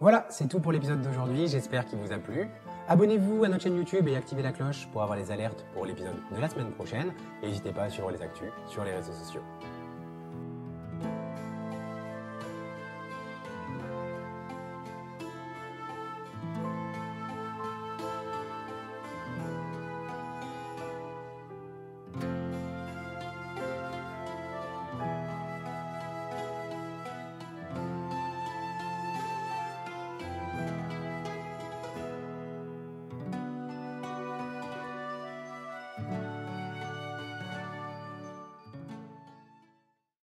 Voilà, c'est tout pour l'épisode d'aujourd'hui, j'espère qu'il vous a plu. Abonnez-vous à notre chaîne YouTube et activez la cloche pour avoir les alertes pour l'épisode de la semaine prochaine. Et n'hésitez pas à suivre les actus sur les réseaux sociaux.